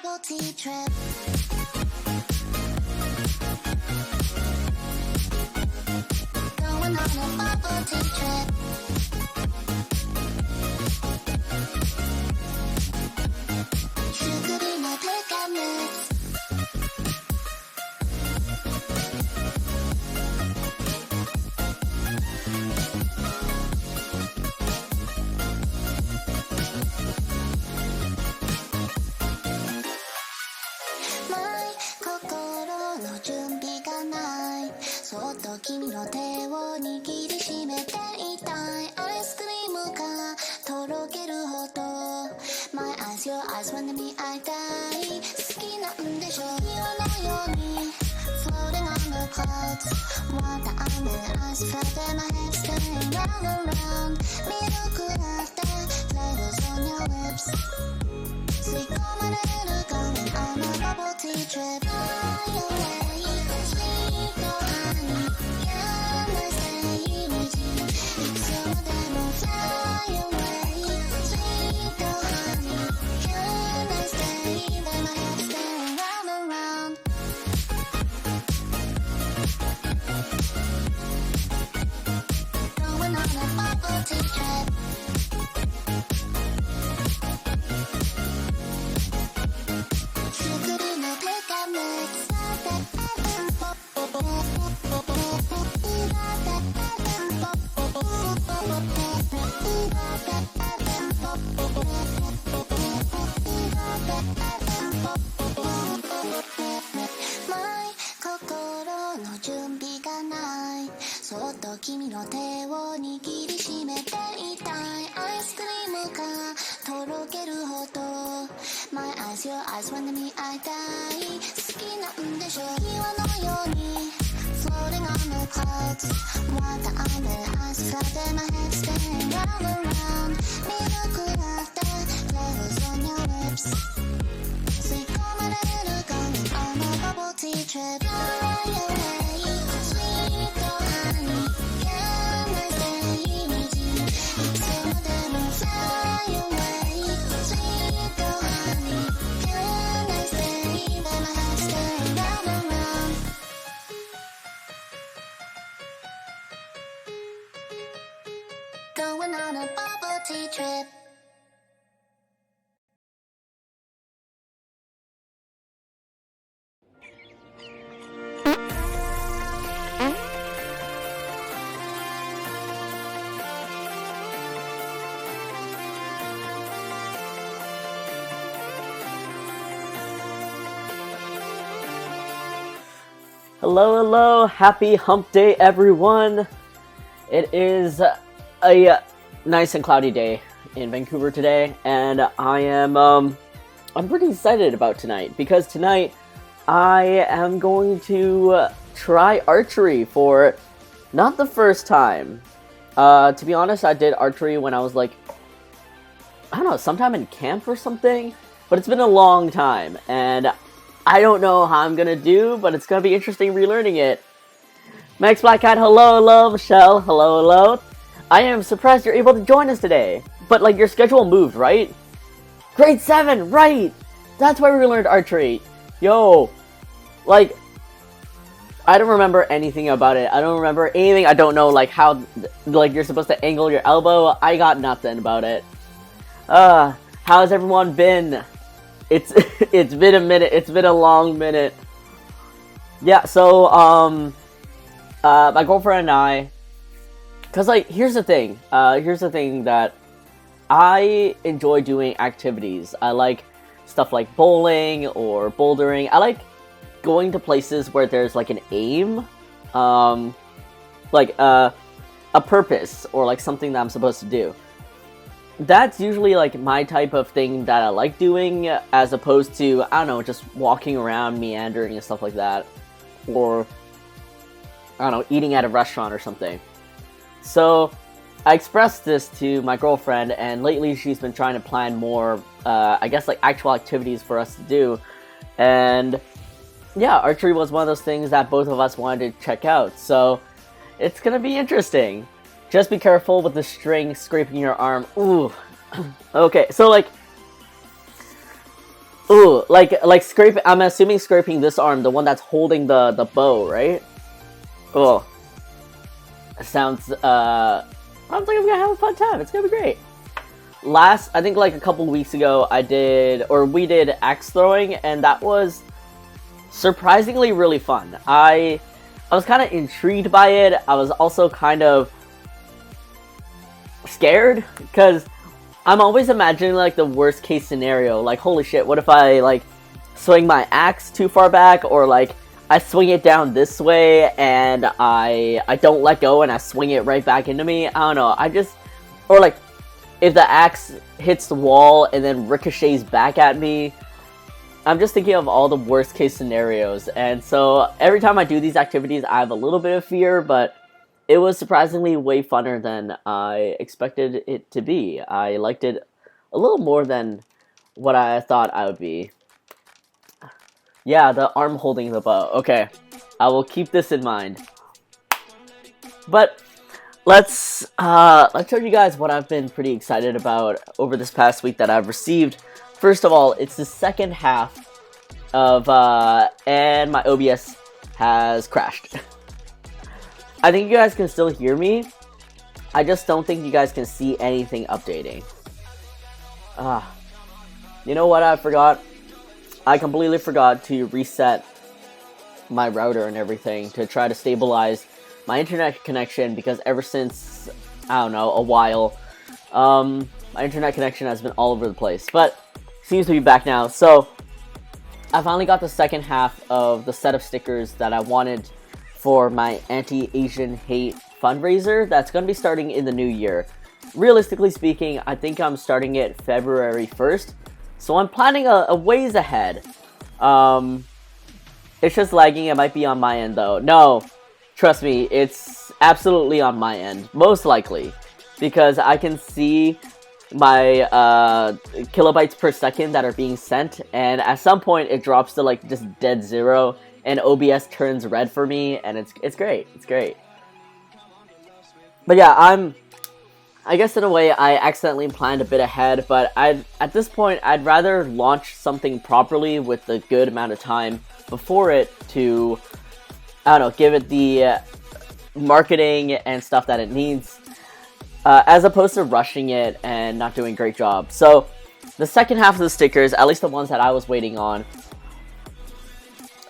bubble tea trip. Going on a bubble tea trip. 슈그리 너 백감을 My 心の準備がないそっと君の手を握りしめていたいアイスクリームがとろけるほど My eyes, your eyes wanna be 会いたい好きなんでしょ岩のように Floating on the clouds Want the island ice flooding my head spinning round and round ミルクラテ Flavors on your lips 吸い込まれる Going on a bubble tea trip Fly away Sweet honey Can I stay with you いつまでも Fly away Sweet honey Can I stay Let my head spin round and round Going on a bubble tea trip 슈그리 너 백감을 My 心の準備がないそっと君の手を握りしめていたいアイスクリームがとろけるほど My eyes, your eyes wanna be 会いたい好きなんでしょ岩のように Floating on the clouds Want the island ice flooding my head spinning round and round ミルクラテ Flavors on your lips 吸い込まれる Going on a bubble tea trip Fly away Sweet honey Can I stay with you いつまでも Fly away Sweet honey Can I stay Let my head spin round and round Going on a bubble tea trip Hello, hello, happy hump day everyone. It is a nice and cloudy day in Vancouver today, and I'm pretty excited about tonight because tonight I am going to try archery for not the first time. To be honest, I did archery when I was like, I don't know, sometime in camp or something, but it's been a long time, and I don't know how I'm gonna do, but it's gonna be interesting relearning it. Max Black Cat, hello, hello, Michelle, hello, hello. I am surprised you're able to join us today. But, like, your schedule moved, right? Grade 7, right! That's why we learned archery. Yo, like, I don't remember anything about it. I don't remember anything. I don't know, like, how, like, you're supposed to angle your elbow. I got nothing about it. How's everyone been? It's been a minute. It's been a long minute. Yeah, so, my girlfriend and I, cause like, here's the thing that I enjoy doing activities. I like stuff like bowling or bouldering. I like going to places where there's like an aim, like a purpose or like something that I'm supposed to do. That's usually like my type of thing that I like doing, as opposed to, I don't know, just walking around meandering and stuff like that, or I don't know, eating at a restaurant or something. So I expressed this to my girlfriend, and lately she's been trying to plan more, I guess, like actual activities for us to do. And yeah, archery was one of those things that both of us wanted to check out. So it's gonna be interesting. Just be careful with the string scraping your arm. Ooh. Okay, so like, Ooh, like scraping. I'm assuming scraping this arm, the one that's holding the bow, right? Oh, sounds like I'm gonna have a fun time. It's gonna be great. I think like a couple weeks ago, we did axe throwing, and that was surprisingly really fun. I was kind of intrigued by it. I was also kind of scared because I'm always imagining like the worst case scenario. Like, holy shit, what if I like swing my axe too far back, or like I swing it down this way and I don't let go and I swing it right back into me. I don't know. Or like if the axe hits the wall and then ricochets back at me. I'm just thinking of all the worst case scenarios, and so every time I do these activities, I have a little bit of fear, but it was surprisingly way funner than I expected it to be. I liked it a little more than what I thought I would be. Yeah, the arm holding the bow. Okay, I will keep this in mind. But let's show you guys what I've been pretty excited about over this past week that I've received. First of all, it's the second half of, and my OBS has crashed. I think you guys can still hear me. I just don't think you guys can see anything updating. You know what I forgot? I completely forgot to reset my router and everything to try to stabilize my internet connection, because ever since, I don't know, a while, my internet connection has been all over the place. But seems to be back now. So I finally got the second half of the set of stickers that I wanted for my anti-Asian hate fundraiser that's going to be starting in the new year. Realistically speaking, I think I'm starting it February 1st. So I'm planning a ways ahead. It's just lagging. It might be on my end though. No, trust me, it's absolutely on my end. Most likely. Because I can see my kilobytes per second that are being sent, and at some point it drops to like just dead zero, and OBS turns red for me, and it's great. It's great. But yeah, I guess in a way I accidentally planned a bit ahead, but at this point I'd rather launch something properly with a good amount of time before it to, I don't know, give it the marketing and stuff that it needs, as opposed to rushing it and not doing a great job. So the second half of the stickers, at least the ones that I was waiting on,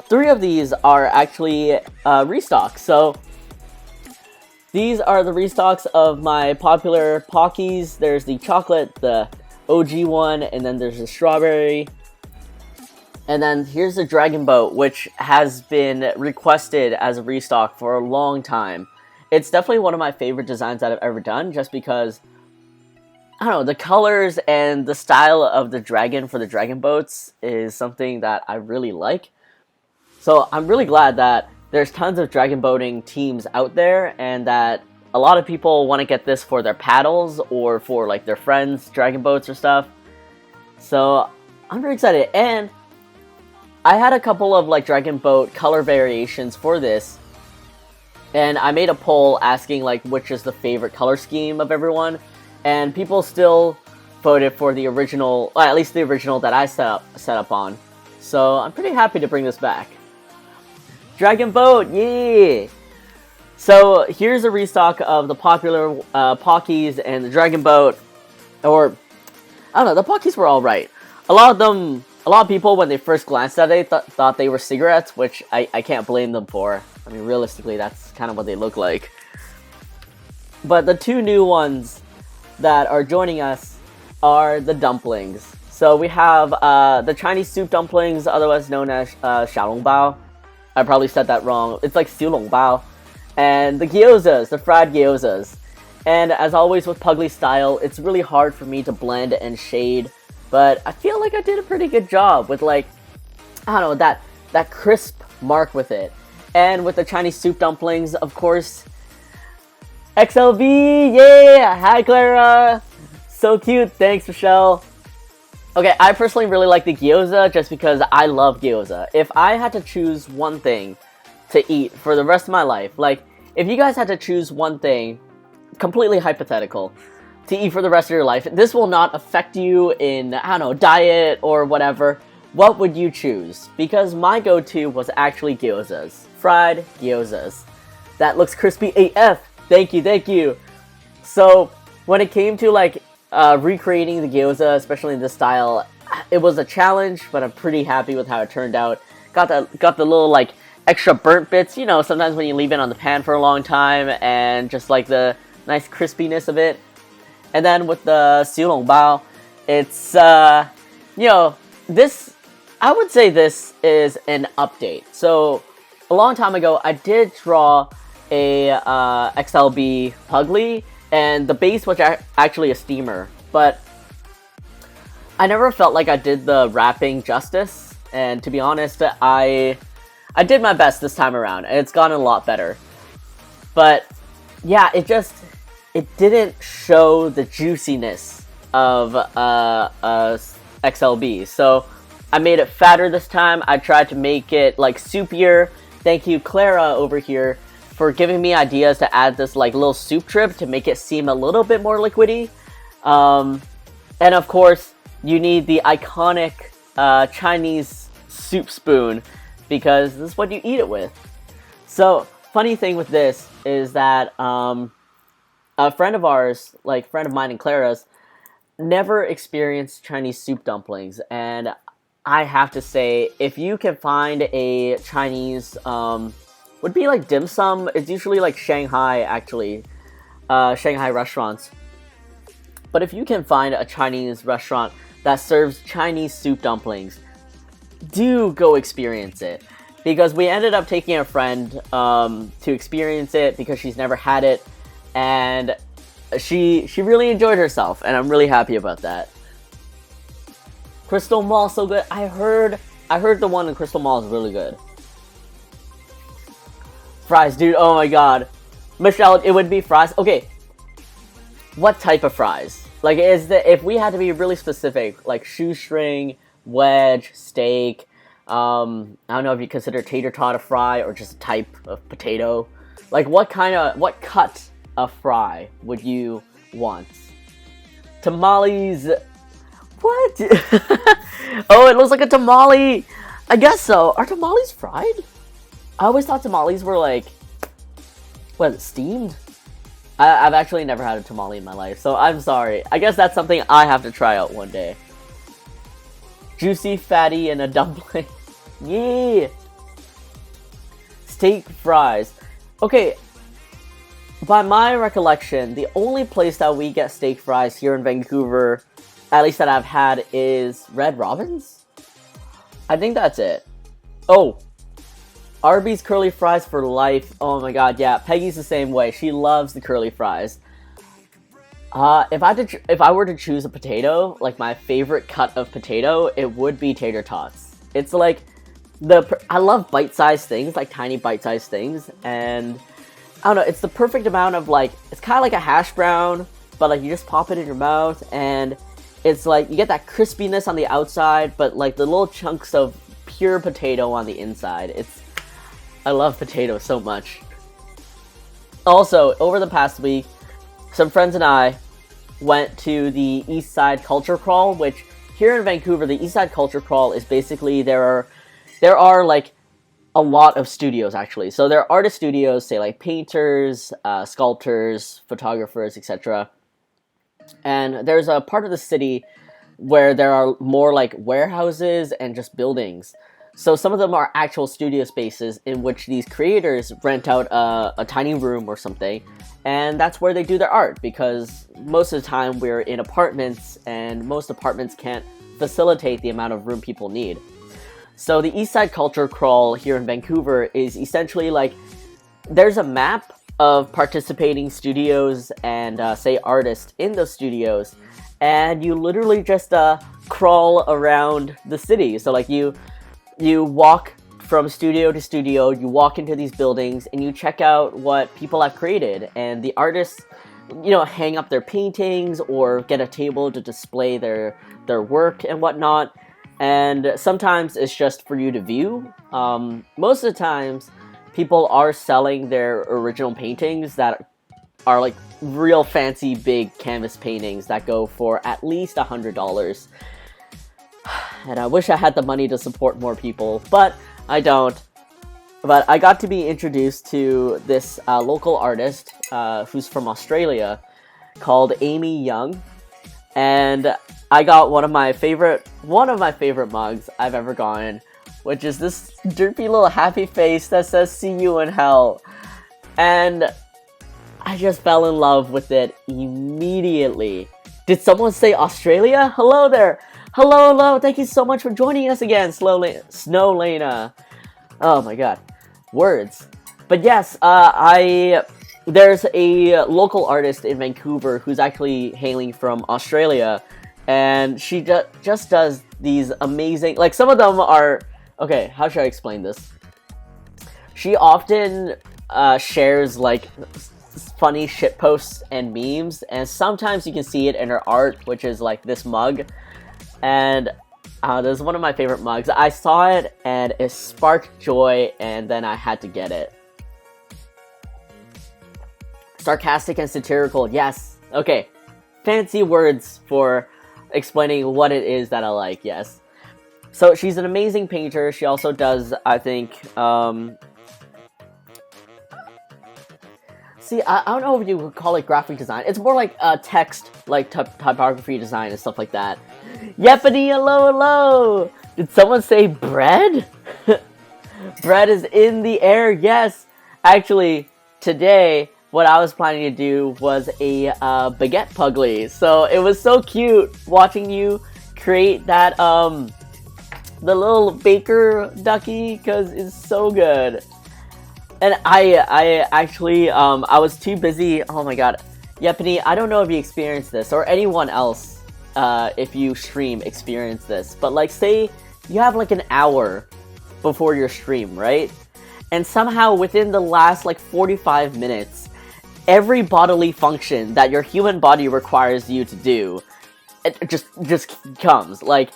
3 of these are actually restocks. So these are the restocks of my popular Pockies. There's the chocolate, the OG one, and then there's the strawberry. And then here's the Dragon Boat, which has been requested as a restock for a long time. It's definitely one of my favorite designs that I've ever done, just because, I don't know, the colors and the style of the dragon for the Dragon Boats is something that I really like. So I'm really glad that there's tons of dragon boating teams out there, and that a lot of people want to get this for their paddles or for like their friends' dragon boats or stuff. So I'm very excited, and I had a couple of like dragon boat color variations for this, and I made a poll asking like which is the favorite color scheme of everyone, and people still voted for the original, at least the original that I set up on. So I'm pretty happy to bring this back. Dragon Boat, yeah! So here's a restock of the popular Pockies and the Dragon Boat. Or, I don't know, the Pockies were alright. A lot of people, when they first glanced at it, thought they were cigarettes, which I can't blame them for. I mean, realistically, that's kind of what they look like. But the 2 new ones that are joining us are the dumplings. So we have the Chinese soup dumplings, otherwise known as xiaolongbao. I probably said that wrong. It's like xiulongbao. And the gyozas, the fried gyozas. And as always with Puglie style, it's really hard for me to blend and shade. But I feel like I did a pretty good job with, like, I don't know, that crisp mark with it. And with the Chinese soup dumplings, of course, XLV, yeah! Hi, Clara! So cute, thanks, Michelle. Okay, I personally really like the gyoza just because I love gyoza. If I had to choose one thing to eat for the rest of my life, like, if you guys had to choose one thing, completely hypothetical, to eat for the rest of your life, this will not affect you in, I don't know, diet or whatever, what would you choose? Because my go-to was actually gyozas. Fried gyozas. That looks crispy AF. Thank you, thank you. So, when it came to like recreating the gyoza, especially in this style, it was a challenge, but I'm pretty happy with how it turned out. Got the little like extra burnt bits, you know, sometimes when you leave it on the pan for a long time, and just like the nice crispiness of it. And then with the xiulongbao, it's you know, this, I would say this is an update. So a long time ago, I did draw a XLB Puglie, and the base was actually a steamer, but I never felt like I did the wrapping justice, and to be honest, I did my best this time around, and it's gotten a lot better. But yeah, it didn't show the juiciness of XLB, so I made it fatter this time. I tried to make it like soupier. Thank you, Clara, over here, for giving me ideas to add this like little soup trip to make it seem a little bit more liquidy. And of course, you need the iconic Chinese soup spoon, because this is what you eat it with. So, funny thing with this is that a friend of ours, like friend of mine and Clara's, never experienced Chinese soup dumplings, and I have to say, if you can find a Chinese, would be like dim sum, it's usually like Shanghai, actually, Shanghai restaurants. But if you can find a Chinese restaurant that serves Chinese soup dumplings, do go experience it. Because we ended up taking a friend to experience it because she's never had it, and she really enjoyed herself, and I'm really happy about that. Crystal Mall, so good. I heard the one in Crystal Mall is really good. Fries, dude, oh my god. Michelle, it would be fries. Okay, what type of fries? Like, if we had to be really specific, like shoestring, wedge, steak, I don't know if you consider tater tot a fry or just a type of potato. Like, what cut of fry would you want? Tamales. What? Oh, it looks like a tamale. I guess so. Are tamales fried? I always thought tamales were like, what, steamed? I've actually never had a tamale in my life, so I'm sorry. I guess that's something I have to try out one day. Juicy, fatty, and a dumpling. Yeah! Steak fries. Okay, by my recollection, the only place that we get steak fries here in Vancouver, at least that I've had, is Red Robin's? I think that's it. Oh! Arby's curly fries for life. Oh my god, yeah. Peggy's the same way. She loves the curly fries. If I were to choose a potato, like my favorite cut of potato, it would be tater tots. It's like I love bite-sized things, like tiny bite-sized things, and I don't know, it's the perfect amount of like, it's kind of like a hash brown, but like you just pop it in your mouth, and it's like you get that crispiness on the outside, but like the little chunks of pure potato on the inside. I love potatoes so much. Also, over the past week, some friends and I went to the East Side Culture Crawl, which here in Vancouver, the East Side Culture Crawl is basically, there are like a lot of studios actually. So there are artist studios, say like painters, sculptors, photographers, etc. And there's a part of the city where there are more like warehouses and just buildings. So some of them are actual studio spaces in which these creators rent out a tiny room or something, and that's where they do their art, because most of the time we're in apartments, and most apartments can't facilitate the amount of room people need. So the East Side Culture Crawl here in Vancouver is essentially like, there's a map of participating studios and say artists in those studios, and you literally just crawl around the city. So like you walk from studio to studio, you walk into these buildings, and you check out what people have created, and the artists, you know, hang up their paintings or get a table to display their work and whatnot. And sometimes it's just for you to view. Most of the times, people are selling their original paintings that are like real fancy big canvas paintings that go for at least $100. and I wish I had the money to support more people, but I don't. But I got to be introduced to this local artist who's from Australia called Amy Young, and I got one of my favorite mugs I've ever gotten, which is this derpy little happy face that says "See you in hell," and I just fell in love with it immediately. Did someone say Australia? Hello there! Hello! Thank you so much for joining us again, Snow Lena. Oh my god, words. But yes, there's a local artist in Vancouver who's actually hailing from Australia, and she just does these amazing, like, some of them are, okay, how should I explain this? She often shares, like, funny shitposts and memes, and sometimes you can see it in her art, which is like this mug. And this is one of my favorite mugs. I saw it and it sparked joy, and then I had to get it. Sarcastic and satirical, yes. Okay, fancy words for explaining what it is that I like, yes. So she's an amazing painter. She also does, I think, see, I don't know if you would call it graphic design. It's more like text, like typography design and stuff like that. Yepity, hello! Did someone say bread? Bread is in the air, yes! Actually, today, what I was planning to do was a baguette Puglie. So it was so cute watching you create that, the little baker ducky, because it's so good. And I actually, I was too busy. Oh my god. Yepany, I don't know if you experienced this, or anyone else, if you stream, experience this. But, like, say you have, like, an hour before your stream, right? And somehow within the last, like, 45 minutes, every bodily function that your human body requires you to do, it just comes. Like,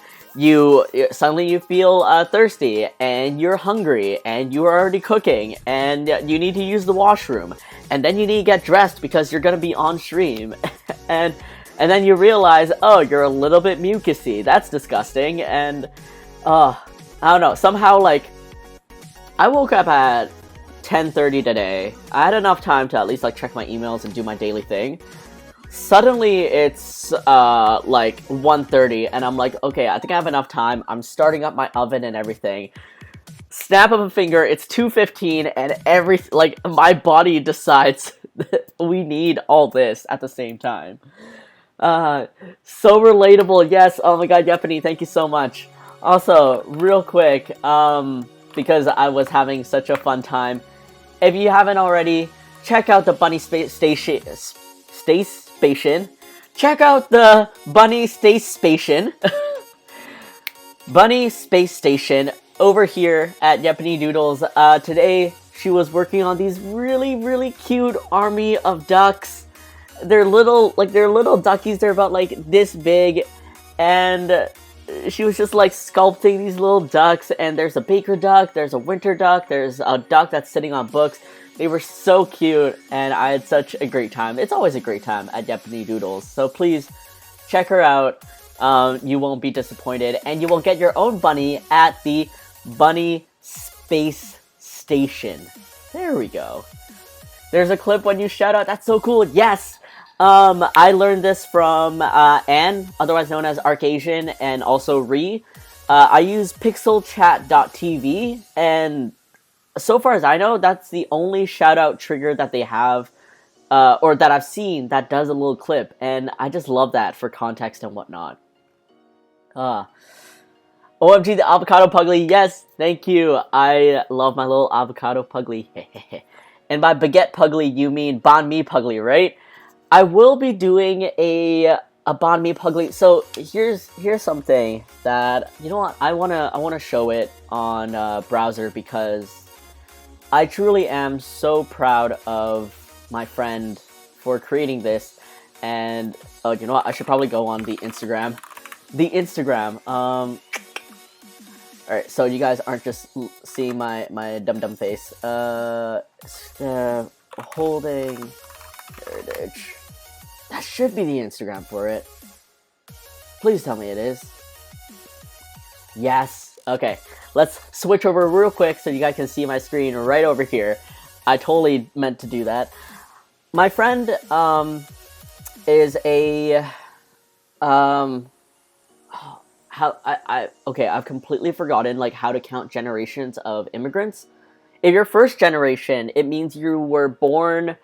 suddenly you feel thirsty, and you're hungry, and you're already cooking, and you need to use the washroom, and then you need to get dressed because you're gonna be on stream, and then you realize, oh, you're a little bit mucusy. That's disgusting. And I don't know. Somehow, like, I woke up at 10:30 today. I had enough time to at least, like, check my emails and do my daily thing. Suddenly it's like 1:30, and I'm like, okay, I think I have enough time. I'm starting up my oven and everything. Snap of a finger, it's 2:15, and my body decides that we need all this at the same time. So relatable, yes. Oh my god, Yepany, thank you so much. Also, real quick, because I was having such a fun time, if you haven't already, check out the Bunny Station. Check out the Bunny Space Station. Bunny Space Station over here at Yepany Doodles. Today she was working on these really, really cute army of ducks. They're little duckies. They're about like this big, and she was just like sculpting these little ducks. And there's a baker duck, there's a winter duck, there's a duck that's sitting on books. They were so cute, and I had such a great time. It's always a great time at Yepany Doodles, so please check her out. You won't be disappointed, and you will get your own bunny at the Bunny Space Station. There we go. There's a clip when you shout out. That's so cool. Yes! I learned this from Anne, otherwise known as Arcasian, and also Ree. I use pixelchat.tv, and so far as I know, that's the only shout-out trigger that they have, or that I've seen, that does a little clip, and I just love that for context and whatnot. OMG, the avocado Puglie, yes, thank you. I love my little avocado Puglie. And by baguette Puglie, you mean banh mi Puglie, right? I will be doing a banh mi Puglie. So here's something that, you know what, I wanna show it on browser, because I truly am so proud of my friend for creating this. And you know what, I should probably go on the Instagram. Alright, so you guys aren't just seeing my dumb face. Holding heritage. That should be the Instagram for it. Please tell me it is. Yes. Okay. Let's switch over real quick so you guys can see my screen right over here. I totally meant to do that. My friend is a how I okay, I've completely forgotten like how to count generations of immigrants. If you're first generation, it means you were born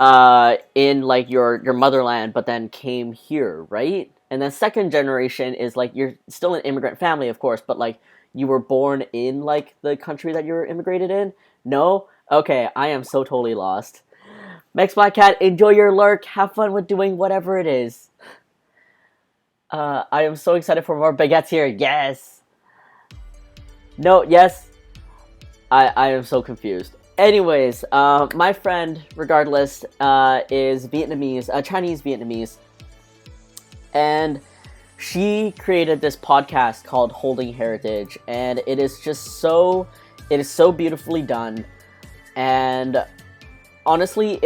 in like your motherland but then came here, right? And then second generation is like you're still an immigrant family, of course, but like you were born in like the country that you were immigrated in. No? Okay, I am so totally lost. Max Black Cat, enjoy your lurk. Have fun with doing whatever it is. I am so excited for more baguettes here. Yes. No, yes. I am so confused. Anyways, my friend, regardless, is Vietnamese, Chinese Vietnamese, and she created this podcast called Holding Heritage, and it is so beautifully done. And honestly,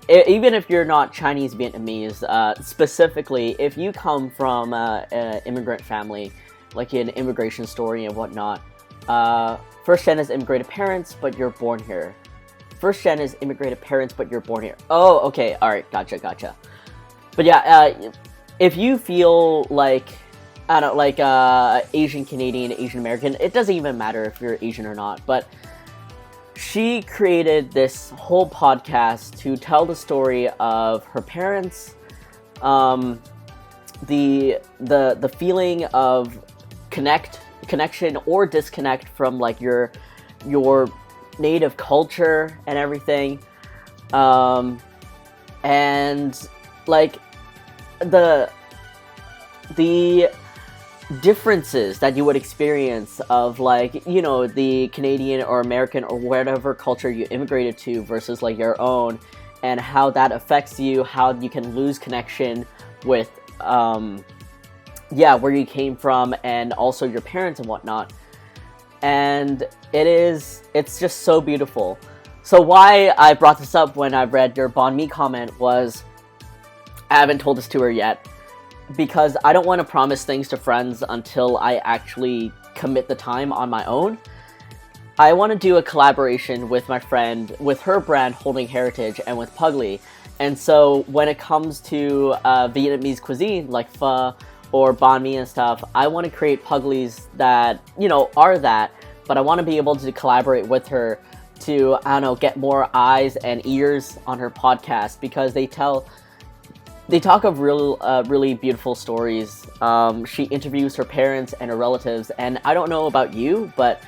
even if you're not Chinese Vietnamese, specifically, if you come from an immigrant family, like an immigration story and whatnot, first gen is immigrated parents, but you're born here. First gen is immigrated parents, but you're born here. Oh, okay, all right, gotcha. But yeah, if you feel like I don't like Asian Canadian, Asian American, it doesn't even matter if you're Asian or not, but she created this whole podcast to tell the story of her parents, the feeling of connection or disconnect from like your native culture and everything, and like the differences that you would experience of like, you know, the Canadian or American or whatever culture you immigrated to versus like your own, and how that affects you, how you can lose connection with where you came from and also your parents and whatnot. And it's just so beautiful. So why I brought this up when I read your Bon Mi comment was, I haven't told this to her yet, because I don't want to promise things to friends until I actually commit the time on my own. I want to do a collaboration with my friend, with her brand Holding Heritage and with Puglie. And so when it comes to Vietnamese cuisine like pho or banh mi and stuff, I want to create Puglies that, you know, are that, but I want to be able to collaborate with her to, I don't know, get more eyes and ears on her podcast, because they talk of really beautiful stories. She interviews her parents and her relatives, and I don't know about you, but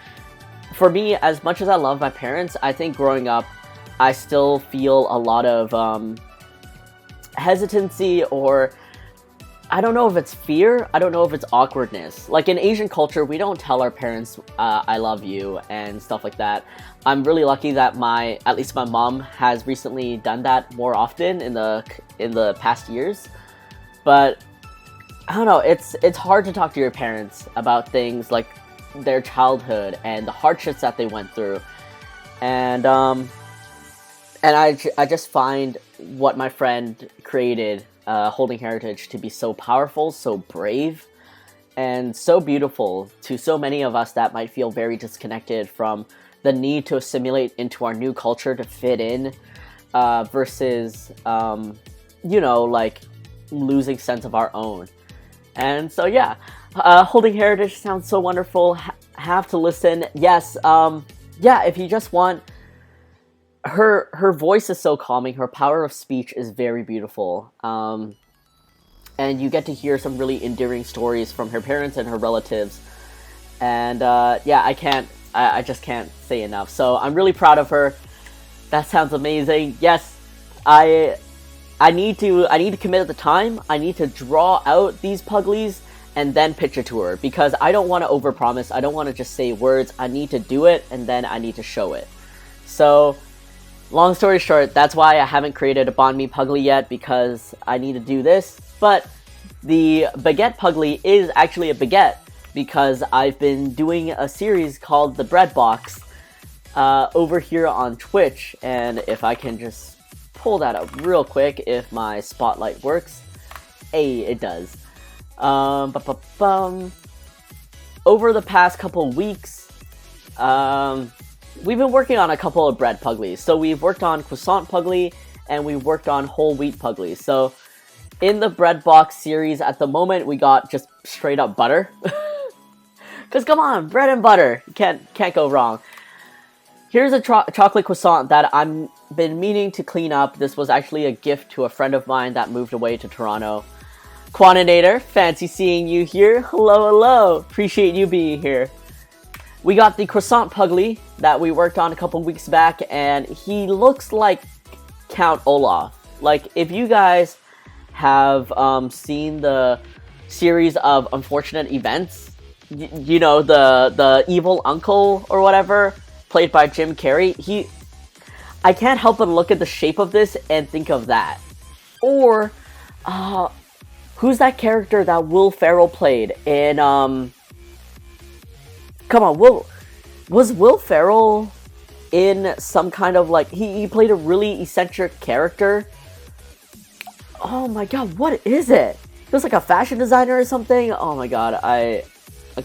for me, as much as I love my parents, I think growing up, I still feel a lot of hesitancy, or I don't know if it's fear, I don't know if it's awkwardness. Like in Asian culture, we don't tell our parents, I love you and stuff like that. I'm really lucky that at least my mom has recently done that more often in the past years. But I don't know, it's hard to talk to your parents about things like their childhood and the hardships that they went through. And I just find what my friend created, Holding Heritage, to be so powerful, so brave, and so beautiful to so many of us that might feel very disconnected from the need to assimilate into our new culture to fit in, versus, like losing sense of our own. And so, yeah, Holding Heritage sounds so wonderful. Have to listen. Yes, if you just want... Her voice is so calming. Her power of speech is very beautiful. And you get to hear some really endearing stories from her parents and her relatives. And I just can't say enough. So I'm really proud of her. That sounds amazing. Yes, I need to commit at the time. I need to draw out these Puglies and then pitch it to her, because I don't want to overpromise. I don't want to just say words. I need to do it, and then I need to show it. So, long story short, that's why I haven't created a Banh Mi Puglie yet, because I need to do this. But the baguette Puglie is actually a baguette, because I've been doing a series called The Bread Box over here on Twitch. And if I can just pull that up real quick, if my spotlight works. Hey, it does. Over over the past couple weeks, we've been working on a couple of bread Puglies. So we've worked on croissant Puglie, and we worked on whole wheat Puglie. So in the bread box series at the moment, we got just straight up butter. Cause come on, bread and butter, can't go wrong. Here's a chocolate croissant that I'm been meaning to clean up. This was actually a gift to a friend of mine that moved away to Toronto. Quantinator, fancy seeing you here. Hello, hello. Appreciate you being here. We got the croissant Puglie that we worked on a couple weeks back, and he looks like Count Olaf. Like, if you guys have seen the series of Unfortunate Events, you know, the evil uncle or whatever, played by Jim Carrey, I can't help but look at the shape of this and think of that. Or, who's that character that Will Ferrell played in, come on, was Will Ferrell in some kind of, like, he played a really eccentric character? Oh my god, what is it? It was like a fashion designer or something? Oh my god, I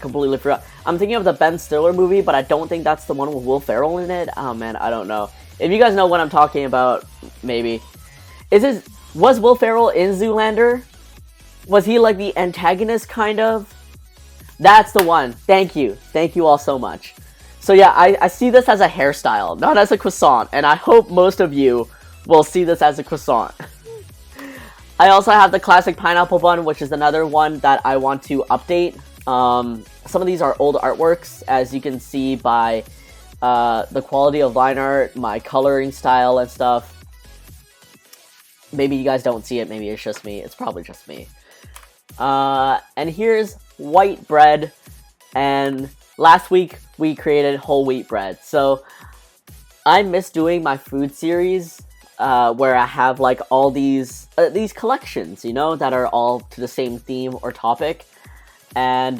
completely forgot. I'm thinking of the Ben Stiller movie, but I don't think that's the one with Will Ferrell in it. Oh man, I don't know. If you guys know what I'm talking about, maybe. Was Will Ferrell in Zoolander? Was he like the antagonist, kind of? That's the one. Thank you. Thank you all so much. So yeah, I see this as a hairstyle, not as a croissant, and I hope most of you will see this as a croissant. I also have the classic pineapple bun, which is another one that I want to update. Some of these are old artworks, as you can see by the quality of line art, my coloring style and stuff. Maybe you guys don't see it, maybe it's just me. It's probably just me. And here's white bread, and last week we created whole wheat bread. So I miss doing my food series, where I have like all these collections, you know, that are all to the same theme or topic. And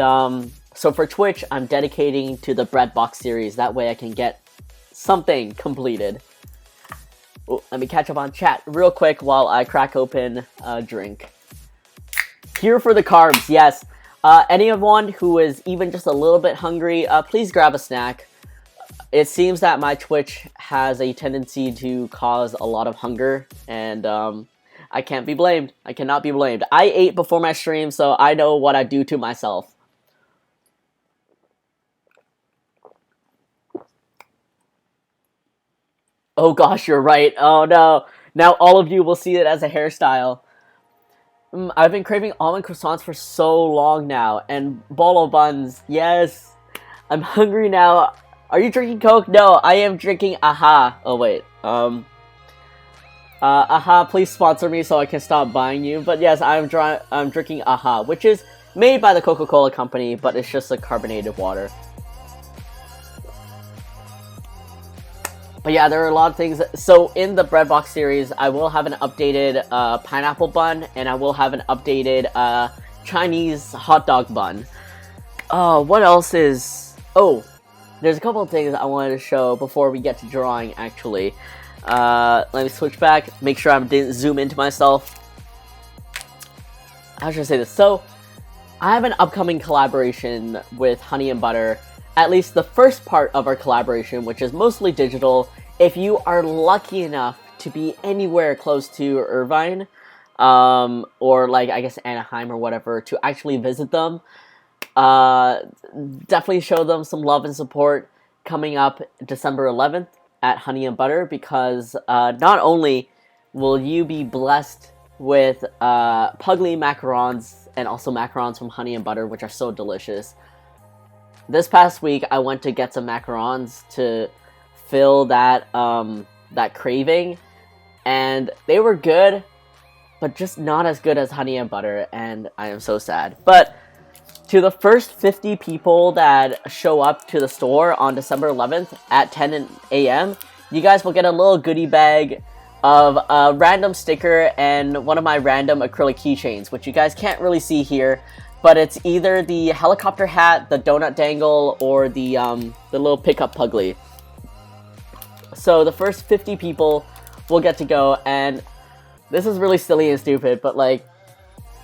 so for Twitch, I'm dedicating to the bread box series. That way I can get something completed. Ooh, let me catch up on chat real quick while I crack open a drink. Here for the carbs, yes. Anyone who is even just a little bit hungry, please grab a snack. It seems that my Twitch has a tendency to cause a lot of hunger, and I can't be blamed. I cannot be blamed. I ate before my stream, so I know what I do to myself. Oh gosh, you're right. Oh no. Now all of you will see it as a hairstyle. I've been craving almond croissants for so long now, and bolo buns. Yes. I'm hungry now. Are you drinking Coke? No, I am drinking AHA. Oh wait. AHA, please sponsor me so I can stop buying you. But yes, I'm drinking AHA, which is made by the Coca-Cola company, but it's just a carbonated water. But yeah, there are a lot of things. So in the bread box series, I will have an updated pineapple bun, and I will have an updated Chinese hot dog bun. What else is... Oh, there's a couple of things I wanted to show before we get to drawing, actually. Let me switch back, make sure I didn't zoom into myself. How should I say this? So, I have an upcoming collaboration with Honey and Butter. At least the first part of our collaboration, which is mostly digital. If you are lucky enough to be anywhere close to Irvine, or like, I guess Anaheim or whatever, to actually visit them, definitely show them some love and support coming up December 11th at Honey and Butter, because not only will you be blessed with Puglie macarons, and also macarons from Honey and Butter, which are so delicious. This past week, I went to get some macarons to fill that that craving, and they were good, but just not as good as Honey and Butter, and I am so sad. But to the first 50 people that show up to the store on December 11th at 10 a.m., you guys will get a little goodie bag of a random sticker and one of my random acrylic keychains, which you guys can't really see here. But it's either the helicopter hat, the donut dangle, or the little pickup Puglie. So the first 50 people will get to go, and this is really silly and stupid, but like,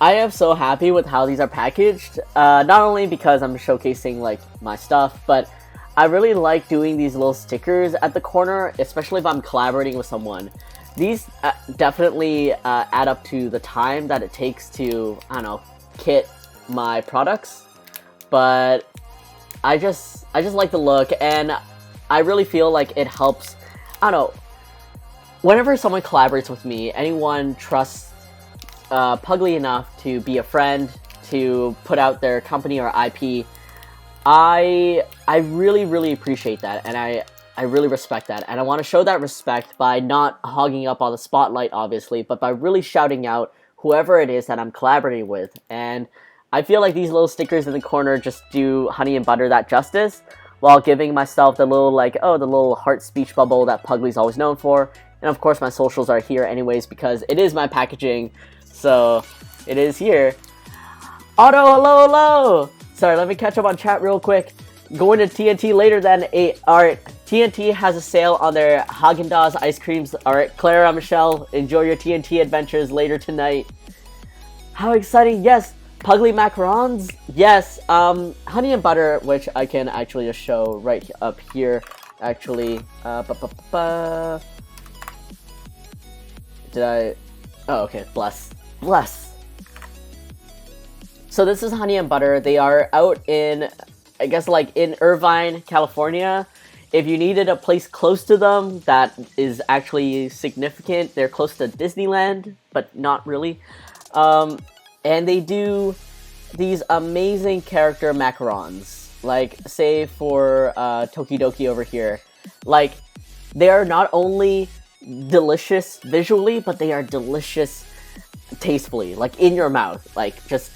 I am so happy with how these are packaged. Not only because I'm showcasing like my stuff, but I really like doing these little stickers at the corner, especially if I'm collaborating with someone. These definitely add up to the time that it takes to, I don't know, kit my products. But I just like the look, and I really feel like it helps. I don't know. Whenever someone collaborates with me, anyone trusts Puglie enough to be a friend, to put out their company or IP, I really appreciate that, and I really respect that, and I want to show that respect by not hogging up all the spotlight, obviously, but by really shouting out whoever it is that I'm collaborating with. And I feel like these little stickers in the corner just do Honey and Butter that justice, while giving myself the little, like, oh, the little heart speech bubble that Puglie's always known for. And of course my socials are here anyways, because it is my packaging, so it is here. Otto, hello! Sorry, let me catch up on chat real quick. Going to TNT later than 8. Alright, TNT has a sale on their Haagen-Dazs ice creams. Alright, Clara, Michelle, enjoy your TNT adventures later tonight. How exciting, yes! Puglie macarons, yes. Honey and Butter, which I can actually just show right up here, actually. Did I? Oh, okay, bless. So this is Honey and Butter. They are out in, I guess, like in Irvine, California. If you needed a place close to them that is actually significant, they're close to Disneyland, but not really. And they do these amazing character macarons. Like, say for Tokidoki over here. Like, they are not only delicious visually, but they are delicious tastefully. Like, in your mouth. Like, just...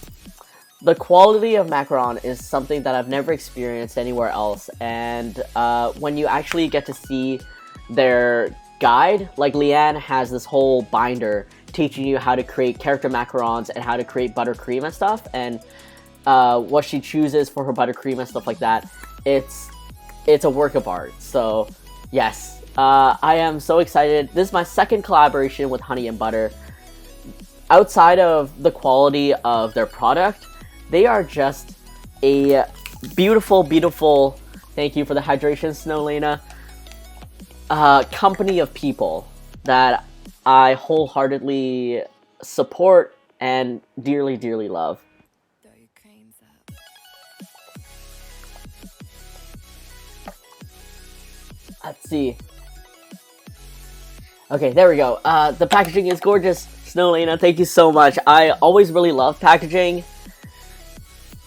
the quality of macaron is something that I've never experienced anywhere else, and when you actually get to see their guide, like Leanne has this whole binder teaching you how to create character macarons and how to create buttercream and stuff, and what she chooses for her buttercream and stuff like that, it's a work of art. So yes, I am so excited. This is my second collaboration with Honey and Butter. Outside of the quality of their product, they are just a beautiful, thank you for the hydration, Snow Lena, company of people that I wholeheartedly support and dearly love. Let's see. Okay, there we go. The packaging is gorgeous, Snow Lena, thank you so much. I always really love packaging.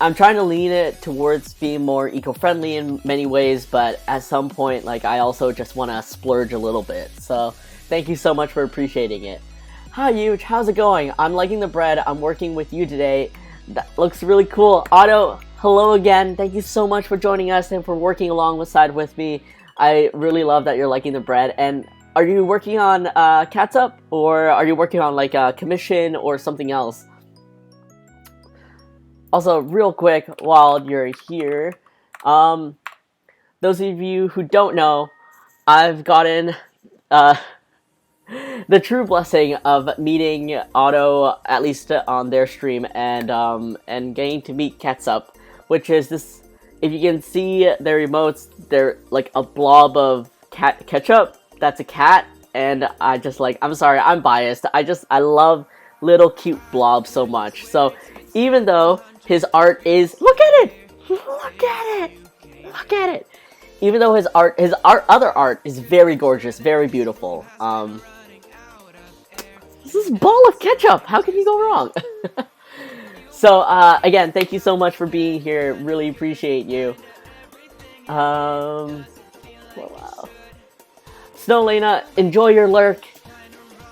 I'm trying to lean it towards being more eco-friendly in many ways, but at some point, like, I also just want to splurge a little bit. So, thank you so much for appreciating it. Hi, Huge. How's it going? I'm liking the bread. I'm working with you today. That looks really cool. Otto, hello again. Thank you so much for joining us and for working alongside with me. I really love that you're liking the bread. And are you working on catsup, or are you working on, like, a commission or something else? Also, real quick, while you're here, those of you who don't know, I've gotten the true blessing of meeting Otto, at least on their stream, and getting to meet Ketchup, which is this. If you can see their emotes, they're like a blob of ketchup. That's a cat, and I just like. I'm sorry, I'm biased. I love little cute blobs so much. So even though his art is, look at it! Even though his other art is very gorgeous, very beautiful. This is a ball of ketchup. How can you go wrong? So again, thank you so much for being here. Really appreciate you. Wow. Snow Lena, enjoy your lurk.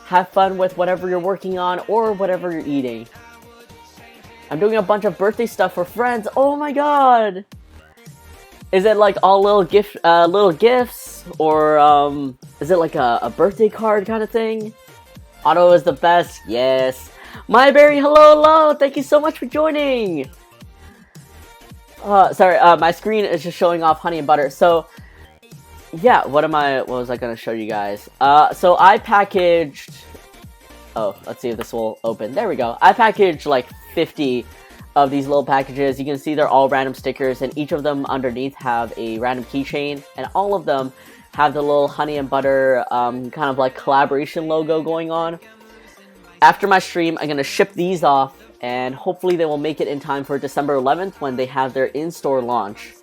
Have fun with whatever you're working on or whatever you're eating. I'm doing a bunch of birthday stuff for friends. Oh my god! Is it like all little gifts, or is it like a birthday card kind of thing? Otto is the best. Yes. Myberry, hello. Thank you so much for joining. Sorry, my screen is just showing off Honey and Butter. So yeah, what was I gonna show you guys? So I packaged Oh, let's see if this will open. There we go. I packaged like 50 of these little packages. You can see they're all random stickers, and each of them underneath have a random keychain, and all of them have the little honey and butter kind of like collaboration logo going on. After my stream, I'm going to ship these off, and hopefully they will make it in time for December 11th when they have their in-store launch.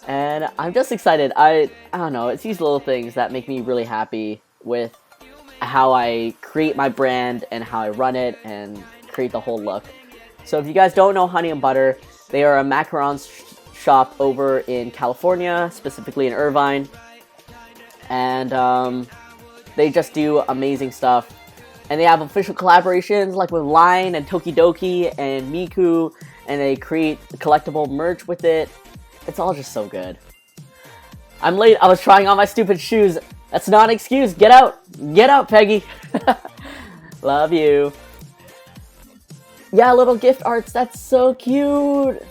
And I'm just excited. I don't know, it's these little things that make me really happy with how I create my brand and how I run it and create the whole look. So if you guys don't know Honey and Butter, they are a macarons shop over in California, specifically in Irvine. And they just do amazing stuff. And they have official collaborations like with Line and Tokidoki and Miku, and they create collectible merch with it. It's all just so good. I'm late. I was trying on my stupid shoes. That's not an excuse. Get out. Get out, Peggy. Love you. Yeah, little gift arts. That's so cute.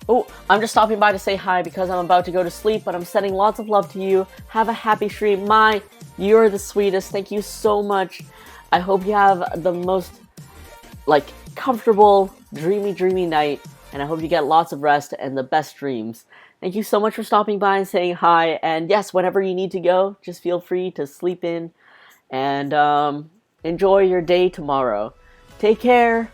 Oh, I'm just stopping by to say hi because I'm about to go to sleep, but I'm sending lots of love to you. Have a happy stream. You're the sweetest. Thank you so much. I hope you have the most, like, comfortable, dreamy night, and I hope you get lots of rest and the best dreams. Thank you so much for stopping by and saying hi, and yes, whenever you need to go, just feel free to sleep in, and enjoy your day tomorrow. Take care.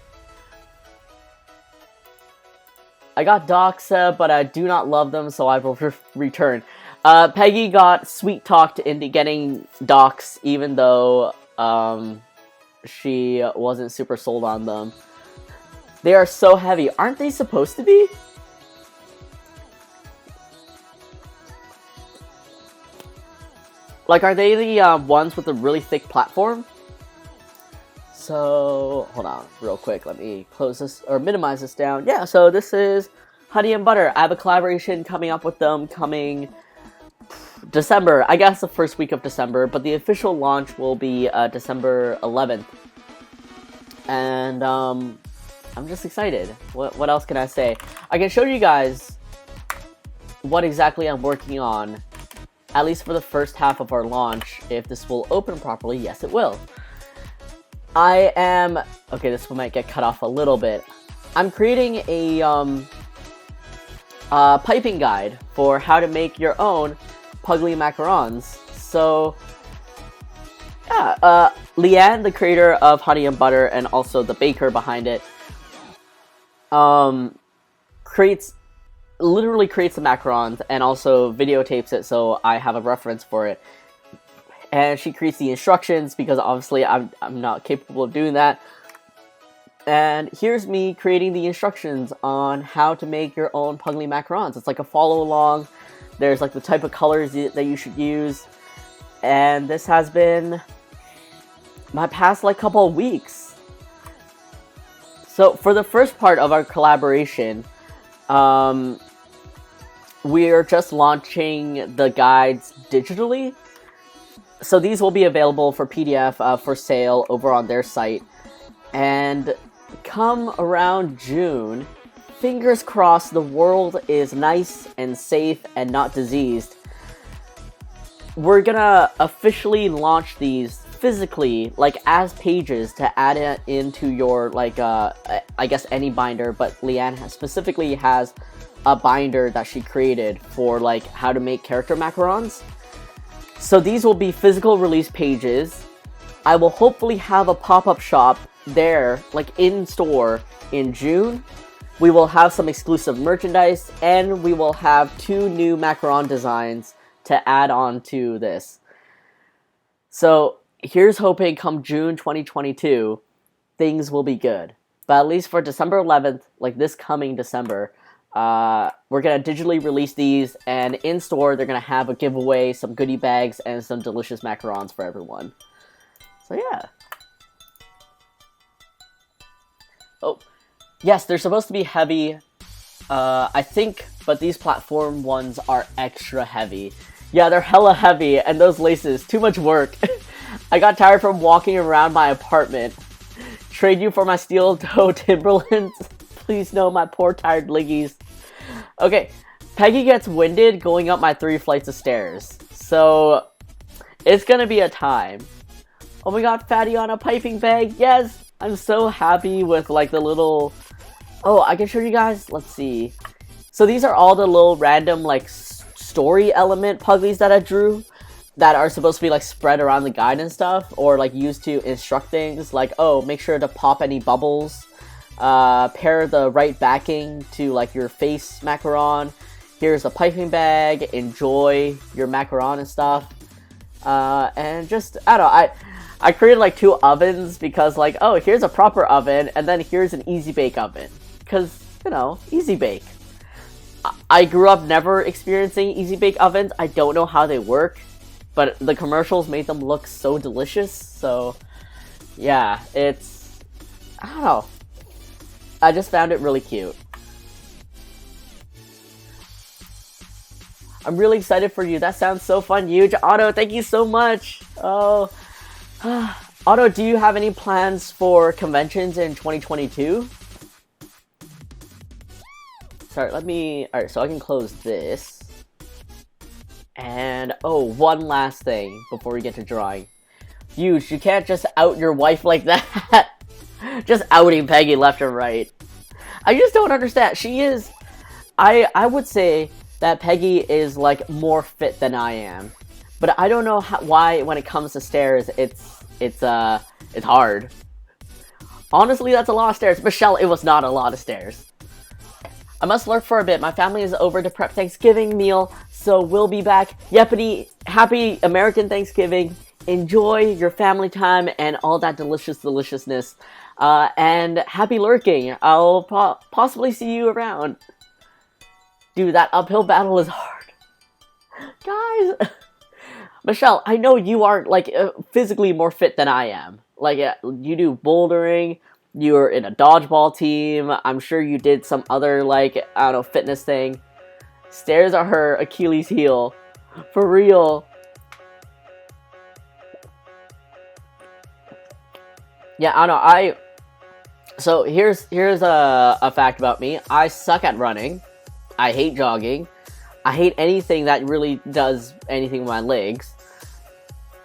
I got Doxa, but I do not love them, so I will return. Peggy got sweet-talked into getting Docs, even though she wasn't super sold on them. They are so heavy. Aren't they supposed to be? Like, are they the ones with the really thick platform? So, hold on, real quick. Let me close this, or minimize this down. Yeah, so this is Honey and Butter. I have a collaboration coming up with them coming December. I guess the first week of December, but the official launch will be December 11th. And, I'm just excited. What else can I say? I can show you guys what exactly I'm working on, at least for the first half of our launch. If this will open properly, yes it will. Okay, this one might get cut off a little bit. I'm creating a piping guide for how to make your own Puglie macarons. So, yeah, Leanne, the creator of Honey and Butter and also the baker behind it, literally creates the macarons and also videotapes it so I have a reference for it. And she creates the instructions because obviously I'm not capable of doing that. And here's me creating the instructions on how to make your own Puglie macarons. It's like a follow along. There's like the type of colors that you should use. And this has been my past like couple of weeks. So for the first part of our collaboration, we're just launching the guides digitally. So these will be available for PDF for sale over on their site. And come around June, fingers crossed the world is nice and safe and not diseased, we're gonna officially launch these physically, like as pages to add it into your, like, I guess any binder, but Leanne specifically has a binder that she created for like how to make character macarons. So these will be physical release pages. I will hopefully have a pop-up shop there, like in store, in June. We will have some exclusive merchandise, and we will have 2 new macaron designs to add on to this. So here's hoping come June 2022, things will be good. But at least for December 11th, like this coming December, we're going to digitally release these, and in store they're going to have a giveaway, some goodie bags, and some delicious macarons for everyone. So yeah. Oh, yes, they're supposed to be heavy, I think, but these platform ones are extra heavy. Yeah, they're hella heavy, and those laces, too much work. I got tired from walking around my apartment. Trade you for my steel-toe Timberlands? Please no, my poor tired leggies. Okay, Peggy gets winded going up my 3 flights of stairs, so it's gonna be a time. Oh my god, fatty on a piping bag. Yes! I'm so happy with like the little... Oh, I can show you guys. Let's see. So these are all the little random like story element Puglies that I drew that are supposed to be like spread around the guide and stuff, or like used to instruct things like, oh, make sure to pop any bubbles, pair the right backing to like your face macaron, here's a piping bag, enjoy your macaron and stuff, and just, I don't know, I created like 2 ovens because like, oh, here's a proper oven, and then here's an easy bake oven, because, you know, easy bake. I grew up never experiencing easy bake ovens. I don't know how they work, but the commercials made them look so delicious. So yeah, it's, I don't know, I just found it really cute. I'm really excited for you. That sounds so fun. Huge. Otto, thank you so much. Oh, Otto, do you have any plans for conventions in 2022? Sorry, alright, so I can close this. And, oh, one last thing before we get to drawing. Huge, you can't just out your wife like that. Just outing Peggy left and right. I just don't understand. She is, I would say that Peggy is, like, more fit than I am. But I don't know why, when it comes to stairs, it's hard. Honestly, that's a lot of stairs. Michelle, it was not a lot of stairs. I must lurk for a bit. My family is over to prep Thanksgiving meal, so we'll be back. Yepity, happy American Thanksgiving. Enjoy your family time and all that deliciousness. And happy lurking. I'll possibly see you around. Dude, that uphill battle is hard. Guys. Michelle, I know you are, like, physically more fit than I am. Like, you do bouldering. You're in a dodgeball team. I'm sure you did some other, like, I don't know, fitness thing. Stairs are her Achilles heel. For real. Yeah, I don't know. So here's a fact about me. I suck at running. I hate jogging. I hate anything that really does anything with my legs.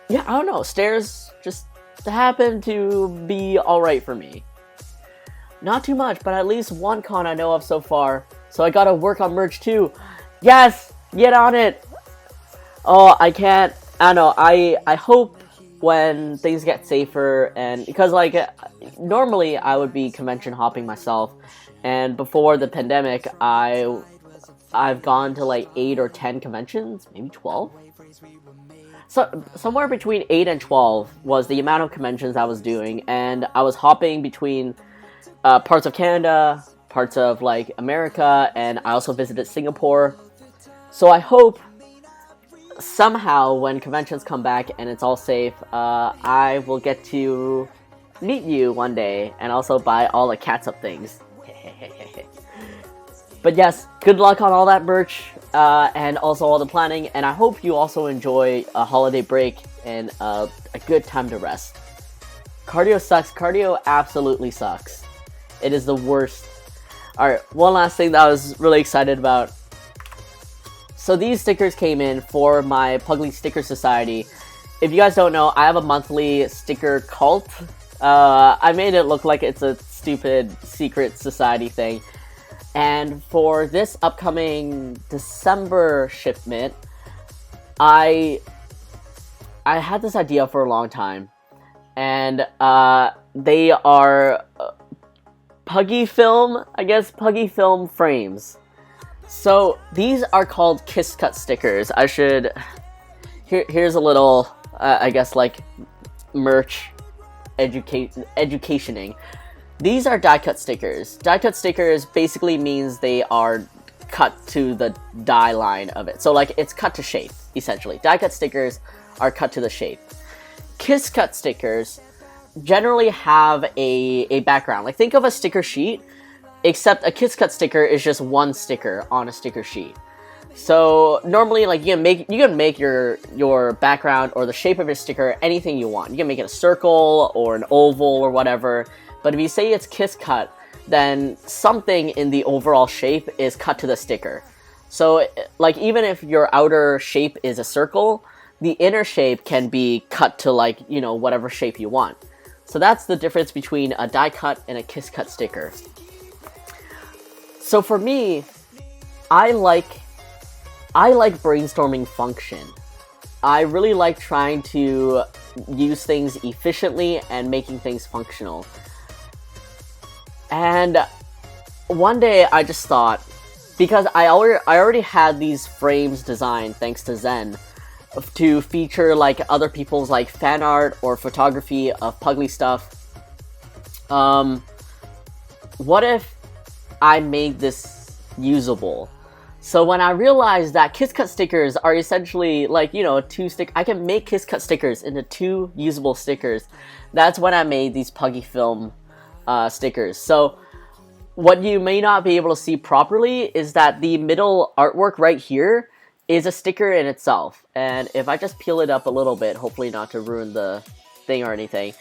Yeah, I don't know. Stairs just happen to be alright for me. Not too much, but at least one con I know of so far. So I gotta work on merch too. Yes! Get on it! Oh, I can't. I don't know. I hope when things get safer, and because like normally I would be convention hopping myself, and before the pandemic I've gone to like 8 or 10 conventions, maybe 12. So somewhere between 8 and 12 was the amount of conventions I was doing, and I was hopping between parts of Canada, parts of like America, and I also visited Singapore. So I hope somehow when conventions come back and it's all safe, I will get to meet you one day and also buy all the catsup things. But yes, good luck on all that merch and also all the planning, and I hope you also enjoy a holiday break and a good time to rest. Cardio sucks. Cardio absolutely sucks. It is the worst. Alright, one last thing that I was really excited about. So these stickers came in for my Puglie Sticker Society. If you guys don't know, I have a monthly sticker cult. I made it look like it's a stupid secret society thing. And for this upcoming December shipment, I had this idea for a long time. And they are Puggie film, I guess, Puggie film frames. So these are called Kiss Cut stickers. I should, here's a little, I guess, like merch educationing. These are die cut stickers. Die cut stickers basically means they are cut to the die line of it. So like it's cut to shape, essentially. Die cut stickers are cut to the shape. Kiss cut stickers generally have a background. Like think of a sticker sheet, except a Kiss Cut sticker is just one sticker on a sticker sheet. So normally, like you can make your background or the shape of your sticker anything you want. You can make it a circle or an oval or whatever. But if you say it's Kiss Cut, then something in the overall shape is cut to the sticker. So like even if your outer shape is a circle, the inner shape can be cut to like, you know, whatever shape you want. So that's the difference between a die cut and a kiss cut sticker. So for me, I like brainstorming function. I really like trying to use things efficiently and making things functional. And one day I just thought, because I already had these frames designed thanks to Zen to feature like other people's like fan art or photography of Puglie stuff. What if I made this usable? So when I realized that kiss cut stickers are essentially like, you know, I can make kiss cut stickers into 2 usable stickers. That's when I made these Puglie film stickers. So what you may not be able to see properly is that the middle artwork right here is a sticker in itself. And if I just peel it up a little bit, hopefully not to ruin the thing or anything,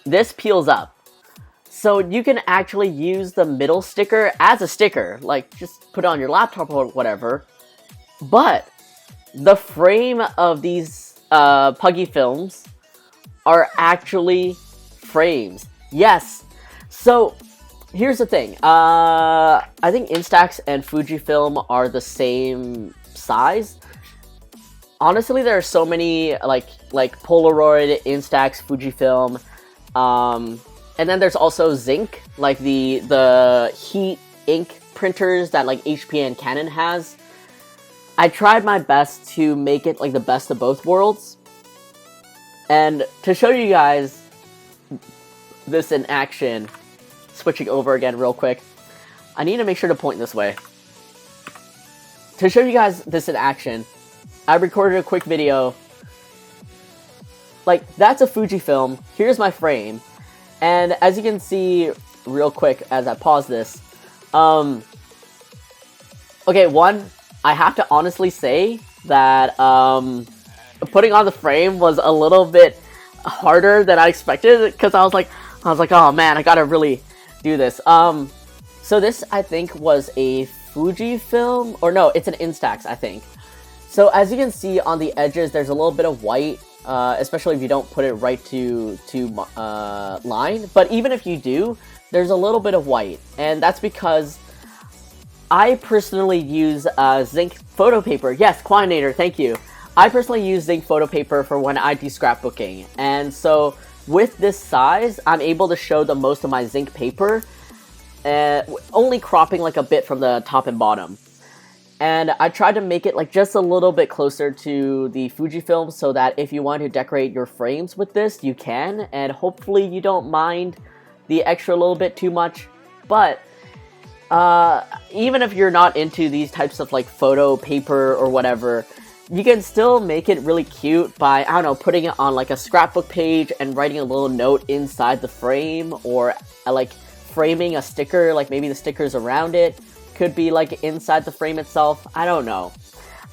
this peels up. So you can actually use the middle sticker as a sticker, like just put it on your laptop or whatever. But the frame of these Puglie films are actually frames. Yes. So here's the thing. I think Instax and Fujifilm are the same size. Honestly, there are so many like Polaroid, Instax, Fujifilm, and then there's also Zinc, like the heat ink printers that like HP and Canon has. I tried my best to make it like the best of both worlds. And to show you guys this in action, switching over again real quick, I need to make sure to point this way. To show you guys this in action, I recorded a quick video. Like, that's a Fujifilm. Here's my frame. And as you can see real quick as I pause this, okay, one, I have to honestly say that putting on the frame was a little bit harder than I expected, because I was like, oh man, I gotta really do this. So this, I think, was a Fujifilm, or no, it's an Instax, I think. So as you can see on the edges, there's a little bit of white, especially if you don't put it right to line. But even if you do, there's a little bit of white, and that's because I personally use zinc photo paper. Yes, Quantinator, thank you. I personally use zinc photo paper for when I do scrapbooking, and so with this size, I'm able to show the most of my zinc paper, only cropping like a bit from the top and bottom. And I tried to make it like just a little bit closer to the Fujifilm so that if you want to decorate your frames with this, you can, and hopefully you don't mind the extra little bit too much. But even if you're not into these types of like photo paper or whatever, you can still make it really cute by, I don't know, putting it on like a scrapbook page and writing a little note inside the frame, or like framing a sticker, like maybe the stickers around it could be like inside the frame itself. I don't know.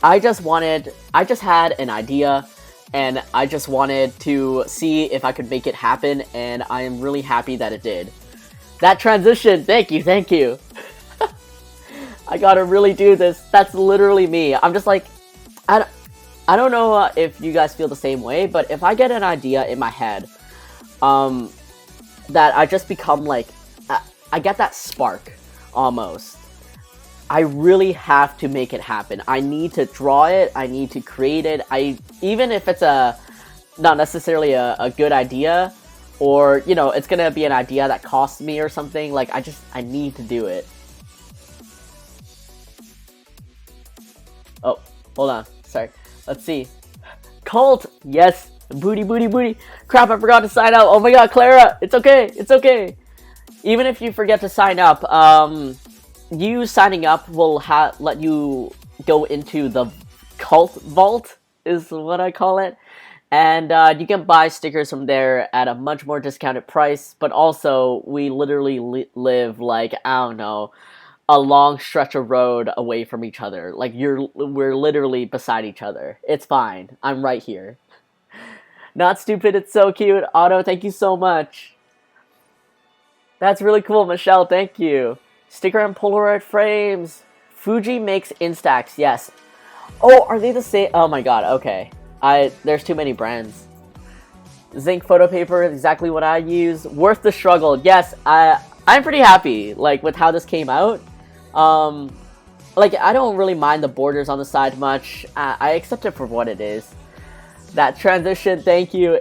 I just had an idea, and I just wanted to see if I could make it happen, and I am really happy that it did. That transition, thank you. I gotta really do this. That's literally me. I'm just like, I don't know if you guys feel the same way, but if I get an idea in my head, that I just become like, I get that spark, almost. I really have to make it happen. I need to draw it. I need to create it. Even if it's not necessarily a good idea, or, you know, it's gonna be an idea that costs me or something, like, I need to do it. Oh, hold on. Sorry. Let's see. Cult! Yes! Booty! Crap, I forgot to sign up! Oh my god, Clara! It's okay! Even if you forget to sign up, you signing up will let you go into the Cult Vault, is what I call it. And you can buy stickers from there at a much more discounted price, but also, we literally live, like, I don't know, a long stretch of road away from each other. Like, we're literally beside each other. It's fine. I'm right here. Not stupid, it's so cute. Otto, thank you so much. That's really cool, Michelle, thank you. Sticker and Polaroid frames. Fuji makes Instax, yes. Oh, are they the same? Oh my god, okay. There's too many brands. Zinc photo paper is exactly what I use. Worth the struggle. Yes, I'm pretty happy like with how this came out. Like I don't really mind the borders on the side much. I accept it for what it is. That transition, thank you.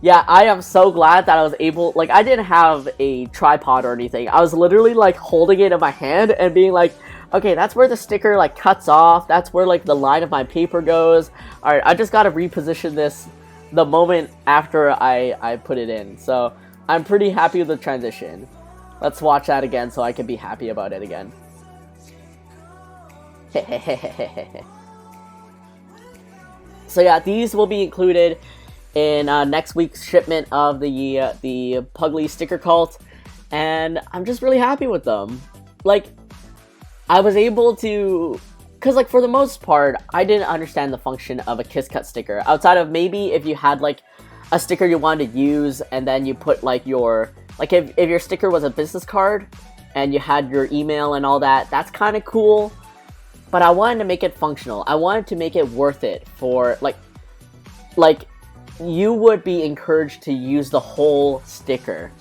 Yeah, I am so glad that I was able, like, I didn't have a tripod or anything. I was literally, like, holding it in my hand and being like, okay, that's where the sticker, like, cuts off. That's where, like, the line of my paper goes. Alright, I just gotta reposition this the moment after I put it in. So, I'm pretty happy with the transition. Let's watch that again so I can be happy about it again. So, yeah, these will be included in next week's shipment of the Puglie sticker cult, and I'm just really happy with them. Like, I was able to, because like for the most part, I didn't understand the function of a kiss cut sticker, outside of maybe if you had like a sticker you wanted to use, and then you put like your, like if your sticker was a business card, and you had your email and all that, that's kind of cool, but I wanted to make it functional. I wanted to make it worth it for, like, you would be encouraged to use the whole sticker.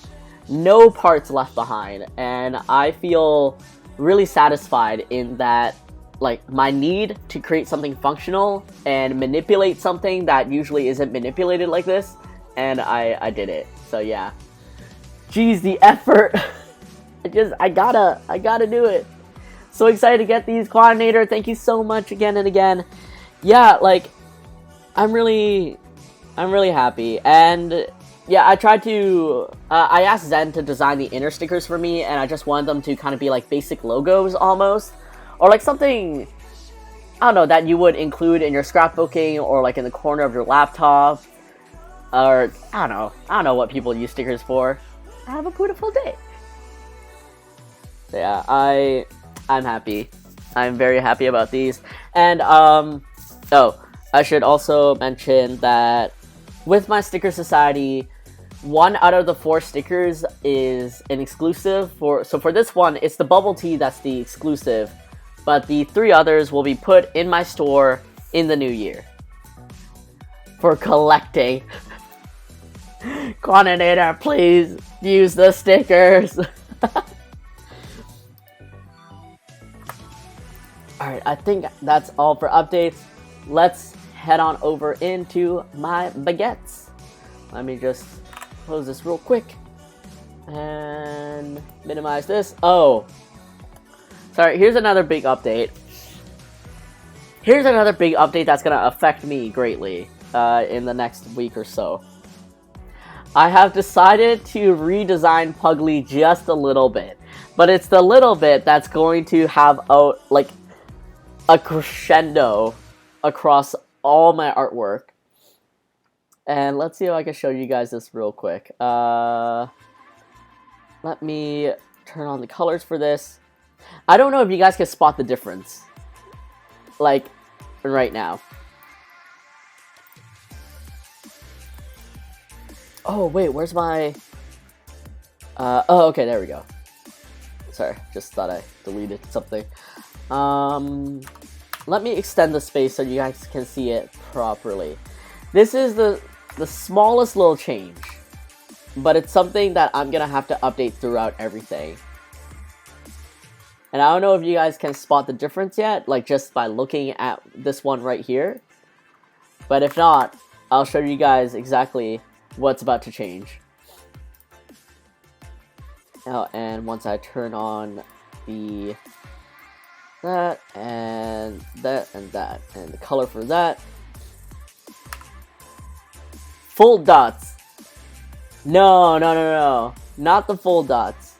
No parts left behind. And I feel really satisfied in that, like, my need to create something functional and manipulate something that usually isn't manipulated like this. And I did it. So yeah. Jeez, the effort. I gotta do it. So excited to get these, Coordinator. Thank you so much again and again. Yeah, like, I'm really happy. And yeah, I tried to I asked Zen to design the inner stickers for me, and I just wanted them to kind of be like basic logos almost, or like something, I don't know, that you would include in your scrapbooking or like in the corner of your laptop, or I don't know what people use stickers for. Have a beautiful day. So yeah, I'm happy. I'm very happy about these. And oh, I should also mention that with my Sticker Society, 1 out of the 4 stickers is an exclusive. So for this one, it's the bubble tea that's the exclusive, but the 3 others will be put in my store in the new year for collecting. Coordinator, please use the stickers. Alright, I think that's all for updates. Let's head on over into my baguettes. Let me just close this real quick and minimize this. Oh, sorry, here's another big update. Here's another big update that's gonna affect me greatly in the next week or so. I have decided to redesign Puglie just a little bit, but it's the little bit that's going to have a crescendo across all my artwork. And let's see if I can show you guys this real quick. Let me turn on the colors for this. I don't know if you guys can spot the difference, like, right now. Oh, wait, where's my... oh, okay, there we go. Sorry, just thought I deleted something. Let me extend the space so you guys can see it properly. This is the smallest little change, but it's something that I'm gonna have to update throughout everything. And I don't know if you guys can spot the difference yet, like just by looking at this one right here. But if not, I'll show you guys exactly what's about to change. Oh, and once I turn on that and that and that and the color for that, full dots. No, not the full dots.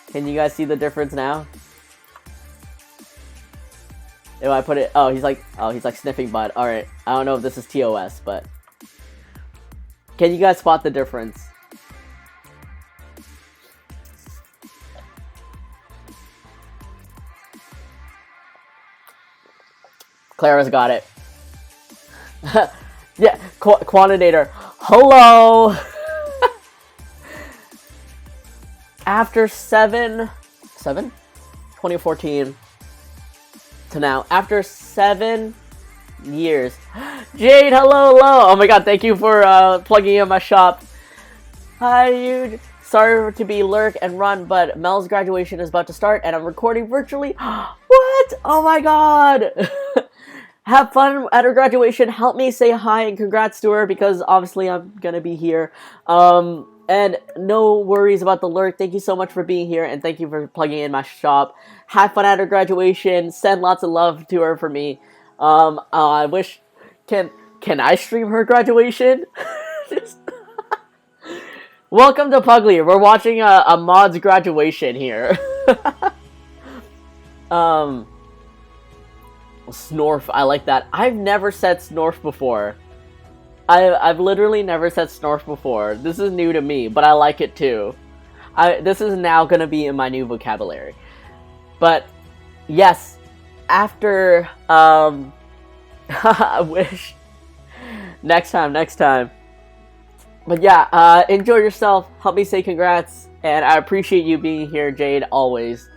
Can you guys see the difference now? If I put it, oh, he's like sniffing butt. All right, I don't know if this is TOS, but can you guys spot the difference? Clara's got it. Yeah, Quantitator. Hello! After 2014, to now. After 7 years. Jade, hello. Oh my god, thank you for plugging in my shop. Hi, you. Sorry to be lurk and run, but Mel's graduation is about to start, and I'm recording virtually. What? Oh my god! Have fun at her graduation. Help me say hi and congrats to her, because obviously I'm gonna be here. And no worries about the lurk. Thank you so much for being here, and thank you for plugging in my shop. Have fun at her graduation. Send lots of love to her for me. I wish... Can I stream her graduation? Welcome to Puglie. We're watching a mod's graduation here. Snorf, I like that. I've never said Snorf before. I've literally never said Snorf before. This is new to me, but I like it too. This is now gonna be in my new vocabulary. But yes, after I wish next time. But yeah, enjoy yourself. Help me say congrats, and I appreciate you being here, Jade, always.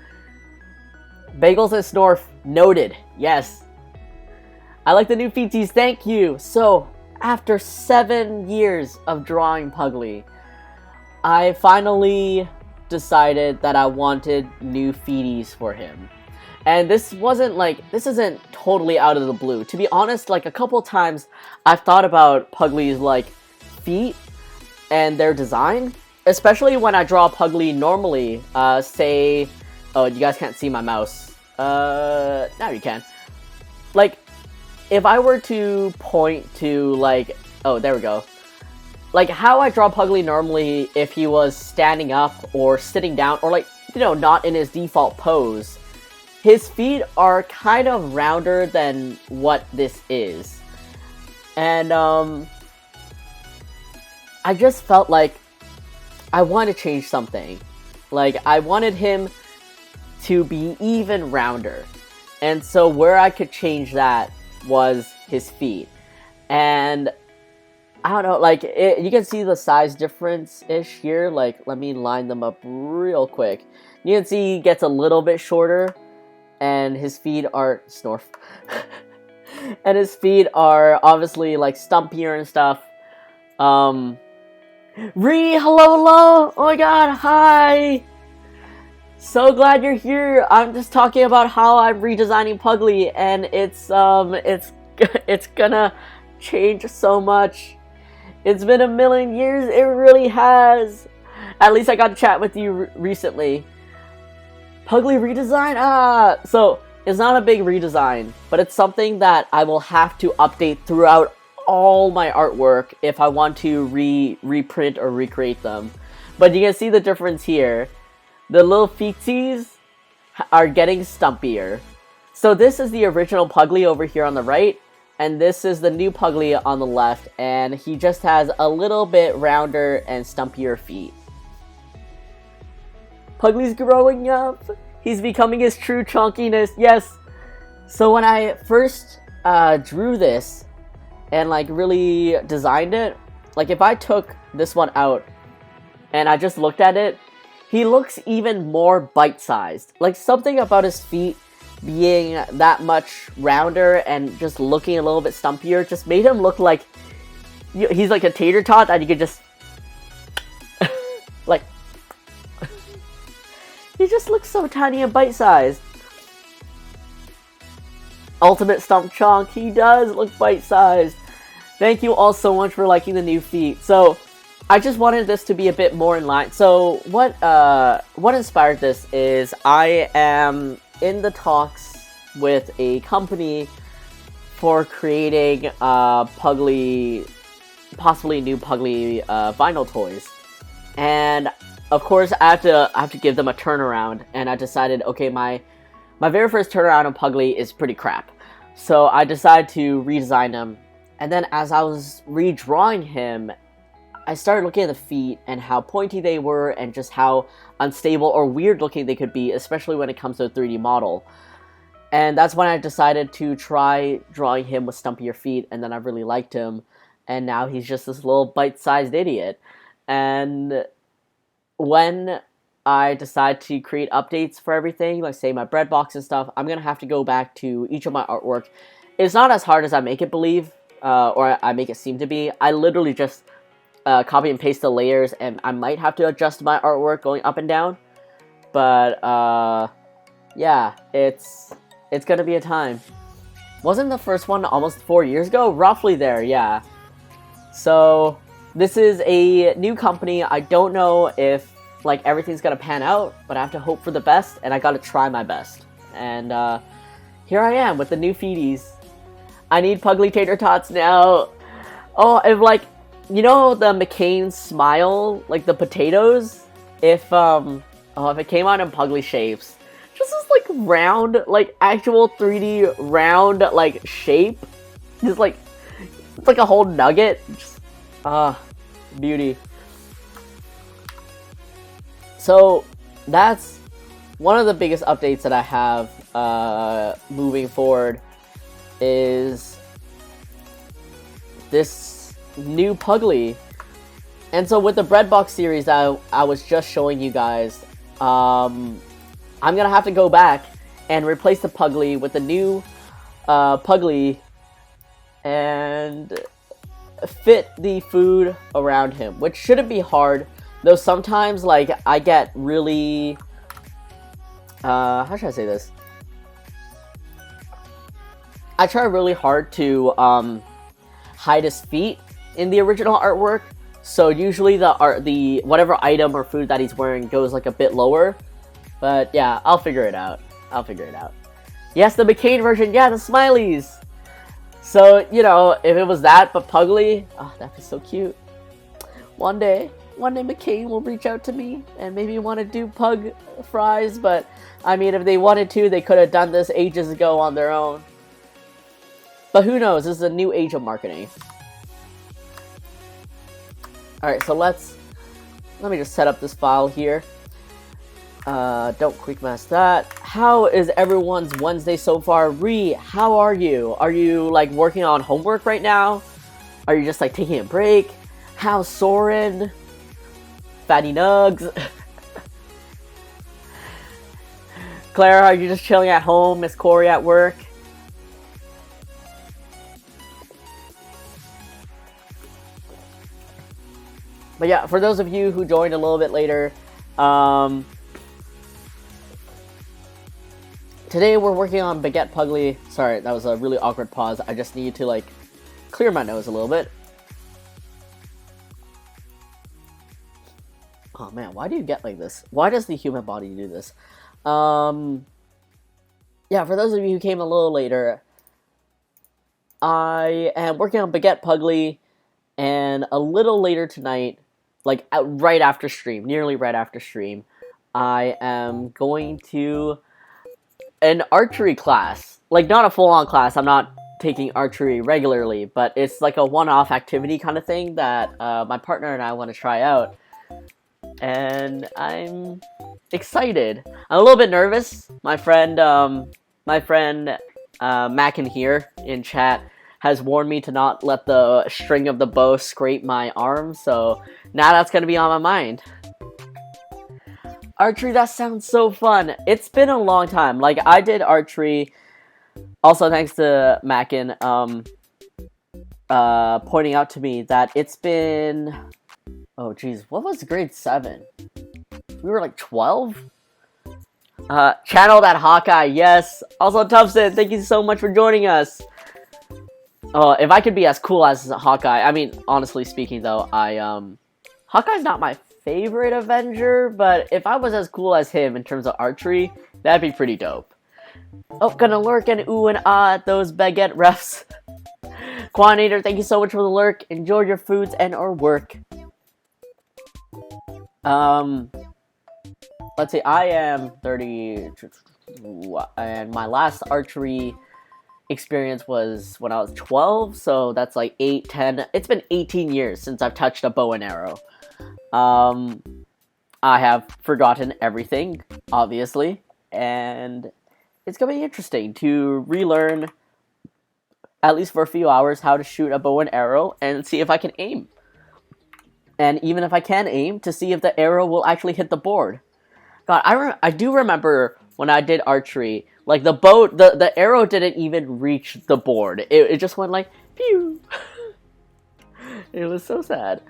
Bagels and Snorf, noted. Yes. I like the new featies, thank you. So, after 7 years of drawing Puglie, I finally decided that I wanted new feeties for him. And this isn't totally out of the blue. To be honest, like a couple times I've thought about Puglie's like feet and their design, especially when I draw Puglie normally. Say, oh, you guys can't see my mouse. Now you can. Like, if I were to point to like, oh, there we go. Like how I draw Puglie normally if he was standing up or sitting down or like, you know, not in his default pose. His feet are kind of rounder than what this is. And, I just felt like I wanted to change something. Like, I wanted him to be even rounder. And so where I could change that was his feet. And I don't know, like, you can see the size difference-ish here. Like, let me line them up real quick. You can see he gets a little bit shorter. And his feet are... Snorf. And his feet are obviously, like, stumpier and stuff. Hello! Oh my god, hi! So glad you're here. I'm just talking about how I'm redesigning Puglie, and it's gonna change so much. It's been a million years, it really has. At least I got to chat with you recently. Puglie redesign? So, it's not a big redesign, but it's something that I will have to update throughout all my artwork if I want to reprint or recreate them. But you can see the difference here. The little feetsies are getting stumpier. So this is the original Puglie over here on the right, and this is the new Puglie on the left, and he just has a little bit rounder and stumpier feet. Puglie's growing up. He's becoming his true chunkiness. Yes. So when I first drew this and like really designed it, like if I took this one out and I just looked at it, he looks even more bite-sized. Like something about his feet being that much rounder and just looking a little bit stumpier just made him look like he's like a tater tot that you could just like he just looks so tiny and bite-sized. Ultimate Stump Chonk, he does look bite-sized. Thank you all so much for liking the new feet. So, I just wanted this to be a bit more in line. So, what inspired this is I am in the talks with a company for creating Puglie, possibly new Puglie vinyl toys. And of course, I have to give them a turnaround, and I decided, okay, my very first turnaround on Puglie is pretty crap. So I decided to redesign him, and then as I was redrawing him, I started looking at the feet and how pointy they were and just how unstable or weird looking they could be, especially when it comes to a 3D model. And that's when I decided to try drawing him with stumpier feet, and then I really liked him, and now he's just this little bite-sized idiot. And when I decide to create updates for everything, like say my bread box and stuff, I'm gonna have to go back to each of my artwork. It's not as hard as I make it believe, or I make it seem to be. I literally just copy and paste the layers, and I might have to adjust my artwork going up and down. But yeah, it's gonna be a time. Wasn't the first one almost 4 years ago? Roughly there, yeah. So this is a new company. I don't know if like everything's gonna pan out, but I have to hope for the best, and I gotta try my best. And here I am with the new feedies. I need Puglie tater tots now. Oh, if like, you know the McCain smile, like the potatoes? If it came out in Puglie shapes. Just this like round, like actual 3D round like shape. Just like, it's like a whole nugget. Just, beauty. So that's one of the biggest updates that I have moving forward is this new Puglie. And so with the Breadbox series that I was just showing you guys, I'm gonna have to go back and replace the Puglie with the new Puglie and fit the food around him, which shouldn't be hard. Though sometimes, like, I get really, how should I say this? I try really hard to, hide his feet in the original artwork. So usually the whatever item or food that he's wearing goes, like, a bit lower. But, yeah, I'll figure it out. Yes, the McCain version, yeah, the smileys! So, you know, if it was that, but Puglie, oh, that'd be so cute. One day McCain will reach out to me and maybe want to do pug fries, but I mean, if they wanted to, they could have done this ages ago on their own. But who knows? This is a new age of marketing. Alright, so let me just set up this file here. Don't quick mask that. How is everyone's Wednesday so far? Ree, how are you? Are you like working on homework right now? Are you just like taking a break? How's Soren? Fatty Nugs. Claire, are you just chilling at home? Miss Corey at work? But yeah, for those of you who joined a little bit later, today we're working on Baguette Puglie. Sorry, that was a really awkward pause. I just need to like clear my nose a little bit. Oh man, why do you get like this? Why does the human body do this? Yeah, for those of you who came a little later, I am working on Baguette Puglie, and a little later tonight, like right after stream, nearly right after stream, I am going to an archery class. Like, not a full-on class, I'm not taking archery regularly, but it's like a one-off activity kind of thing that my partner and I want to try out. And I'm excited. I'm a little bit nervous. My friend Mackin here in chat has warned me to not let the string of the bow scrape my arm, so now that's gonna be on my mind. Archery, that sounds so fun. It's been a long time. Like, I did archery, also thanks to Mackin, pointing out to me that it's been, oh geez, what was grade 7? We were like 12? Channel that Hawkeye, yes. Also, Tufson, thank you so much for joining us. Oh, if I could be as cool as Hawkeye, I mean, honestly speaking though, Hawkeye's not my favorite Avenger, but if I was as cool as him in terms of archery, that'd be pretty dope. Oh, gonna lurk and ooh and ah at those baguette refs. Quantinator, thank you so much for the lurk. Enjoy your foods and or work. Let's see, I am 30, and my last archery experience was when I was 12, so that's like 8, 10, it's been 18 years since I've touched a bow and arrow. I have forgotten everything, obviously, and it's gonna be interesting to relearn, at least for a few hours, how to shoot a bow and arrow and see if I can aim. And even if I can aim, to see if the arrow will actually hit the board. God, I do remember when I did archery, like the boat, the arrow didn't even reach the board. It just went like, pew. It was so sad.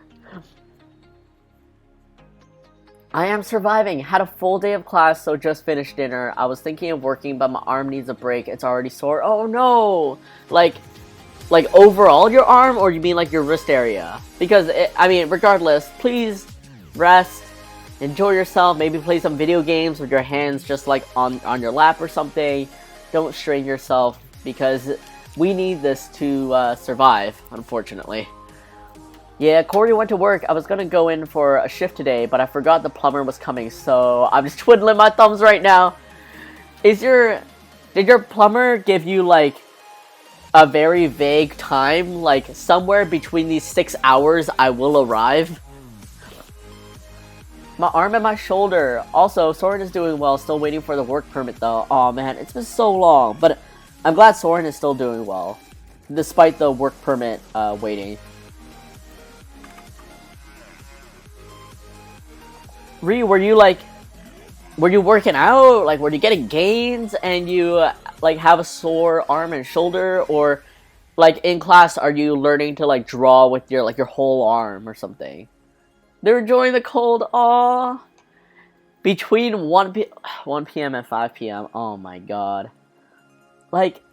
I am surviving. Had a full day of class, so just finished dinner. I was thinking of working, but my arm needs a break. It's already sore. Oh no! Like overall your arm, or you mean like your wrist area? Because, I mean, regardless, please rest, enjoy yourself, maybe play some video games with your hands just like on your lap or something. Don't strain yourself, because we need this to survive, unfortunately. Yeah, Corey went to work. I was gonna go in for a shift today, but I forgot the plumber was coming, so I'm just twiddling my thumbs right now. Did your plumber give you, like, a very vague time? Like, somewhere between these 6 hours, I will arrive? My arm and my shoulder. Also, Soren is doing well. Still waiting for the work permit, though. Aw, man, it's been so long. But I'm glad Soren is still doing well, despite the work permit waiting. Ree, were you working out? Like, were you getting gains and you, like, have a sore arm and shoulder? Or, like, in class, are you learning to, like, draw with your, like, your whole arm or something? They're enjoying the cold. Aww. Between 1 p.m. and 5 p.m. Oh my god. Like,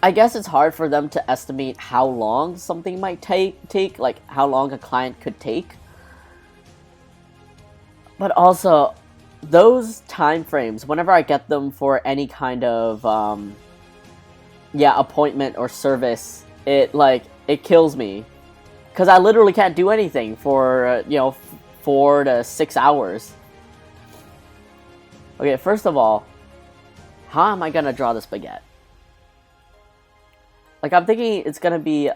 I guess it's hard for them to estimate how long something might take, like, how long a client could take. But also, those time frames, whenever I get them for any kind of, appointment or service, it kills me. Because I literally can't do anything for, 4 to 6 hours. Okay, first of all, how am I gonna draw this baguette? Like, I'm thinking it's gonna be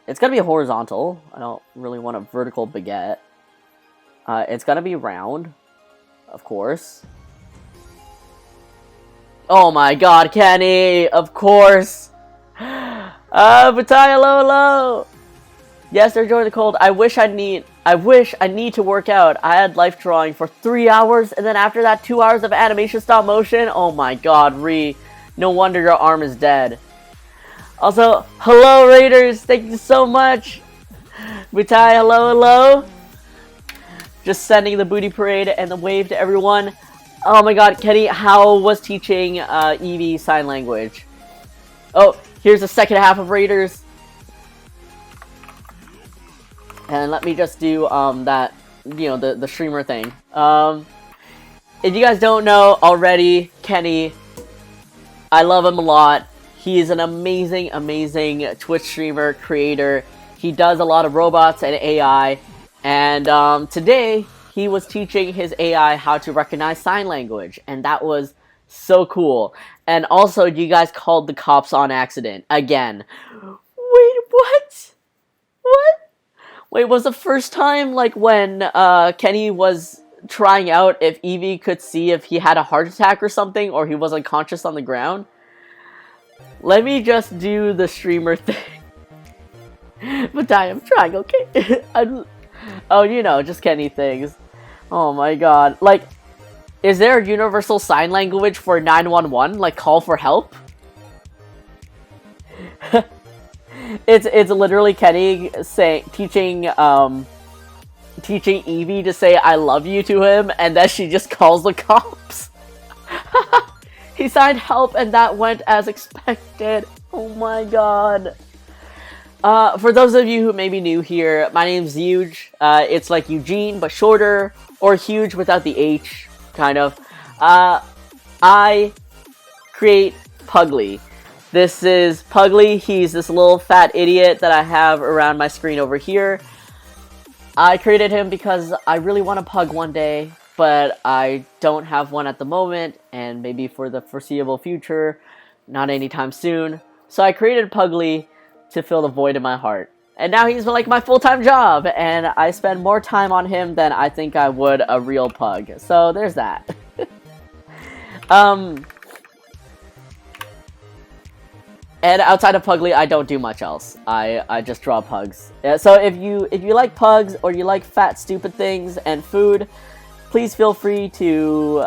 it's gonna be horizontal. I don't really want a vertical baguette. It's gonna be round, of course. Oh my god, Kenny! Of course! Batai, hello! Yes, they're enjoying the cold. I wish I need to work out. I had life drawing for 3 hours, and then after that, 2 hours of animation stop motion. Oh my god, Ree. No wonder your arm is dead. Also, hello, Raiders. Thank you so much. Batai, hello. Just sending the booty parade and the wave to everyone. Oh my god, Kenny, how was teaching Eevee sign language? Oh, here's the second half of Raiders. And let me just do that, the streamer thing. If you guys don't know already, Kenny, I love him a lot. He is an amazing Twitch streamer, creator. He does a lot of robots and AI. And today, he was teaching his AI how to recognize sign language. And that was so cool. And also, you guys called the cops on accident. Again. Wait, what? What? Wait, was the first time, like, when Kenny was trying out if Eevee could see if he had a heart attack or something, or he was unconscious on the ground? Let me just do the streamer thing. But I'm trying, okay? Just Kenny things. Oh my god. Like, is there a universal sign language for 911? Like, call for help? It's literally Kenny teaching Eevee to say I love you to him, and then she just calls the cops. He signed help, and that went as expected. Oh my god. For those of you who may be new here, my name's Huge. It's like Eugene, but shorter, or Huge without the H, kind of. I create Puglie. This is Puglie. He's this little fat idiot that I have around my screen over here. I created him because I really want a pug one day, but I don't have one at the moment, and maybe for the foreseeable future, not anytime soon. So I created Puglie to fill the void in my heart. And now he's like my full-time job, and I spend more time on him than I think I would a real pug. So there's that. And outside of Puglie, I don't do much else. I just draw pugs. So if you like pugs or you like fat stupid things and food, please feel free to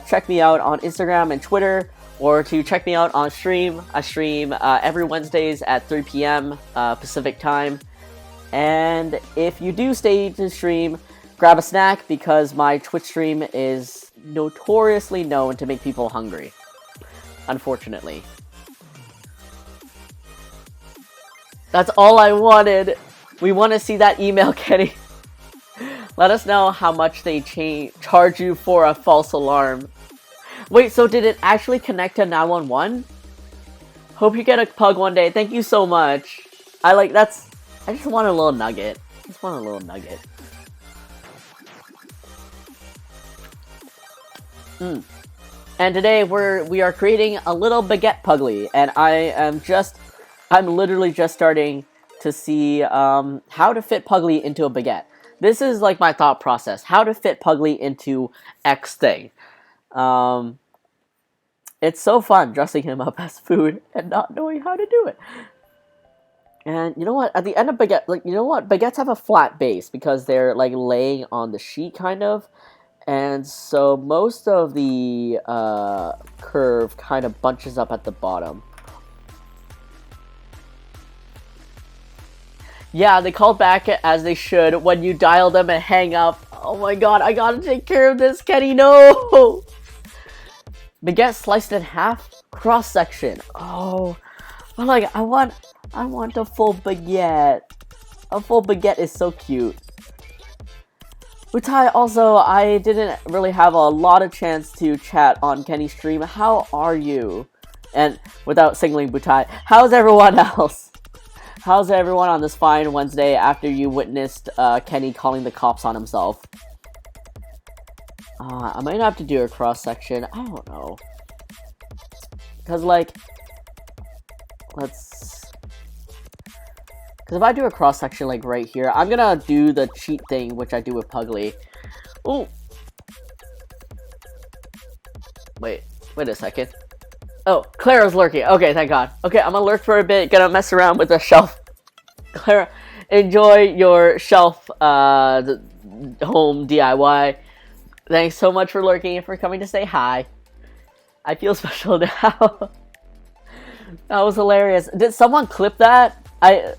check me out on Instagram and Twitter, or to check me out on stream. I stream every Wednesdays at 3 p.m. Pacific time. And if you do stay to stream, grab a snack, because my Twitch stream is notoriously known to make people hungry. Unfortunately. That's all I wanted. We want to see that email, Kenny. Let us know how much they charge you for a false alarm. Wait, so did it actually connect to 911? Hope you get a pug one day. Thank you so much. I just want a little nugget. And today we are creating a little baguette Puglie, and I'm literally just starting to see how to fit Puglie into a baguette. This is like my thought process: how to fit Puglie into X thing. It's so fun dressing him up as food and not knowing how to do it. And you know what? At the end of baguette, baguettes have a flat base because they're like laying on the sheet, kind of. And so most of the curve kind of bunches up at the bottom. Yeah, they called back as they should when you dial them and hang up. Oh my god, I gotta take care of this, Kenny, no! Baguette sliced in half, cross section. Oh, but like, I want a full baguette. A full baguette is so cute. Utai, also, I didn't really have a lot of chance to chat on Kenny's stream. How are you? And without singling Butai, how's everyone else? How's everyone on this fine Wednesday after you witnessed Kenny calling the cops on himself? I might have to do a cross-section. I don't know. Because, like, because if I do a cross-section, like, right here, I'm gonna do the cheat thing, which I do with Puglie. Ooh. Wait a second. Oh, Clara's lurking. Okay, thank God. Okay, I'm gonna lurk for a bit, gonna mess around with the shelf. Clara, enjoy your shelf, home DIY. Thanks so much for lurking and for coming to say hi. I feel special now. That was hilarious. Did someone clip that? I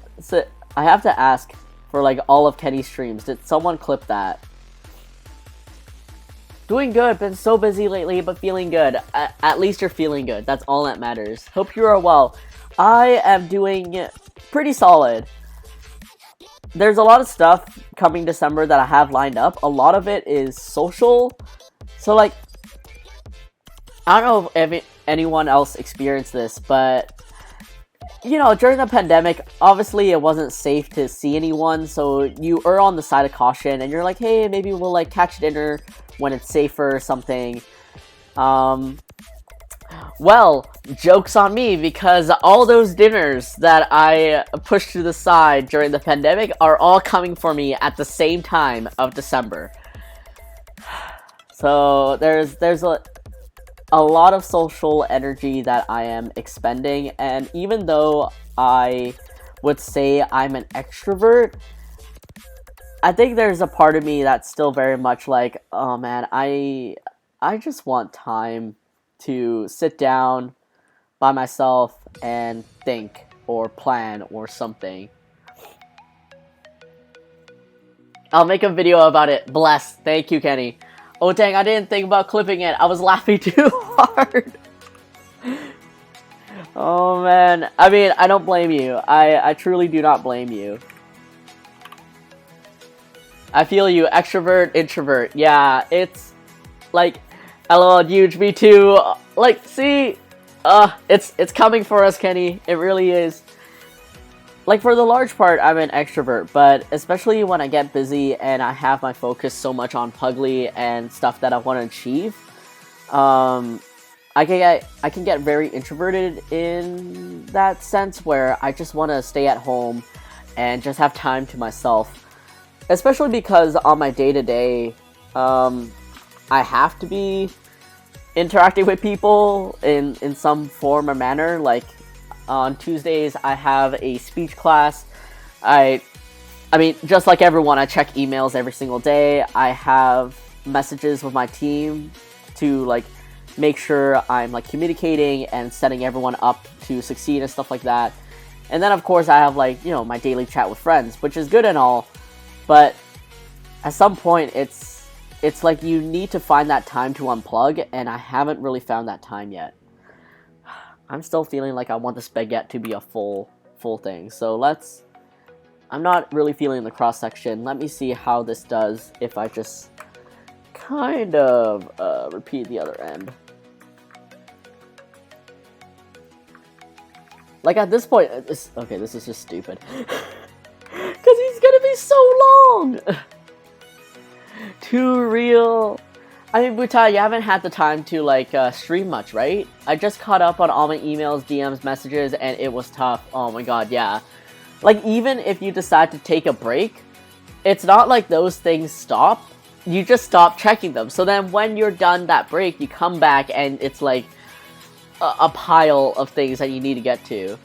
have to ask for like all of Kenny's streams. Did someone clip that? Doing good. Been so busy lately, but feeling good. At least you're feeling good. That's all that matters. Hope you are well. I am doing pretty solid. There's a lot of stuff coming December that I have lined up. A lot of it is social. So, like, I don't know if anyone else experienced this, but, you know, during the pandemic, obviously it wasn't safe to see anyone, so you are on the side of caution, and you're like, hey, maybe we'll, like, catch dinner when it's safer or something. Well, joke's on me, because all those dinners that I pushed to the side during the pandemic are all coming for me at the same time of December. So there's a lot of social energy that I am expending, and even though I would say I'm an extrovert, I think there's a part of me that's still very much like, oh man, I just want time to sit down by myself and think or plan or something. I'll make a video about it. Bless. Thank you, Kenny. Oh dang, I didn't think about clipping it. I was laughing too hard. Oh man. I mean, I don't blame you. I truly do not blame you. I feel you. Extrovert, introvert. Yeah, it's like, LOL, huge, me too. Like, see, it's coming for us, Kenny. It really is. Like, for the large part, I'm an extrovert, but especially when I get busy and I have my focus so much on Puglie and stuff that I want to achieve, I can get very introverted in that sense, where I just want to stay at home and just have time to myself. Especially because on my day-to-day, I have to be interacting with people in some form or manner. Like, On Tuesdays, I have a speech class. I mean, just like everyone, I check emails every single day. I have messages with my team to like make sure I'm like communicating and setting everyone up to succeed and stuff like that. And then of course I have like, you know, my daily chat with friends, which is good and all, but at some point it's like you need to find that time to unplug, and I haven't really found that time yet. I'm still feeling like I want this baguette to be a full thing. So I'm not really feeling the cross section. Let me see how this does if I just kind of repeat the other end. Like at this point, okay, this is just stupid. Because he's gonna be so long! Too real. I mean, Butai, you haven't had the time to like stream much, right? I just caught up on all my emails, DMs, messages, and it was tough. Oh my god, yeah. Like, even if you decide to take a break, it's not like those things stop. You just stop checking them. So then when you're done that break, you come back and it's like a pile of things that you need to get to.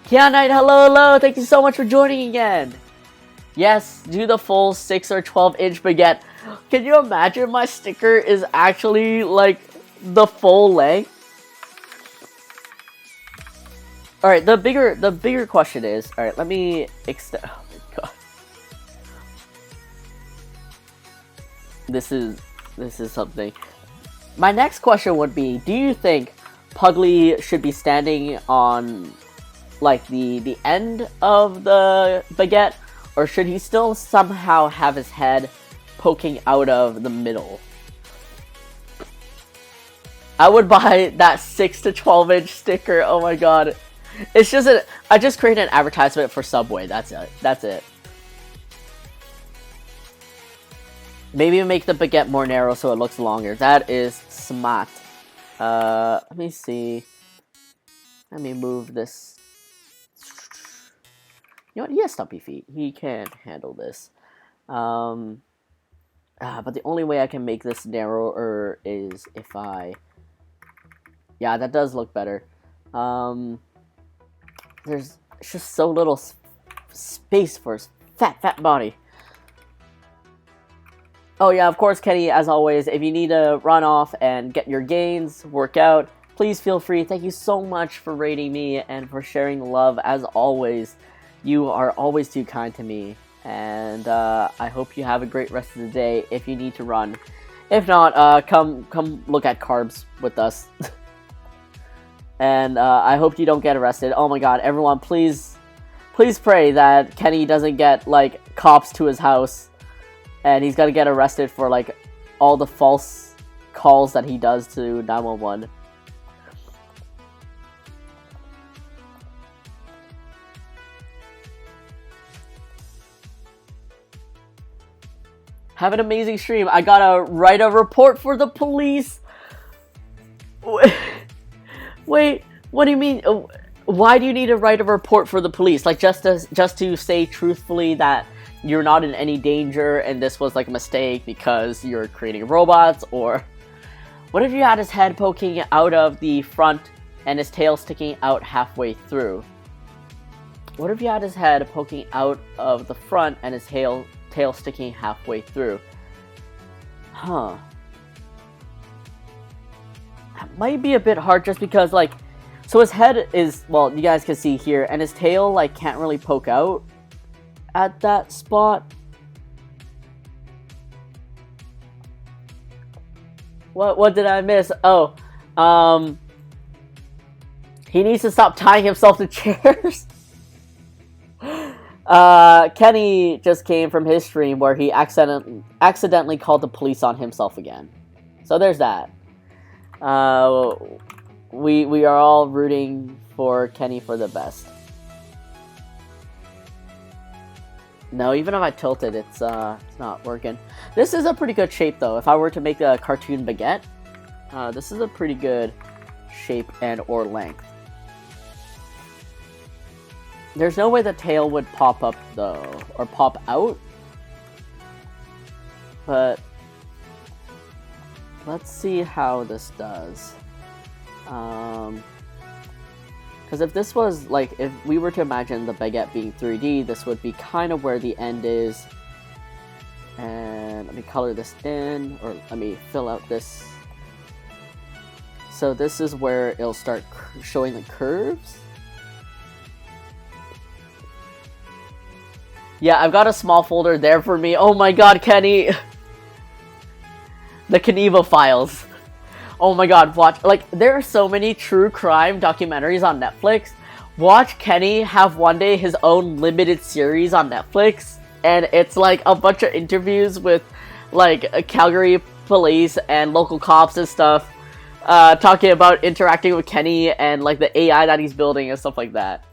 Kian Knight, hello. Thank you so much for joining again. Yes, do the full 6 or 12-inch baguette. Can you imagine my sticker is actually like the full length? Alright, the bigger question is, alright, let me extend. Oh my god. This is something. My next question would be, do you think Puglie should be standing on like the end of the baguette, or should he still somehow have his head poking out of the middle? I would buy that 6 to 12-inch sticker. Oh my god. It's just I just created an advertisement for Subway. That's it. Maybe make the baguette more narrow so it looks longer. That is smart. Let me see. Let me move this. You know what? He has stumpy feet. He can handle this. But the only way I can make this narrower is if I... Yeah, that does look better. There's just so little space for his fat body. Oh yeah, of course, Kenny, as always, if you need to run off and get your gains, work out, please feel free. Thank you so much for rating me and for sharing love, as always. You are always too kind to me, and I hope you have a great rest of the day if you need to run. If not, come look at carbs with us. And I hope you don't get arrested. Oh my god, everyone, please pray that Kenny doesn't get, like, cops to his house and he's gonna get arrested for, like, all the false calls that he does to 911. Have an amazing stream. I gotta write a report for the police. Wait, what do you mean? Why do you need to write a report for the police? Like, just to say truthfully that you're not in any danger and this was like a mistake because you're creating robots? Or what if you had his head poking out of the front and his tail sticking out halfway through? What if you had his head poking out of the front and his tail sticking halfway through? Huh. That might be a bit hard just because, like, so his head is, well, you guys can see here, and his tail, like, can't really poke out at that spot. What did I miss? Oh, he needs to stop tying himself to chairs. Kenny just came from his stream where he accidentally called the police on himself again. So there's that. We are all rooting for Kenny for the best. No, even if I tilt it, it's not working. This is a pretty good shape, though. If I were to make a cartoon baguette, this is a pretty good shape and or length. There's no way the tail would pop up, though, or pop out. But let's see how this does. Because if this was, like, if we were to imagine the baguette being 3D, this would be kind of where the end is. And let me color this in, or let me fill out this. So this is where it'll start showing the curves. Yeah, I've got a small folder there for me. Oh my god, Kenny! The Knievel files. Oh my god, watch. Like, there are so many true crime documentaries on Netflix. Watch Kenny have one day his own limited series on Netflix. And it's like a bunch of interviews with, like, Calgary police and local cops and stuff. Talking about interacting with Kenny and, like, the AI that he's building and stuff like that.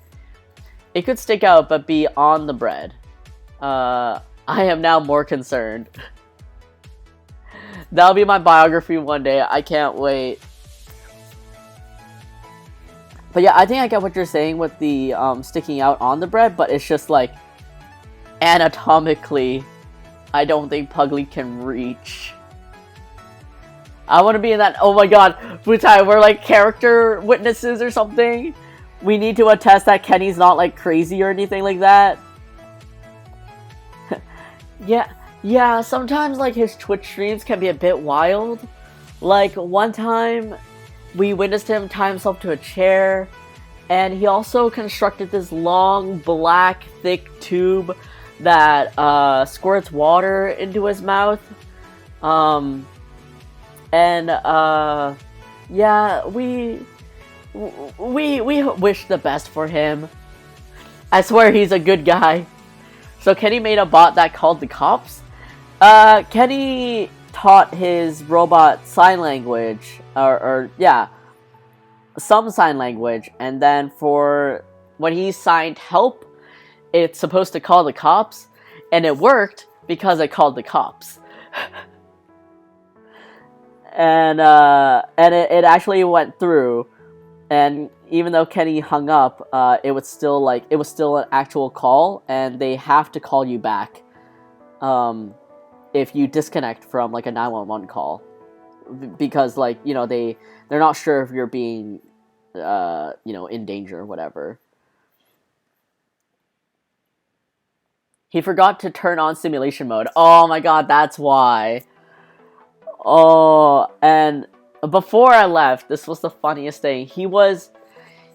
It could stick out, but be on the bread. I am now more concerned. That'll be my biography one day. I can't wait. But yeah, I think I get what you're saying with the sticking out on the bread, but it's just like anatomically, I don't think Puglie can reach. I want to be in that. Oh my god, Butai, we're like character witnesses or something. We need to attest that Kenny's not like crazy or anything like that. Yeah, sometimes like his Twitch streams can be a bit wild. Like one time we witnessed him tie himself to a chair, and he also constructed this long, black, thick tube that squirts water into his mouth. Yeah, we wish the best for him. I swear he's a good guy. So Kenny made a bot that called the cops. Kenny taught his robot sign language, or yeah, some sign language, and then for when he signed help, it's supposed to call the cops, and it worked because it called the cops. and it actually went through, and even though Kenny hung up, it was still an actual call, and they have to call you back if you disconnect from like a 911 call, because like, you know, they're not sure if you're being in danger or whatever. He forgot to turn on simulation mode. Oh my god, that's why. Oh, and before I left, this was the funniest thing. He was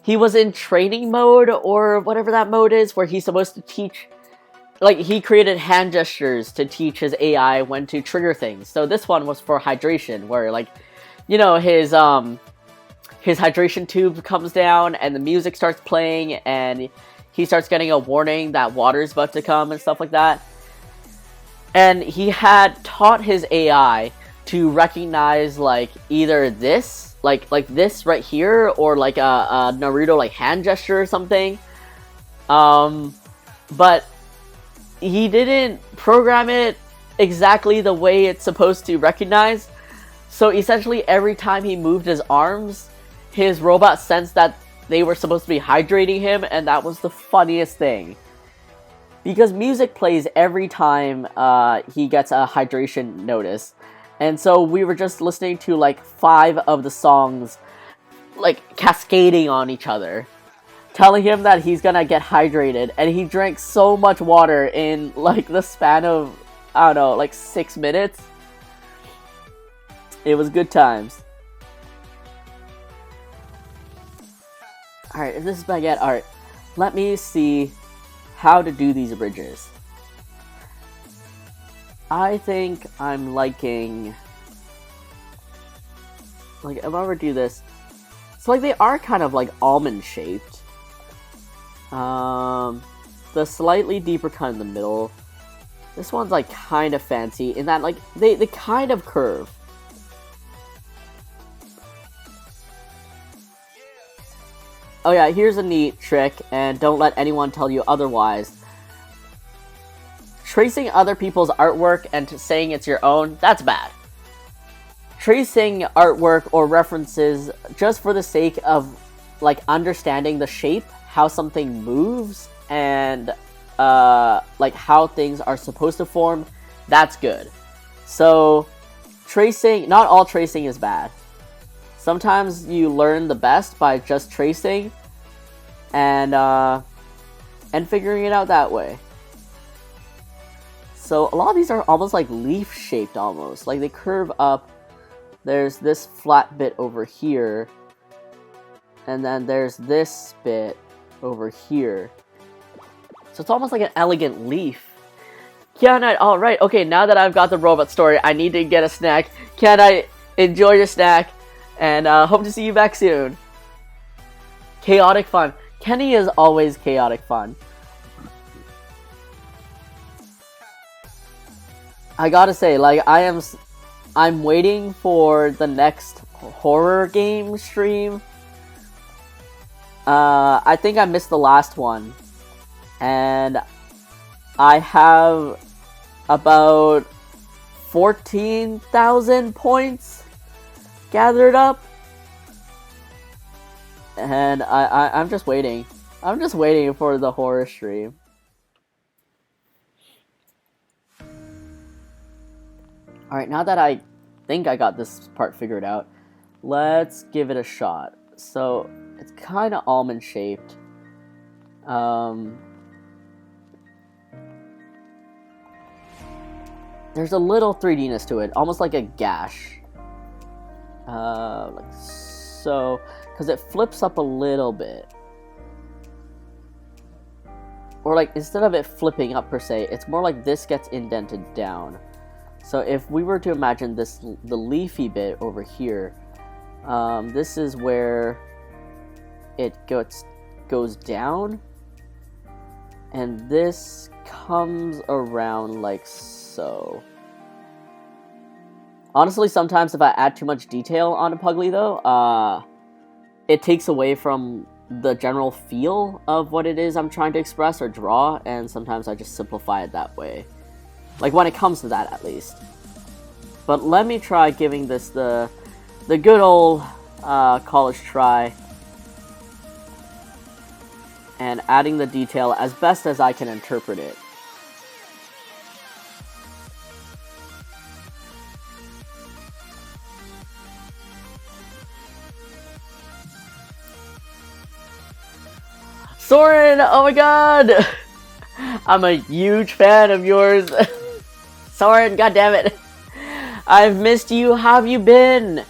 in training mode, or whatever that mode is, where he's supposed to teach, like, he created hand gestures to teach his AI when to trigger things. So this one was for hydration, where, like, you know, his hydration tube comes down and the music starts playing and he starts getting a warning that water's about to come and stuff like that. And he had taught his AI to recognize, like, either this, like this right here, or like a Naruto like hand gesture or something. But he didn't program it exactly the way it's supposed to recognize. So essentially every time he moved his arms, his robot sensed that they were supposed to be hydrating him, and that was the funniest thing. Because music plays every time he gets a hydration notice. And so we were just listening to like 5 of the songs, like, cascading on each other, telling him that he's gonna get hydrated. And he drank so much water in like the span of, I don't know, like 6 minutes. It was good times. Alright, if this is baguette art, let me see how to do these bridges. I think I'm liking, like, if I were to do this, so like they are kind of like almond shaped. The slightly deeper cut in the middle. This one's like kind of fancy in that, like, they kind of curve. Oh yeah, here's a neat trick, and don't let anyone tell you otherwise. Tracing other people's artwork and saying it's your own, that's bad. Tracing artwork or references just for the sake of, like, understanding the shape, how something moves, and like how things are supposed to form, that's good. So tracing, not all tracing is bad. Sometimes you learn the best by just tracing, and figuring it out that way. So a lot of these are almost like leaf shaped almost. Like they curve up. There's this flat bit over here. And then there's this bit over here. So it's almost like an elegant leaf. Can I... Alright, okay, now that I've got the robot story, I need to get a snack. Can I enjoy your snack? And hope to see you back soon. Chaotic fun. Kenny is always chaotic fun. I gotta say, like, I'm waiting for the next horror game stream. I think I missed the last one. And I have about 14,000 points gathered up. And I'm just waiting. I'm just waiting for the horror stream. Alright, now that I think I got this part figured out, let's give it a shot. So, it's kind of almond shaped. There's a little 3D-ness to it, almost like a gash. Like so, because it flips up a little bit. Or like, instead of it flipping up per se, it's more like this gets indented down. So if we were to imagine this, the leafy bit over here, this is where it goes down, and this comes around like so. Honestly, sometimes if I add too much detail onto Puglie though, it takes away from the general feel of what it is I'm trying to express or draw, and sometimes I just simplify it that way. Like when it comes to that, at least. But let me try giving this the good old college try, and adding the detail as best as I can interpret it. Soren, oh my god! I'm a huge fan of yours. Soren, goddammit. I've missed you. How have you been?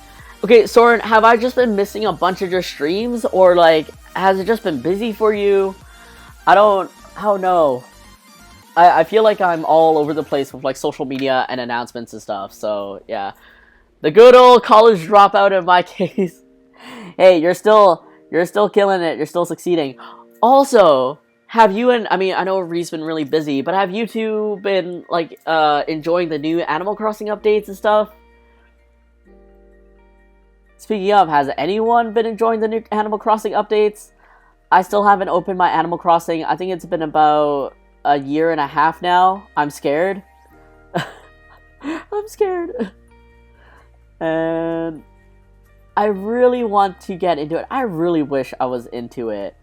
Okay, Soren, have I just been missing a bunch of your streams? Or, like, has it just been busy for you? I don't know. I feel like I'm all over the place with, like, social media and announcements and stuff. So, yeah. The good old college dropout in my case. Hey, you're still killing it. You're still succeeding. Also, have you and... I mean, I know Ree's been really busy, but have you two been, like, enjoying the new Animal Crossing updates and stuff? Speaking of, has anyone been enjoying the new Animal Crossing updates? I still haven't opened my Animal Crossing. I think it's been about a year and a half now. I'm scared. I'm scared. And I really want to get into it. I really wish I was into it.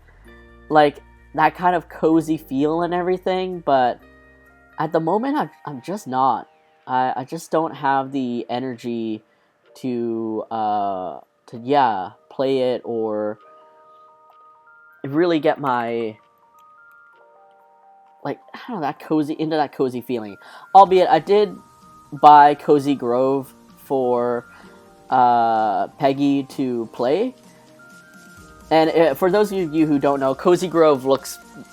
Like, that kind of cozy feel and everything, but at the moment, I'm just not. I just don't have the energy to play it or really get my, like, I don't know, into that cozy feeling. Albeit, I did buy Cozy Grove for Peggy to play. And for those of you who don't know, Cozy Grove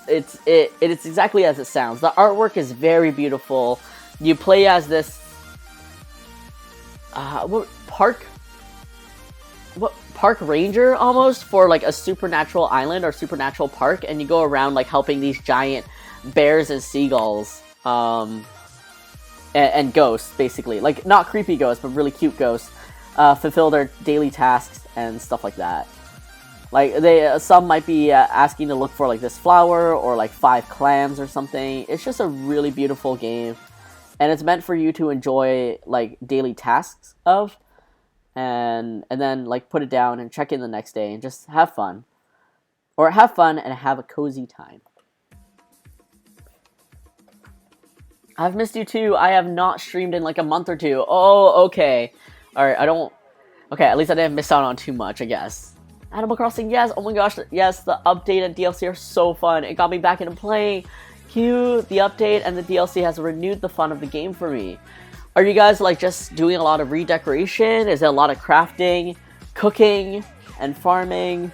it's exactly as it sounds. The artwork is very beautiful. You play as this park ranger almost for like a supernatural island or supernatural park, and you go around like helping these giant bears and seagulls and ghosts, basically, like not creepy ghosts but really cute ghosts, fulfill their daily tasks and stuff like that. Like, some might be asking to look for, like, this flower or, like, 5 clams or something. It's just a really beautiful game. And it's meant for you to enjoy, like, daily tasks of. And then, like, put it down and check in the next day and just have fun. Or have fun and have a cozy time. I've missed you too. I have not streamed in, like, a month or two. Oh, okay. Alright, okay, at least I didn't miss out on too much, I guess. Animal Crossing, yes. Oh my gosh, yes. The update and DLC are so fun. It got me back into playing. Cute. The update and the DLC has renewed the fun of the game for me. Are you guys like just doing a lot of redecoration? Is it a lot of crafting, cooking, and farming?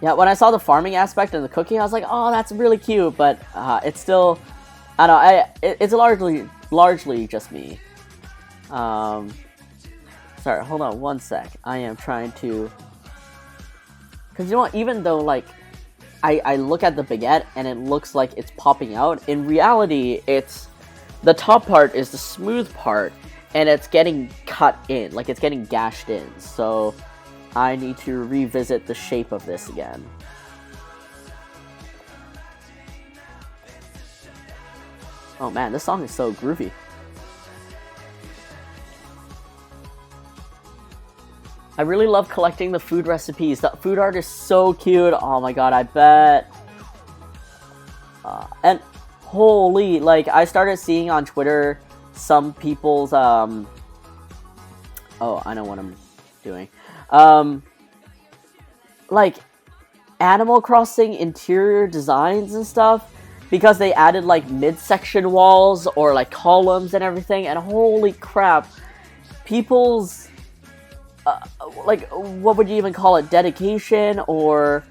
Yeah, when I saw the farming aspect and the cooking, I was like, oh, that's really cute. But it's still, I don't know. It's largely just me. Sorry, hold on one sec. I am trying to... Because you know what, even though, like, I look at the baguette and it looks like it's popping out, in reality, it's... The top part is the smooth part, and it's getting cut in. Like, it's getting gashed in. So, I need to revisit the shape of this again. Oh man, this song is so groovy. I really love collecting the food recipes. The food art is so cute. Oh my god, I bet. And holy, like, I started seeing on Twitter some people's, oh, I know what I'm doing. Like, Animal Crossing interior designs and stuff, because they added, like, midsection walls or, like, columns and everything, and holy crap, people's... like, what would you even call it? Dedication or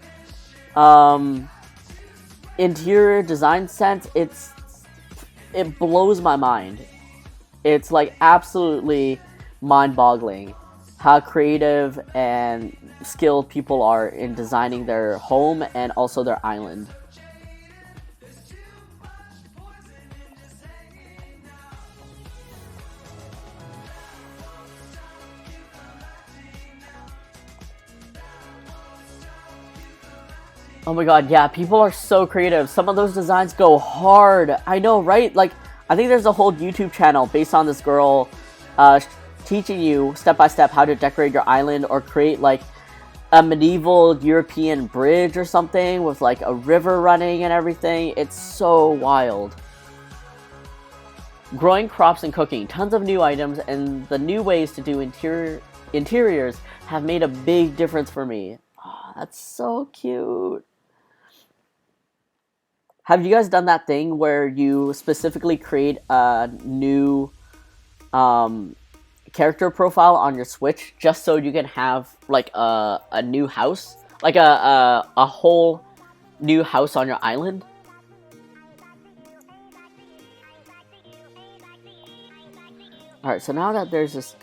interior design sense? It blows my mind. It's like absolutely mind-boggling how creative and skilled people are in designing their home and also their island. Oh my god, yeah, people are so creative. Some of those designs go hard. I know, right? Like, I think there's a whole YouTube channel based on this girl teaching you step by step how to decorate your island or create, like, a medieval European bridge or something with, like, a river running and everything. It's so wild. Growing crops and cooking. Tons of new items, and the new ways to do interiors have made a big difference for me. Oh, that's so cute. Have you guys done that thing where you specifically create a new character profile on your Switch just so you can have like a new house, like a whole new house on your island? All right, so now that there's this,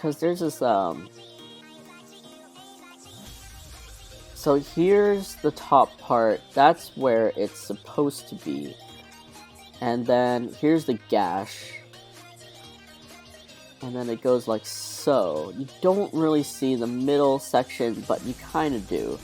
so here's the top part. That's where it's supposed to be. And then here's the gash. And then it goes like so. You don't really see the middle section, but you kind of do.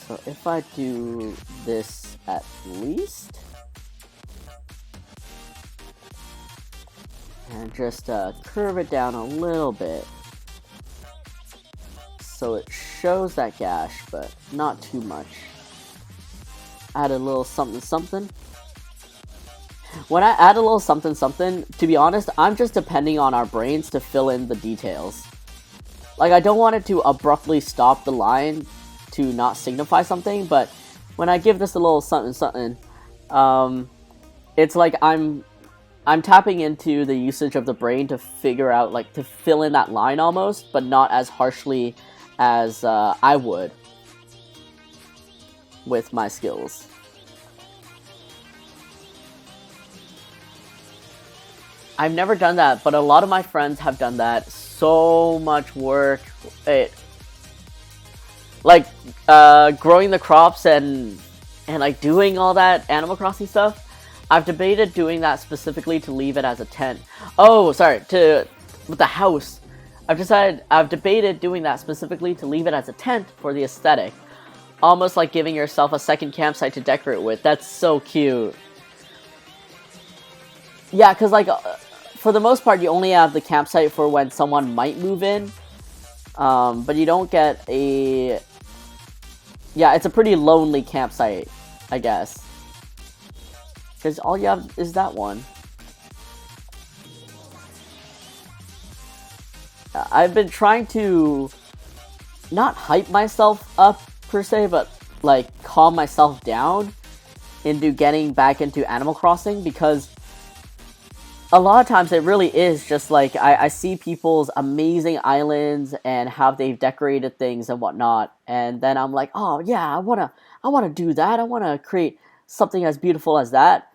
So if I do this at least, and just curve it down a little bit, so it shows that gash, but not too much. Add a little something something. When I add a little something something, to be honest, I'm just depending on our brains to fill in the details. Like, I don't want it to abruptly stop the line to not signify something, but when I give this a little something something, it's like I'm tapping into the usage of the brain to figure out, like, to fill in that line almost, but not as harshly as I would with my skills. I've never done that, but a lot of my friends have done that. So much work. Like, growing the crops and like doing all that Animal Crossing stuff. I've debated doing that specifically to leave it as a tent. Oh, sorry, with the house. I've debated doing that specifically to leave it as a tent for the aesthetic. Almost like giving yourself a second campsite to decorate with. That's so cute. Yeah, because, like, for the most part, you only have the campsite for when someone might move in. But you don't get Yeah, it's a pretty lonely campsite, I guess. Because all you have is that one. I've been trying to not hype myself up per se, but like calm myself down into getting back into Animal Crossing, because a lot of times it really is just like I see people's amazing islands and how they've decorated things and whatnot, and then I'm like, oh yeah, I wanna do that. I wanna create something as beautiful as that,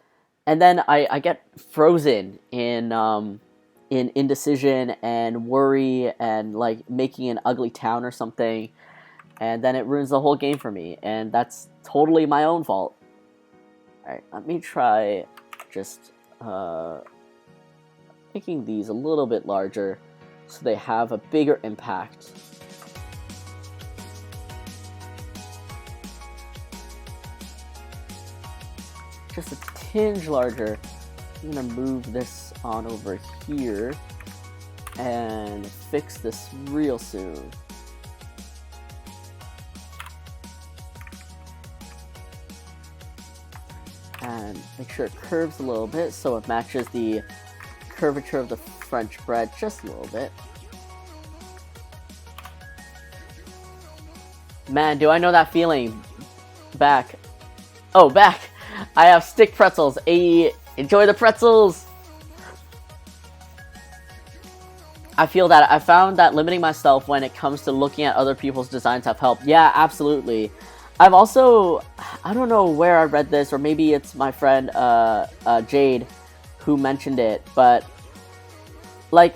and then I get frozen in indecision and worry and like making an ugly town or something, and then it ruins the whole game for me, and that's totally my own fault. Alright, let me try just making these a little bit larger so they have a bigger impact. Just a tinge larger. I'm gonna move this on over here and fix this real soon. And make sure it curves a little bit so it matches the curvature of the French bread just a little bit. Man, do I know that feeling. Back. Oh, back! I have stick pretzels. Enjoy the pretzels! I feel that I found that limiting myself when it comes to looking at other people's designs have helped. Yeah, absolutely. I've also, I don't know where I read this, or maybe it's my friend Jade who mentioned it, but like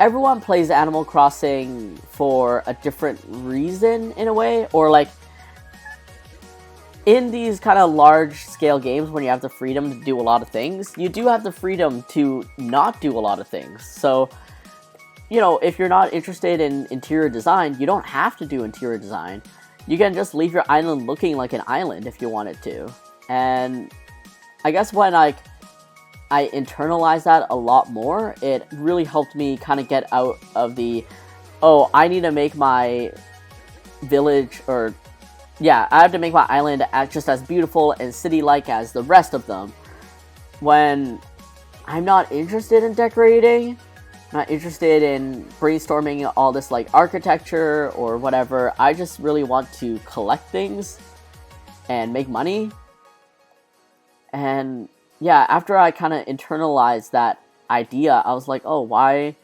everyone plays Animal Crossing for a different reason in a way, or like in these kind of large scale games when you have the freedom to do a lot of things, you do have the freedom to not do a lot of things. So, you know, if you're not interested in interior design, you don't have to do interior design. You can just leave your island looking like an island if you wanted to. And I guess when I internalized that a lot more, it really helped me kind of get out of the, oh, I need to make my village, or yeah, I have to make my island just as beautiful and city-like as the rest of them. When I'm not interested in decorating, not interested in brainstorming all this like architecture or whatever. I just really want to collect things and make money. And yeah, after I kind of internalized that idea, I was like, oh, why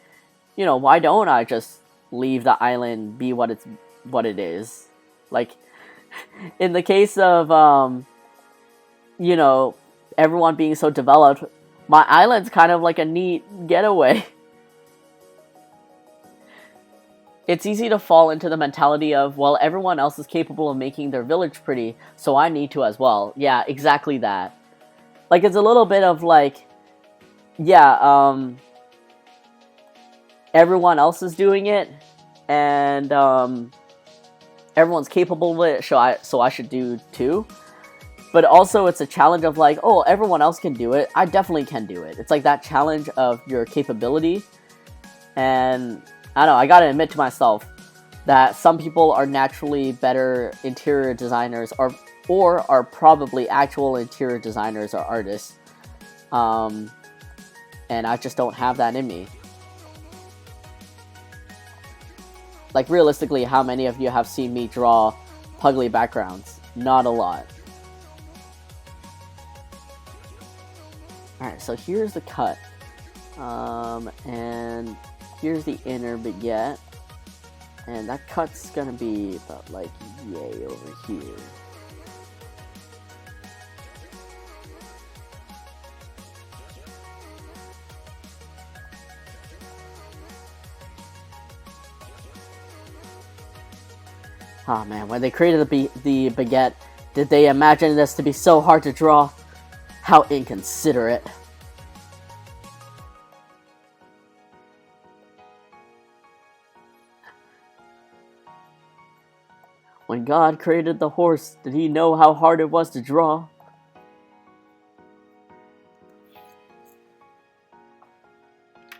don't I just leave the island be what it is? Like, in the case of everyone being so developed, my island's kind of like a neat getaway. It's easy to fall into the mentality of, well, everyone else is capable of making their village pretty, so I need to as well. Yeah, exactly that. Like, it's a little bit of like, yeah, everyone else is doing it, and everyone's capable of it, so I should do too. But also, it's a challenge of like, oh, everyone else can do it, I definitely can do it. It's like that challenge of your capability, and I don't know, I gotta admit to myself that some people are naturally better interior designers, or are probably actual interior designers or artists. And I just don't have that in me. Like, realistically, how many of you have seen me draw Puglie backgrounds? Not a lot. Alright, so here's the cut. And here's the inner baguette. And that cut's gonna be about like yay over here. Oh man, when they created the baguette, did they imagine this to be so hard to draw? How inconsiderate. When God created the horse, did he know how hard it was to draw?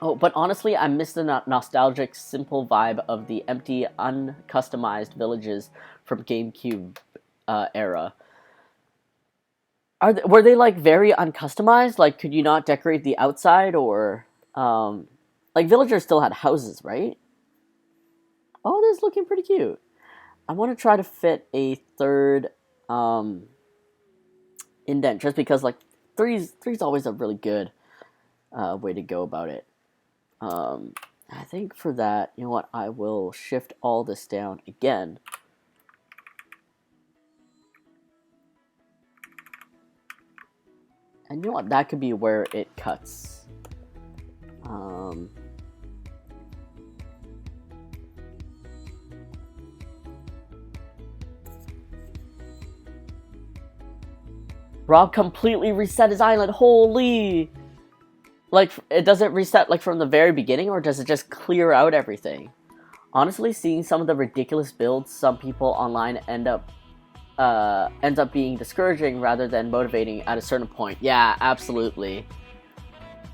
Oh, but honestly, I miss the nostalgic, simple vibe of the empty, uncustomized villages from GameCube era. Were they like very uncustomized? Like, could you not decorate the outside, or like villagers still had houses, right? Oh, this is looking pretty cute. I want to try to fit a third um, indent, just because like three's always a really good way to go about it. Um, I think for that, you know what? I will shift all this down again. And you know what? That could be where it cuts. Rob completely reset his island. Holy! Like, it doesn't reset like from the very beginning, or does it just clear out everything? Honestly, seeing some of the ridiculous builds some people online ends up being discouraging rather than motivating at a certain point. Yeah, absolutely.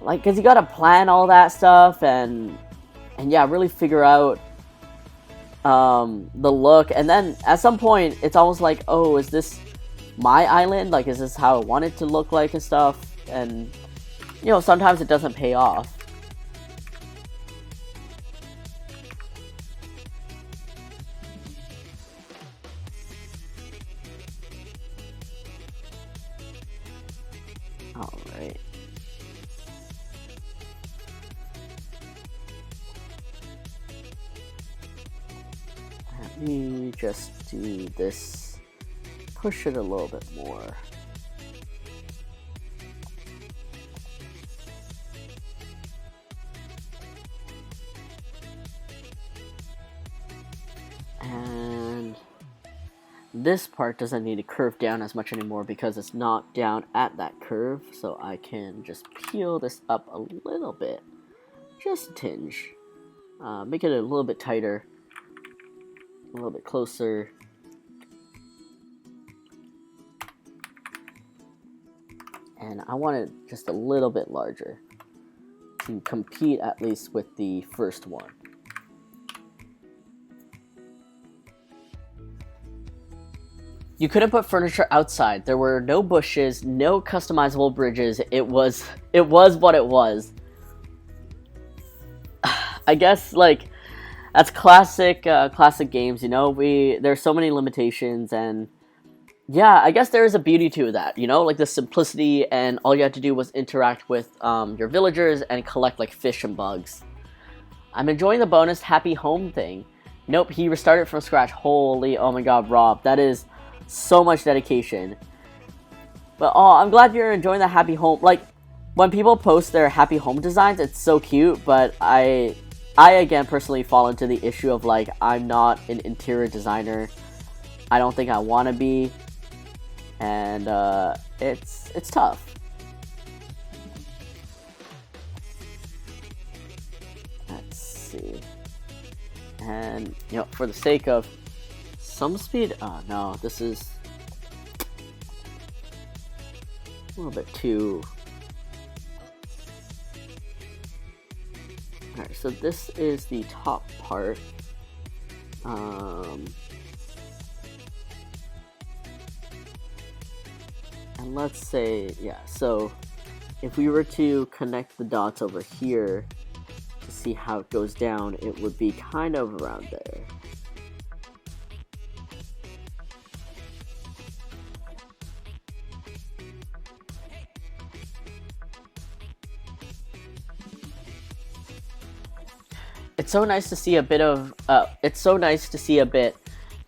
Like, cause you gotta plan all that stuff and yeah, really figure out the look, and then at some point it's almost like, oh, is this my island? Like, is this how I want it to look like and stuff? And you know, sometimes it doesn't pay off. Alright. Let me just do this. Push it a little bit more. And this part doesn't need to curve down as much anymore because it's not down at that curve, so I can just peel this up a little bit, just a tinge, make it a little bit tighter, a little bit closer, and I want it just a little bit larger to compete at least with the first one. You couldn't put furniture outside. There were no bushes, no customizable bridges. It was what it was. I guess like that's classic games, you know. There's so many limitations, and yeah, I guess there is a beauty to that, you know, like the simplicity, and all you had to do was interact with your villagers and collect like fish and bugs. I'm enjoying the bonus happy home thing. Nope, he restarted from scratch. Holy, oh my god, Rob, that is so much dedication. But oh, I'm glad you're enjoying the happy home. Like, when people post their happy home designs, it's so cute, but I again personally fall into the issue of like, I'm not an interior designer. I don't think I want to be, and it's tough. Let's see. And you know, for the sake of some speed, oh no, this is a little bit too. Alright, so this is the top part. And let's say, yeah, so if we were to connect the dots over here to see how it goes down, it would be kind of around there. It's so nice to see a bit of,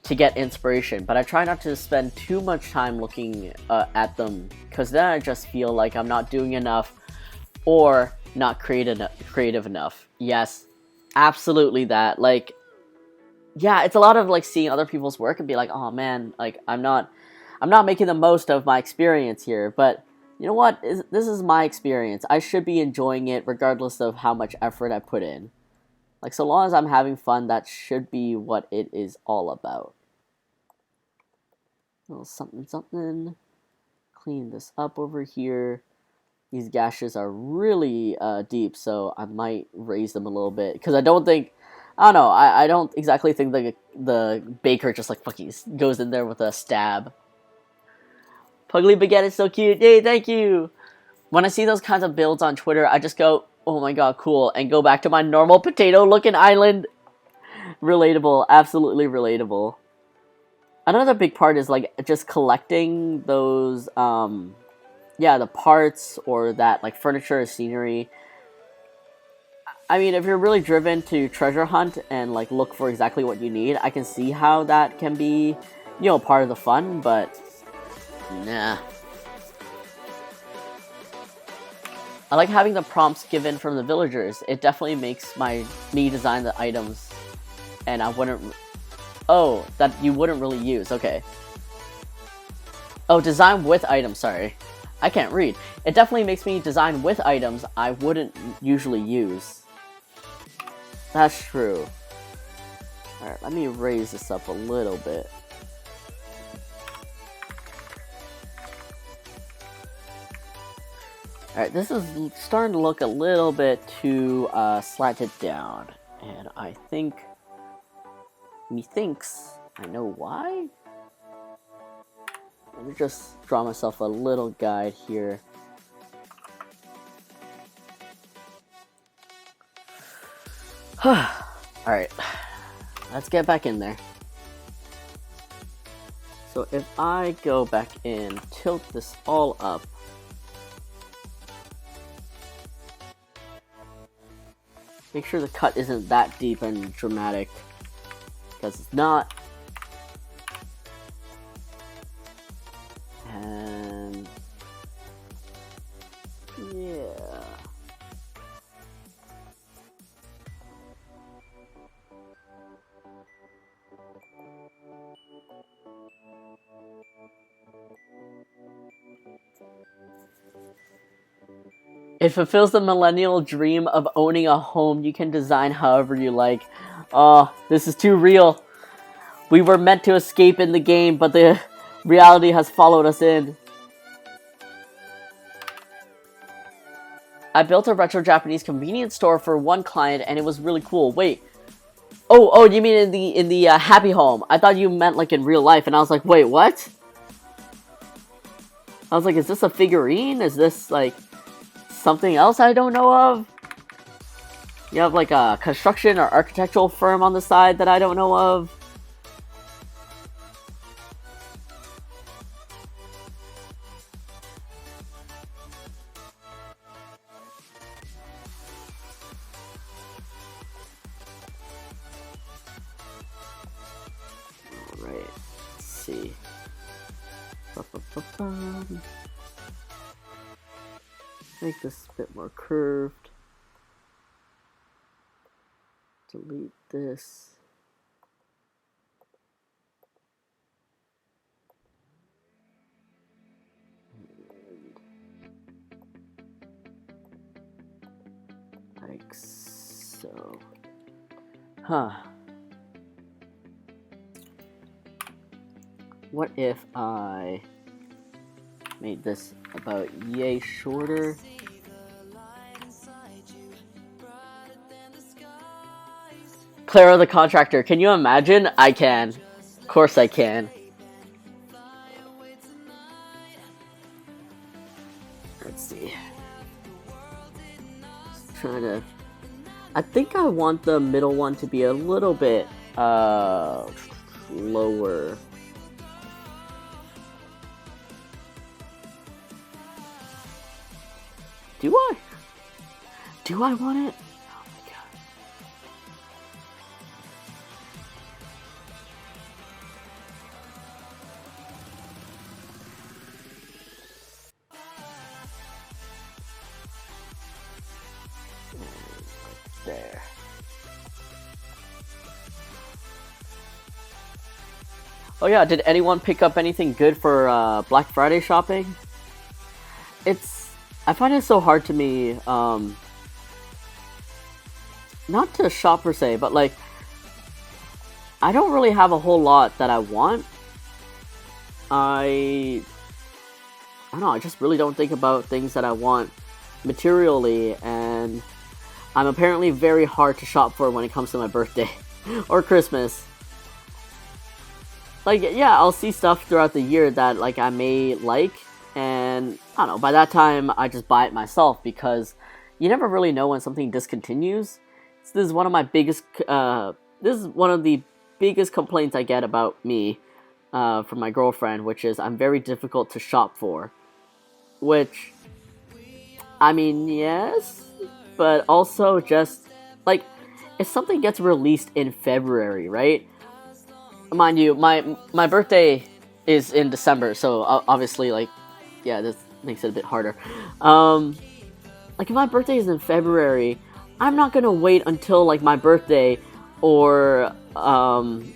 to get inspiration, but I try not to spend too much time looking at them, because then I just feel like I'm not doing enough or not creative enough. Yes, absolutely that. Like, yeah, it's a lot of like seeing other people's work and be like, oh man, like I'm not making the most of my experience here. But you know what? This is my experience. I should be enjoying it regardless of how much effort I put in. Like, so long as I'm having fun, that should be what it is all about. A little something, something. Clean this up over here. These gashes are really deep, so I might raise them a little bit. Because I don't know, I don't exactly think the baker just, like, fucking goes in there with a stab. Puglie baguette is so cute. Yay, thank you. When I see those kinds of builds on Twitter, I just go, oh my god, cool, and go back to my normal potato-looking island. Relatable, absolutely relatable. Another big part is like just collecting those, the parts or that like furniture or scenery. I mean, if you're really driven to treasure hunt and like look for exactly what you need, I can see how that can be, part of the fun, but nah. I like having the prompts given from the villagers. It definitely makes me design the items, and I wouldn't. Oh, that you wouldn't really use. Okay. Oh, design with items. Sorry, I can't read. It definitely makes me design with items I wouldn't usually use. That's true. Alright, let me raise this up a little bit. Alright, this is starting to look a little bit too slanted down. And I think... methinks I know why? Let me just draw myself a little guide here. Alright, let's get back in there. So if I go back in, tilt this all up. Make sure the cut isn't that deep and dramatic, because it's not. And yeah. It fulfills the millennial dream of owning a home you can design however you like. Oh, this is too real. We were meant to escape in the game, but the reality has followed us in. I built a retro Japanese convenience store for one client, and it was really cool. Wait. Oh, you mean in the happy home? I thought you meant like in real life, and I was like, wait, what? I was like, is this a figurine? Is this like something else I don't know of? You have like a construction or architectural firm on the side that I don't know of. Alright, let's see. Make this a bit more curved. Delete this. And like so. Huh. What if I made this about yay shorter? Clara the contractor, can you imagine? I can. Of course I can. Let's see. Just trying to... I think I want the middle one to be a little bit lower. Do I? Do I want it? Oh my god. There. Oh yeah, did anyone pick up anything good for Black Friday shopping? I find it so hard to me, not to shop per se, but like, I don't really have a whole lot that I want. I don't know, I just really don't think about things that I want materially, and I'm apparently very hard to shop for when it comes to my birthday or Christmas. like, yeah, I'll see stuff throughout the year that like I may like, and I don't know. By that time, I just buy it myself because you never really know when something discontinues. So this is one of my biggest. This is one of the biggest complaints I get about me from my girlfriend, which is I'm very difficult to shop for. Which, I mean, yes, but also just like if something gets released in February, right? Mind you, my birthday is in December, so obviously, like, yeah, this makes it a bit harder. Like if my birthday is in February, I'm not gonna wait until like my birthday or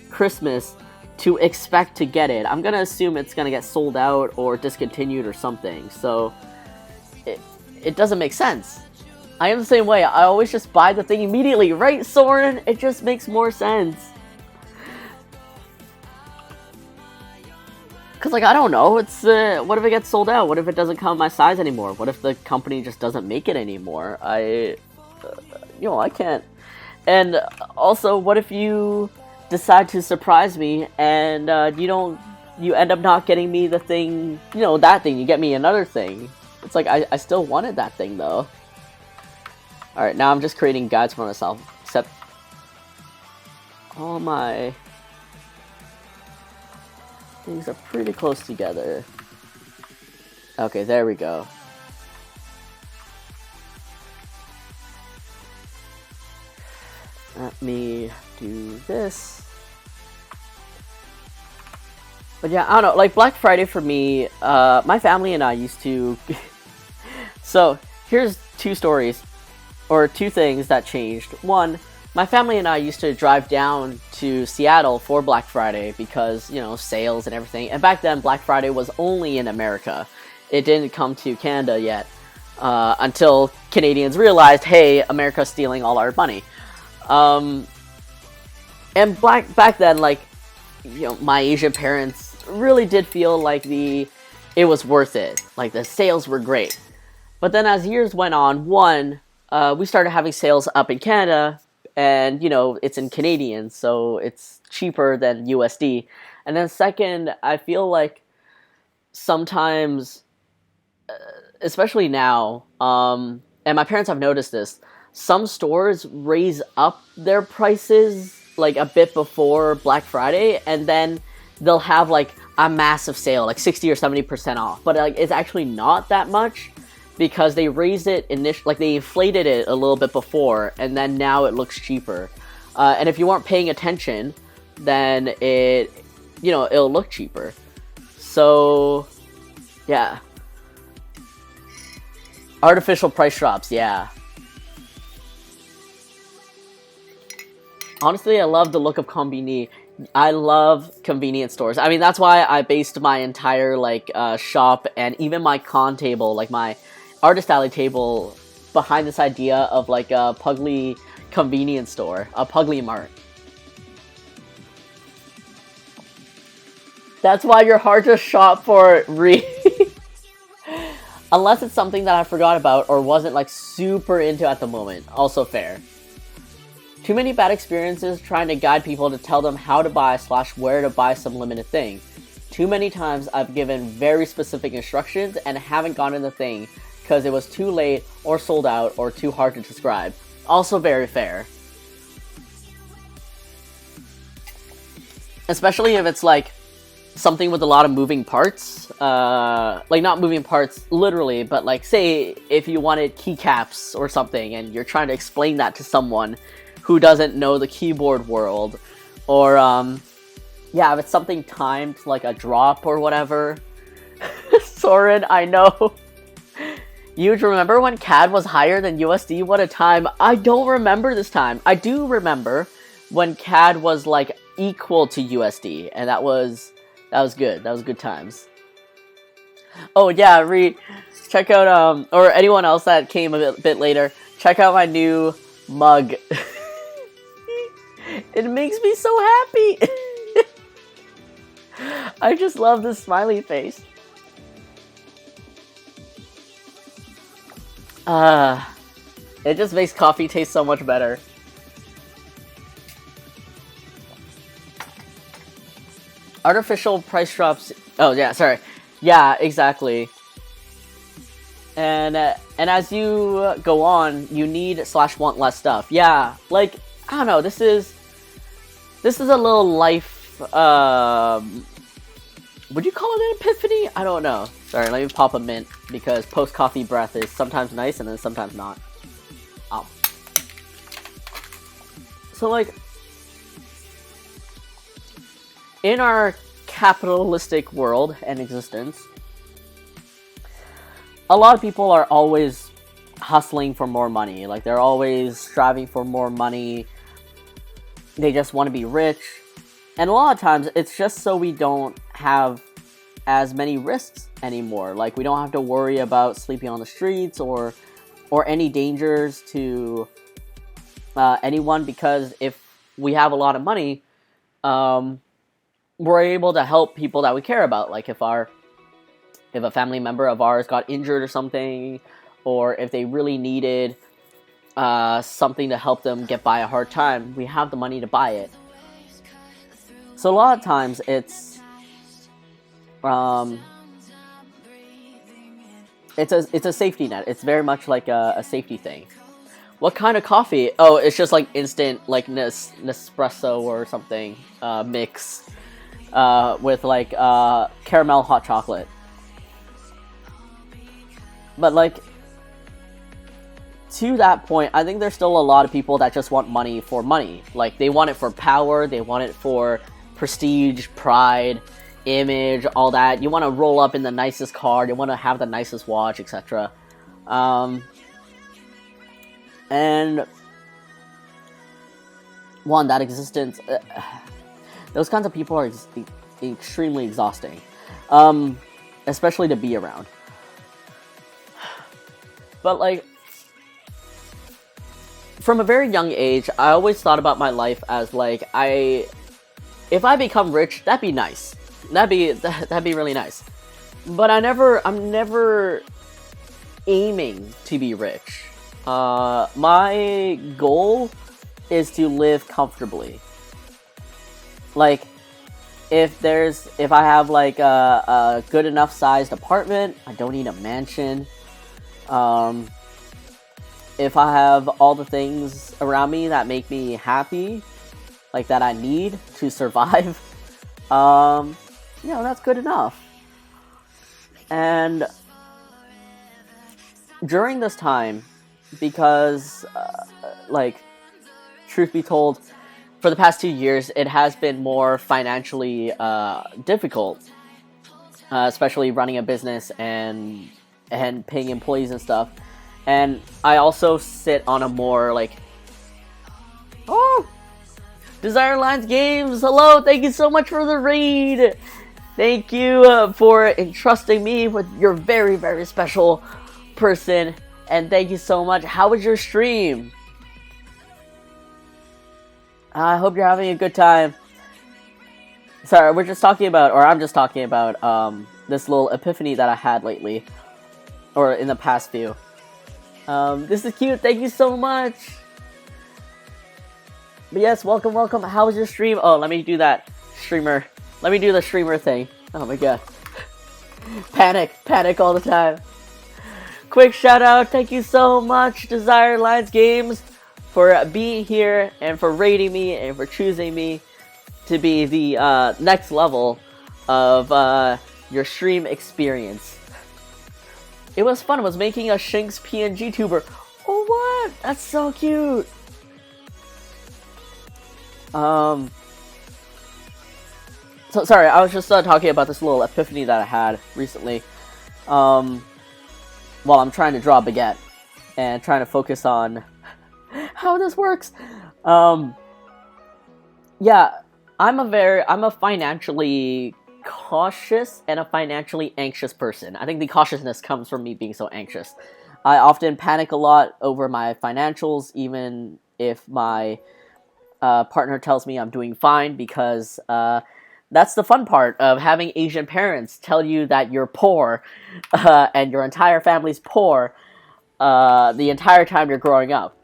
Christmas to expect to get it. I'm gonna assume it's gonna get sold out or discontinued or something. So it doesn't make sense. I am the same way. I always just buy the thing immediately, right, Soren? It just makes more sense. Cause like I don't know, it's what if it gets sold out? What if it doesn't come in my size anymore? What if the company just doesn't make it anymore? I can't. And also, what if you decide to surprise me and you end up not getting me the thing, that thing, you get me another thing. It's like, I still wanted that thing, though. Alright, now I'm just creating guides for myself, except all my things are pretty close together. Okay, there we go. Let me do this. But yeah, I don't know, like Black Friday for me, my family and I used to... So, here's two stories, or two things that changed. One, my family and I used to drive down to Seattle for Black Friday because, sales and everything. And back then, Black Friday was only in America. It didn't come to Canada yet, until Canadians realized, hey, America's stealing all our money. And back then, like, my Asian parents really did feel like it was worth it. Like, the sales were great. But then as years went on, one, we started having sales up in Canada, and, it's in Canadian, so it's cheaper than USD. And then second, I feel like sometimes, especially now, and my parents have noticed this, some stores raise up their prices like a bit before Black Friday, and then they'll have like a massive sale, like 60 or 70% off. But like it's actually not that much because they raised it like they inflated it a little bit before, and then now it looks cheaper. And if you weren't paying attention, then it'll look cheaper. So, yeah. Artificial price drops, yeah. Honestly, I love the look of Combini. I love convenience stores. I mean, that's why I based my entire, shop and even my con table, like my artist alley table, behind this idea of, like, a Puglie convenience store. A Puglie Mart. That's why you're hard to shop for, Unless it's something that I forgot about or wasn't, like, super into at the moment. Also fair. Too many bad experiences trying to guide people to tell them how to buy / where to buy some limited thing. Too many times I've given very specific instructions and haven't gotten the thing because it was too late or sold out or too hard to describe. Also very fair. Especially if it's like something with a lot of moving parts. Like not moving parts literally, but like say if you wanted keycaps or something and you're trying to explain that to someone who doesn't know the keyboard world, or yeah, if it's something timed like a drop or whatever. Soren, I know. You remember when CAD was higher than USD? What a time. I don't remember this time. I do remember when CAD was like equal to USD, and that was good. That was good times. Oh yeah, check out or anyone else that came a bit later, check out my new mug. It makes me so happy. I just love this smiley face. It just makes coffee taste so much better. artificial price drops. Oh yeah, sorry. Yeah, exactly. And as you go on, you need / want less stuff. Yeah, like I don't know. This is a little life. Would you call it an epiphany? I don't know. Sorry, let me pop a mint because post coffee breath is sometimes nice and then sometimes not. Oh. So like, in our capitalistic world and existence, a lot of people are always hustling for more money. Like, they're always striving for more money. They just want to be rich. And a lot of times, it's just so we don't have as many risks anymore. Like, we don't have to worry about sleeping on the streets or any dangers to anyone, because if we have a lot of money, we're able to help people that we care about. Like, if a family member of ours got injured or something, or if they really needed something to help them get by a hard time, we have the money to buy it. So a lot of times it's a safety net. It's very much like a safety thing. What kind of coffee? Oh, it's just like instant, like Nespresso or something mix with like caramel hot chocolate. But like, to that point, I think there's still a lot of people that just want money for money. Like, they want it for power, they want it for prestige, pride, image, all that. You want to roll up in the nicest car, you want to have the nicest watch, etc. And that existence, those kinds of people are extremely exhausting, especially to be around. But like, from a very young age, I always thought about my life as like, if I become rich, that'd be nice. That'd be really nice. But I'm never aiming to be rich. My goal is to live comfortably. Like, if I have like a good enough sized apartment, I don't need a mansion. If I have all the things around me that make me happy, like that I need to survive, that's good enough. And during this time, because, like, truth be told, for the past 2 years, it has been more financially difficult, especially running a business and paying employees and stuff. And I also sit on a more, like... Oh! Desire Lines Games! Hello! Thank you so much for the raid! Thank you for entrusting me with your very, very special person. And thank you so much. How was your stream? I hope you're having a good time. Sorry, I'm just talking about this little epiphany that I had lately. Or in the past few. This is cute. Thank you so much. But yes, welcome. How was your stream? Oh, let me do that streamer. Let me do the streamer thing. Oh my god. Panic all the time. Quick shout out. Thank you so much, Desire Lines Games, for being here and for rating me and for choosing me to be the next level of your stream experience. It was fun. I was making a Shinx PNG tuber. Oh, what? That's so cute. So sorry, I was just talking about this little epiphany that I had recently. While I'm trying to draw a baguette and trying to focus on how this works. Yeah, I'm a financially cautious and a financially anxious person. I think the cautiousness comes from me being so anxious. I often panic a lot over my financials, even if my partner tells me I'm doing fine, because that's the fun part of having Asian parents tell you that you're poor and your entire family's poor the entire time you're growing up.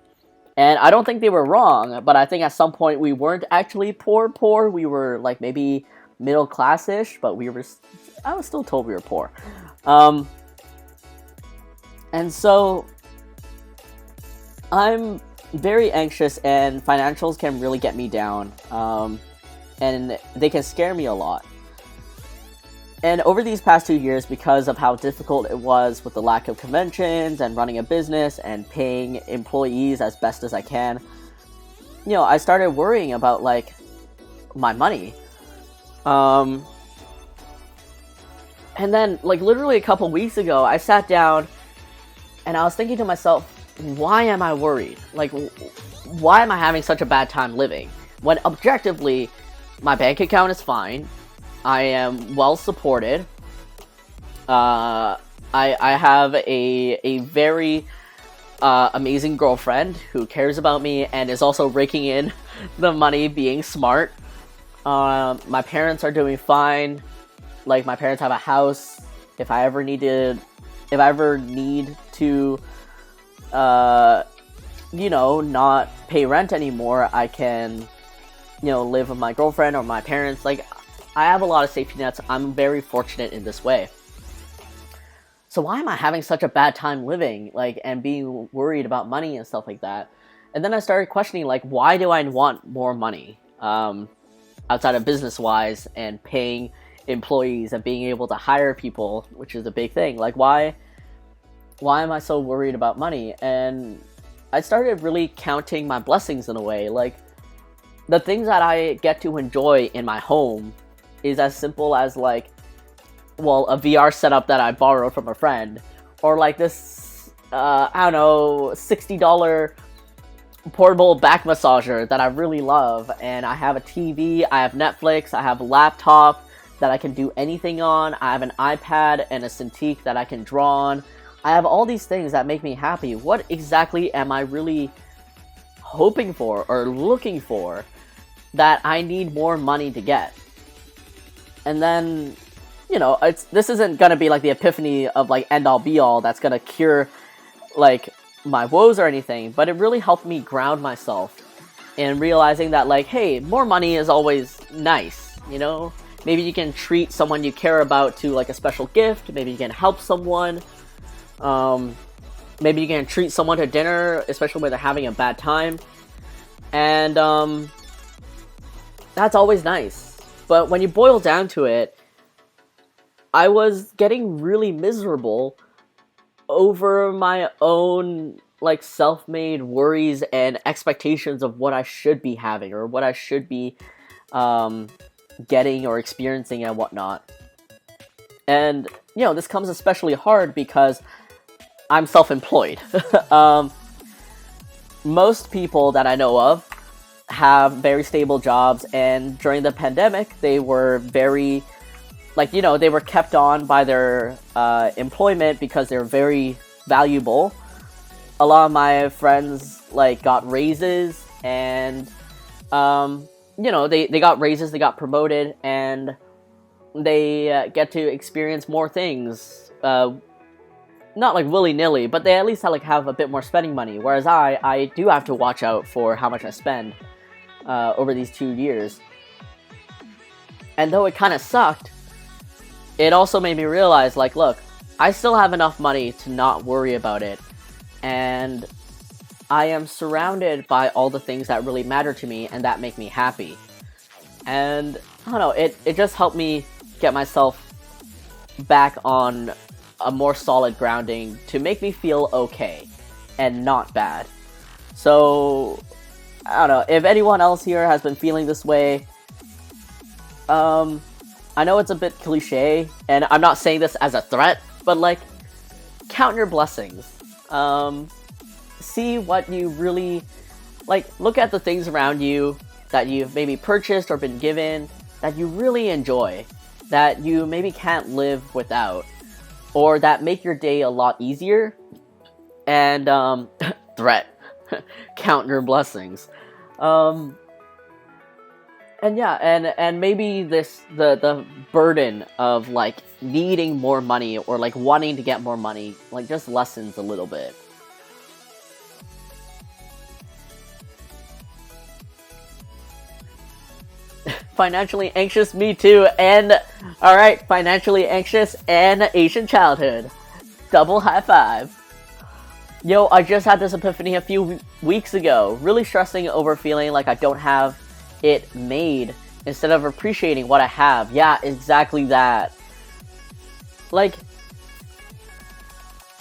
And I don't think they were wrong, but I think at some point we weren't actually poor. We were like maybe middle class-ish, but I was still told we were poor. And so I'm very anxious, and financials can really get me down, and they can scare me a lot. And over these past 2 years, because of how difficult it was with the lack of conventions and running a business and paying employees as best as I can, I started worrying about, like, my money. And then, like, literally a couple weeks ago, I sat down and I was thinking to myself, why am I worried? Like, why am I having such a bad time living? When objectively, my bank account is fine. I am well supported. I have a very amazing girlfriend who cares about me and is also raking in the money, being smart. My parents are doing fine. Like, my parents have a house. If I ever need to, not pay rent anymore, I can, live with my girlfriend or my parents. Like, I have a lot of safety nets. I'm very fortunate in this way. So why am I having such a bad time living, like, and being worried about money and stuff like that? And then I started questioning, like, why do I want more money, outside of business-wise and paying employees and being able to hire people, which is a big thing. Like, why am I so worried about money? And I started really counting my blessings in a way. Like, the things that I get to enjoy in my home is as simple as, like, a VR setup that I borrowed from a friend, or like this, $60 portable back massager that I really love, and I have a TV, I have Netflix, I have a laptop that I can do anything on, I have an iPad and a Cintiq that I can draw on. I have all these things that make me happy. What exactly am I really hoping for or looking for that I need more money to get? And then, this isn't gonna be like the epiphany of, like, end-all be-all that's gonna cure, like, my woes or anything, but it really helped me ground myself in realizing that, like, hey, more money is always nice, Maybe you can treat someone you care about to, like, a special gift. Maybe you can help someone. Maybe you can treat someone to dinner, especially when they're having a bad time. And, that's always nice. But when you boil down to it, I was getting really miserable over my own, like, self-made worries and expectations of what I should be having or what I should be getting or experiencing and whatnot. And, this comes especially hard because I'm self-employed. Most people that I know of have very stable jobs, and during the pandemic, they were very, like, they were kept on by their employment because they're very valuable. A lot of my friends, like, got raises, and, they got raises, they got promoted, and they get to experience more things. Not, like, willy-nilly, but they at least have a bit more spending money, whereas I do have to watch out for how much I spend over these 2 years. And though it kind of sucked, it also made me realize, like, look, I still have enough money to not worry about it, and I am surrounded by all the things that really matter to me and that make me happy. And, I don't know, it just helped me get myself back on a more solid grounding to make me feel okay and not bad. So, I don't know, if anyone else here has been feeling this way, I know it's a bit cliche, and I'm not saying this as a threat, but, like, count your blessings. See what you really, like, look at the things around you that you've maybe purchased or been given that you really enjoy, that you maybe can't live without, or that make your day a lot easier, and, threat. Count your blessings. And yeah, and maybe the burden of, like, needing more money or, like, wanting to get more money, like, just lessens a little bit. financially anxious, me too. And alright, financially anxious and Asian childhood. Double high five. Yo, I just had this epiphany a few weeks ago. Really stressing over feeling like I don't have it made instead of appreciating what I have. Yeah, exactly that. Like,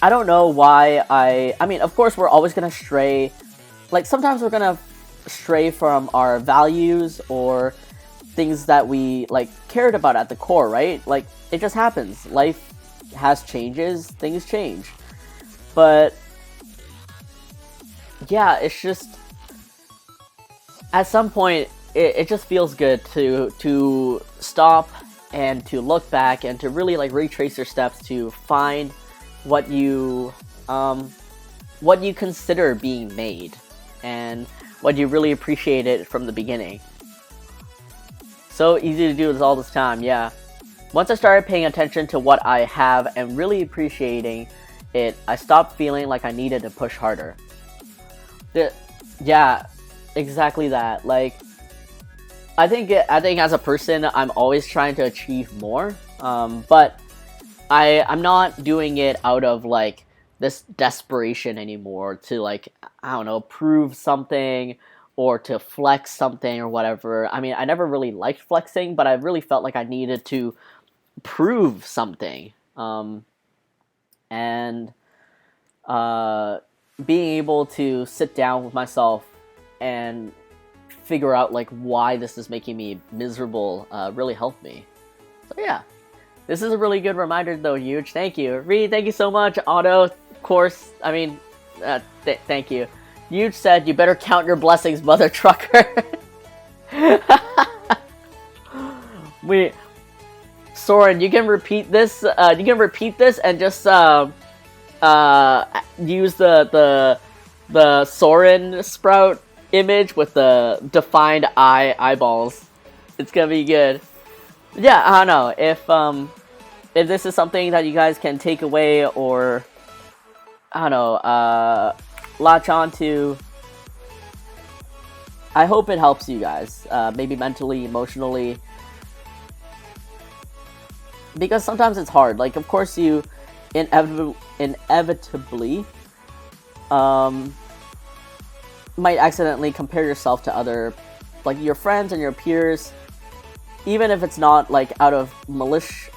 I don't know why I mean, of course, we're always gonna stray. Like, sometimes we're gonna stray from our values or things that we, like, cared about at the core, right? Like, it just happens. Life has changes, things change. But, yeah, it's just, at some point, it just feels good to stop and to look back and to really, like, retrace your steps to find what you consider being made and what you really appreciated from the beginning. So easy to do this all this time, yeah. Once I started paying attention to what I have and really appreciating it, I stopped feeling like I needed to push harder. Yeah, exactly that. Like, I think as a person, I'm always trying to achieve more, but I'm not doing it out of, like, this desperation anymore to, like, I don't know, prove something or to flex something or whatever. I mean, I never really liked flexing, but I really felt like I needed to prove something. And being able to sit down with myself and figure out, like, why this is making me miserable really helped me. So yeah. This is a really good reminder, though, Huge. Thank you. Reed, thank you so much. Otto, of course, I mean, thank you. Huge said, you better count your blessings, mother trucker. Soren, you can repeat this. You can repeat this and just use the Soren sprout image with the defined eyeballs. It's gonna be good. Yeah, I don't know if this is something that you guys can take away or I don't know, latch on to. I hope it helps you guys, maybe mentally, emotionally, because sometimes it's hard. Like, of course, you inevitably might accidentally compare yourself to other, like, your friends and your peers. Even if it's not, like, out of malice,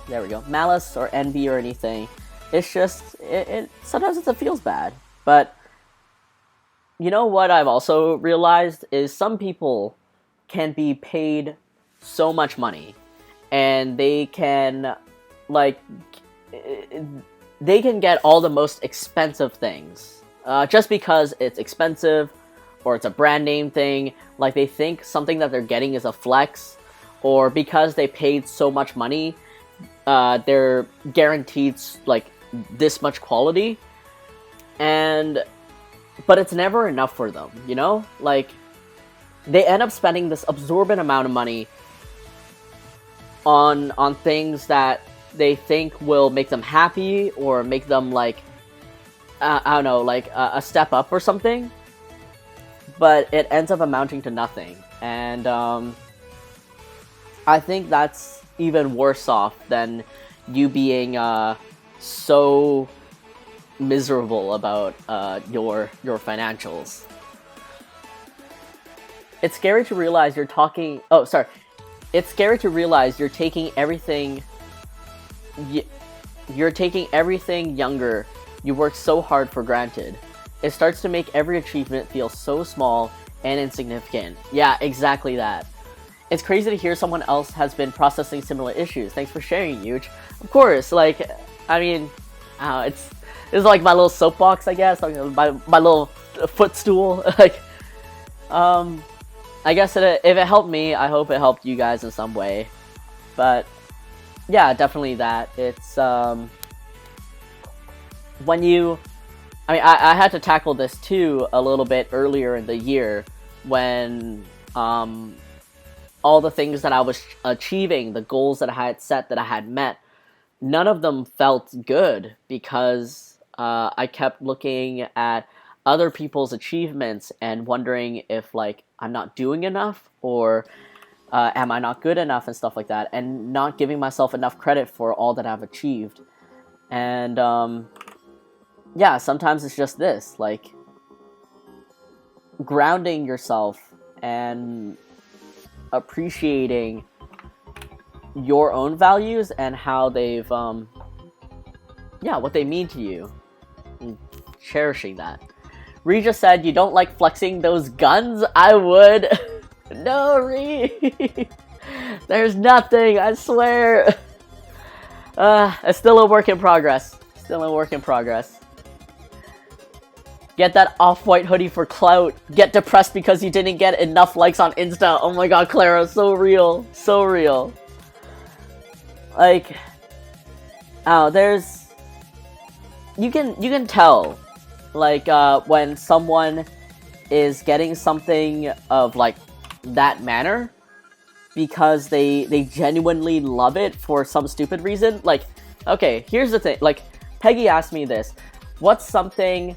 there we go, malice or envy or anything, it's just, it sometimes it feels bad. But, you know what I've also realized is some people can be paid so much money, and they can, like, they can get all the most expensive things, just because it's expensive, or it's a brand name thing. Like, they think something that they're getting is a flex, or because they paid so much money, they're guaranteed, like, this much quality, but it's never enough for them, you know? Like, they end up spending this absorbent amount of money on things that they think will make them happy, or make them, like, I don't know, like, a step up or something. But it ends up amounting to nothing. And I think that's even worse off than you being so miserable about your financials. It's scary to realize you're talking... Oh, sorry. It's scary to realize you're taking everything... You're taking everything younger you worked so hard for granted. It starts to make every achievement feel so small and insignificant. Yeah, exactly that. It's crazy to hear someone else has been processing similar issues. Thanks for sharing, Huge. Of course, like, I mean, this is like my little soapbox, I guess, like my little footstool. Like, I guess if it helped me, I hope it helped you guys in some way. But yeah, definitely that. It's when you... I mean, I had to tackle this too a little bit earlier in the year when all the things that I was achieving, the goals that I had set, that I had met, none of them felt good because I kept looking at other people's achievements and wondering if, like, I'm not doing enough, or am I not good enough, and stuff like that, and not giving myself enough credit for all that I've achieved. And yeah, sometimes it's just this, like, grounding yourself and appreciating your own values and how they've yeah, what they mean to you, and cherishing that. Ree just said, you don't like flexing those guns? I would. No, Ree. There's nothing, I swear. It's still a work in progress. Still a work in progress. Get that off-white hoodie for clout. Get depressed because you didn't get enough likes on Insta. Oh my god, Clara, so real. So real. Like, oh, there's... You can tell, like, when someone is getting something of, like, that manner, because they genuinely love it for some stupid reason. Like, okay, here's the thing. Like, Peggy asked me this. What's something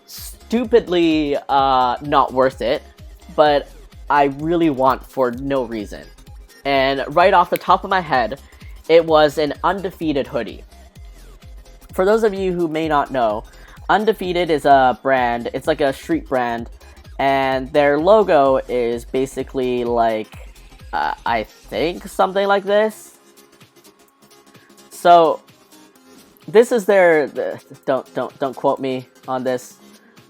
stupidly not worth it, but I really want for no reason? And right off the top of my head, it was an Undefeated hoodie. For those of you who may not know, Undefeated is a brand. It's like a street brand, and their logo is basically like, I think something like this. So this is their, don't quote me on this,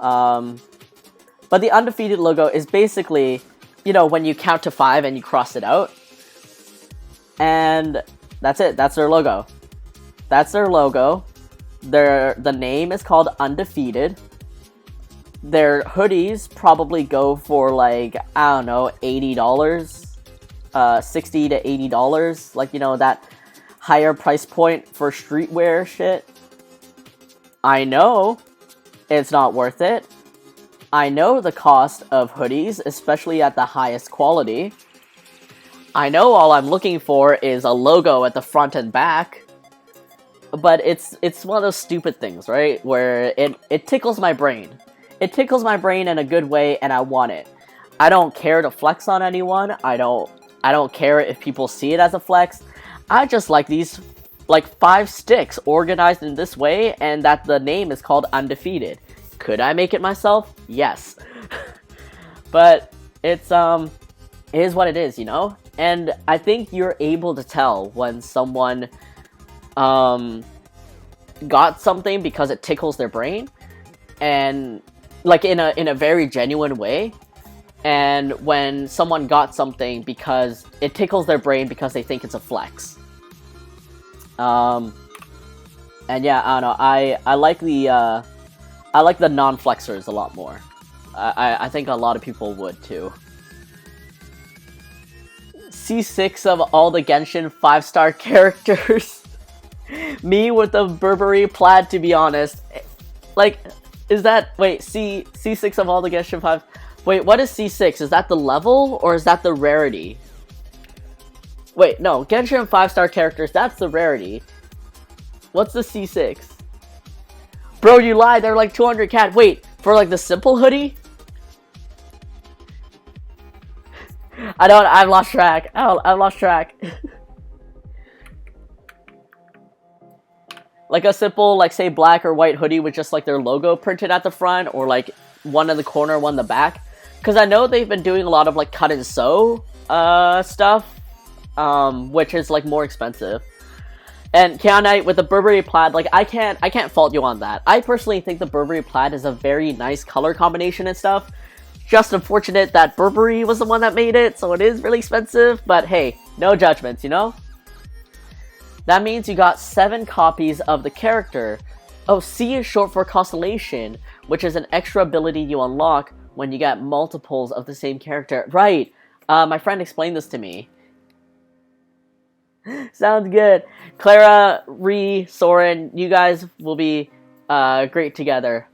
but the Undefeated logo is basically, you know, when you count to 5 and you cross it out, and that's it. That's their logo. That's their logo. The name is called Undefeated. Their hoodies probably go for, like, I don't know, $80, $60 to $80, like, you know, that higher price point for streetwear shit. I know it's not worth it. I know the cost of hoodies, especially at the highest quality. I know all I'm looking for is a logo at the front and back. But it's one of those stupid things, right? Where it tickles my brain. It tickles my brain in a good way, and I want it. I don't care to flex on anyone. I don't care if people see it as a flex. I just like these, like, 5 sticks organized in this way, and that the name is called Undefeated. Could I make it myself? Yes. But it's it is what it is, you know? And I think you're able to tell when someone got something because it tickles their brain, and, like, in a very genuine way, and when someone got something because it tickles their brain because they think it's a flex. And yeah, I don't know, I like the non-flexers a lot more. I think a lot of people would too. C6 of all the Genshin 5-star characters. Me with the Burberry plaid, to be honest. Like, is that... Wait, C6 of all the Genshin 5... Wait, what is C6? Is that the level, or is that the rarity? Wait, no. Genshin 5-star characters, that's the rarity. What's the C6? Bro, you lied. They're like 200 cat. Wait, for, like, the simple hoodie? I've lost track. I've lost track. Like a simple, like, say, black or white hoodie with just, like, their logo printed at the front, or, like, one in the corner, one in the back. Because I know they've been doing a lot of, like, cut and sew stuff, which is, like, more expensive. And Keonite with the Burberry plaid, like, I can't fault you on that. I personally think the Burberry plaid is a very nice color combination and stuff. Just unfortunate that Burberry was the one that made it, so it is really expensive. But hey, no judgments, you know? That means you got 7 copies of the character. Oh, C is short for Constellation, which is an extra ability you unlock when you get multiples of the same character. Right. My friend explained this to me. Sounds good. Clara, Ree, Soren, you guys will be great together.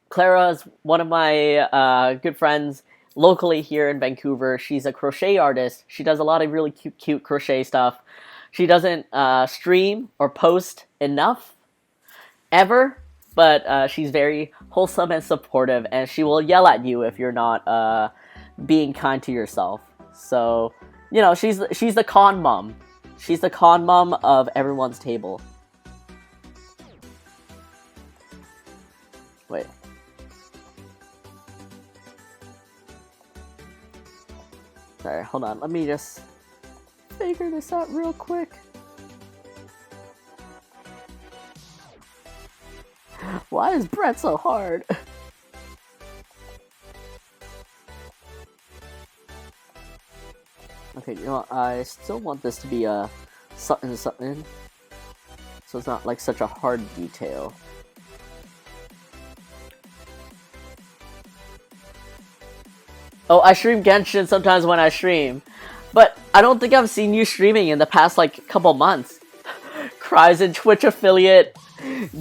Clara is one of my good friends locally here in Vancouver. She's a crochet artist. She does a lot of really cute crochet stuff. She doesn't stream or post enough, ever, but she's very wholesome and supportive, and she will yell at you if you're not being kind to yourself. So, you know, she's the con mom. She's the con mom of everyone's table. Wait. Sorry, hold on. Let me just figure this out real quick. Why is Brett so hard? Okay, you know what? I still want this to be a something, so it's not like such a hard detail. Oh, I stream Genshin sometimes when I stream, but I don't think I've seen you streaming in the past like couple months. Cryzen Twitch affiliate,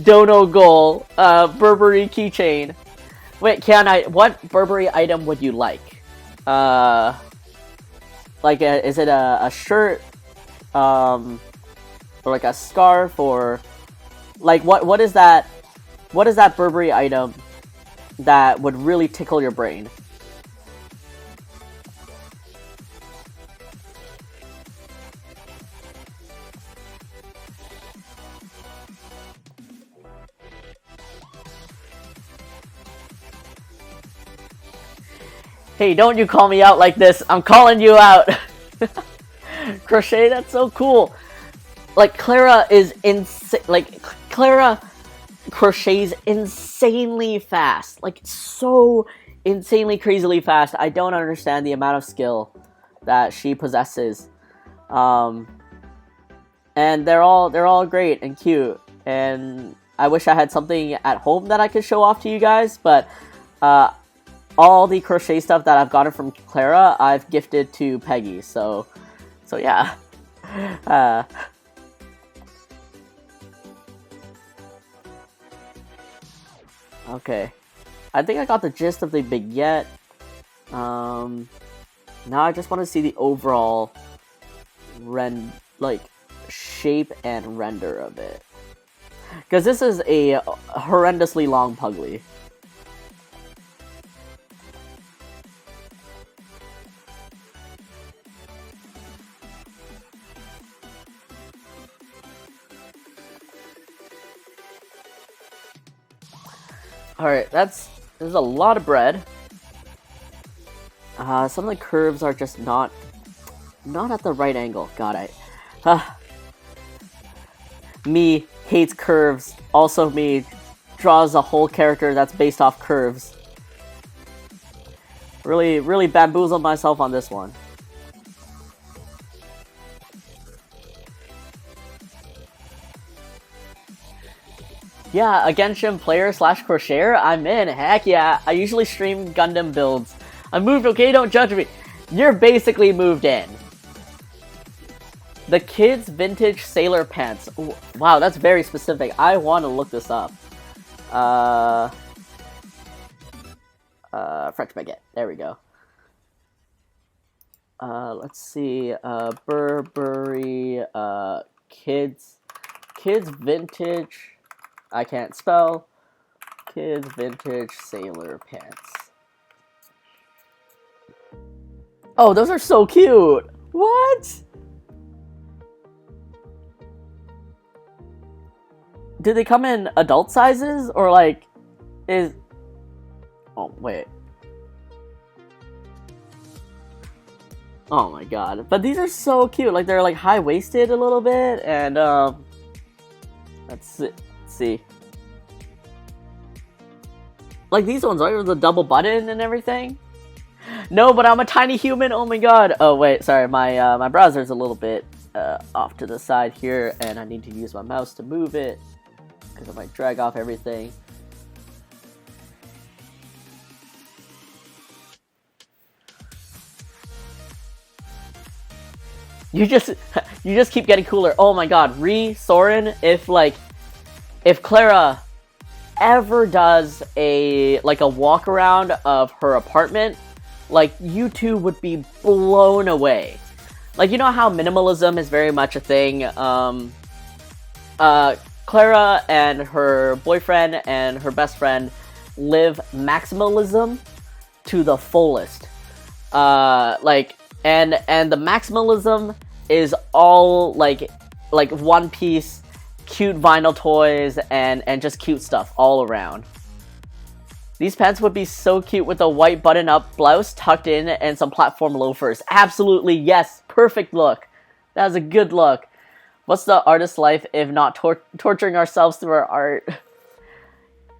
Dono goal, Burberry keychain. Wait, what Burberry item would you like? Is it a shirt, or like a scarf, or like what is that? What is that Burberry item that would really tickle your brain? Hey, don't you call me out like this. I'm calling you out. Crochet, that's so cool. Like, Clara is insane. Like, Clara crochets insanely fast. Like, so insanely, crazily fast. I don't understand the amount of skill that she possesses. And they're all great and cute. And I wish I had something at home that I could show off to you guys, but all the crochet stuff that I've gotten from Clara, I've gifted to Peggy. So yeah. Okay. I think I got the gist of the baguette. Now I just want to see the overall shape and render of it. Because this is a horrendously long Puglie. Alright, there's a lot of bread. Some of the curves are just not at the right angle. God, me hates curves. Also, me draws a whole character that's based off curves. Really bamboozled myself on this one. Yeah, a Genshin player / crocheter, I'm in. Heck yeah, I usually stream Gundam builds. I moved, okay? Don't judge me. You're basically moved in. The kids' vintage sailor pants. Ooh, wow, that's very specific. I want to look this up. French baguette. There we go. Let's see. Burberry, kids vintage. I can't spell. Kids vintage sailor pants. Oh, those are so cute! What? Do they come in adult sizes? Or like, oh, wait. Oh my god. But these are so cute. Like, they're like high-waisted a little bit. And, let's see. Like these ones, right? With the double button and everything. No, but I'm a tiny human. Oh my god. Oh wait, sorry. My browser's a little bit off to the side here, and I need to use my mouse to move it because I might drag off everything. You just keep getting cooler. Oh my god, Soren, if Clara ever does a walk around of her apartment, like, you two would be blown away. Like, you know how minimalism is very much a thing? Clara and her boyfriend and her best friend live maximalism to the fullest. Like, and the maximalism is all like one piece, cute vinyl toys and just cute stuff all around. These pants would be so cute with a white button-up blouse tucked in and some platform loafers. Absolutely, yes. Perfect look. That was a good look. What's the artist's life if not torturing ourselves through our art?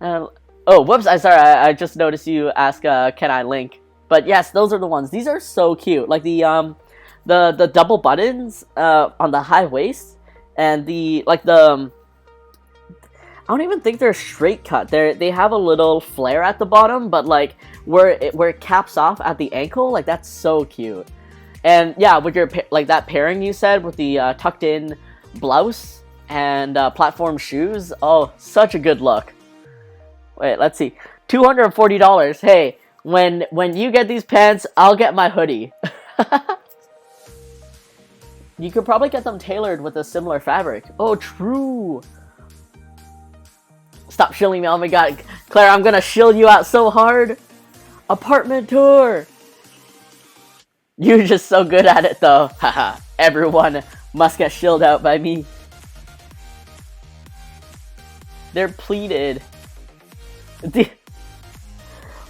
Oh, whoops. I just noticed you ask, can I link? But yes, those are the ones. These are so cute. Like the double buttons on the high waist and I don't even think they're straight cut. They have a little flare at the bottom, but like where it caps off at the ankle, like that's so cute. And yeah, with your like that pairing you said with the tucked in blouse and platform shoes, oh, such a good look. Wait, let's see, $240. Hey, when you get these pants, I'll get my hoodie. You could probably get them tailored with a similar fabric. Oh, true. Stop shilling me. Oh my god. Claire, I'm gonna shill you out so hard. Apartment tour. You're just so good at it though. Haha. Everyone must get shilled out by me. They're pleated.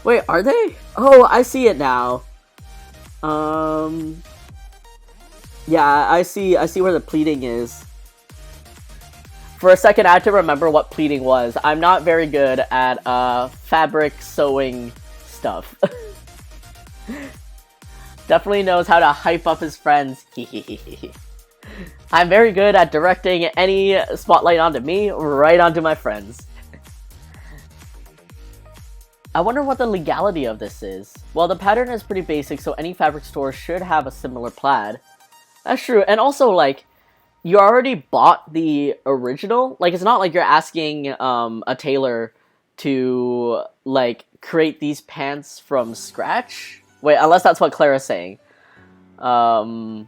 Wait, are they? Oh, I see it now. Yeah, I see where the pleating is. For a second, I had to remember what pleating was. I'm not very good at fabric sewing stuff. Definitely knows how to hype up his friends. I'm very good at directing any spotlight onto me, right onto my friends. I wonder what the legality of this is. Well, the pattern is pretty basic, so any fabric store should have a similar plaid. That's true, and also, like, you already bought the original. Like, it's not like you're asking a tailor to, like, create these pants from scratch. Wait, unless that's what Clara's saying. You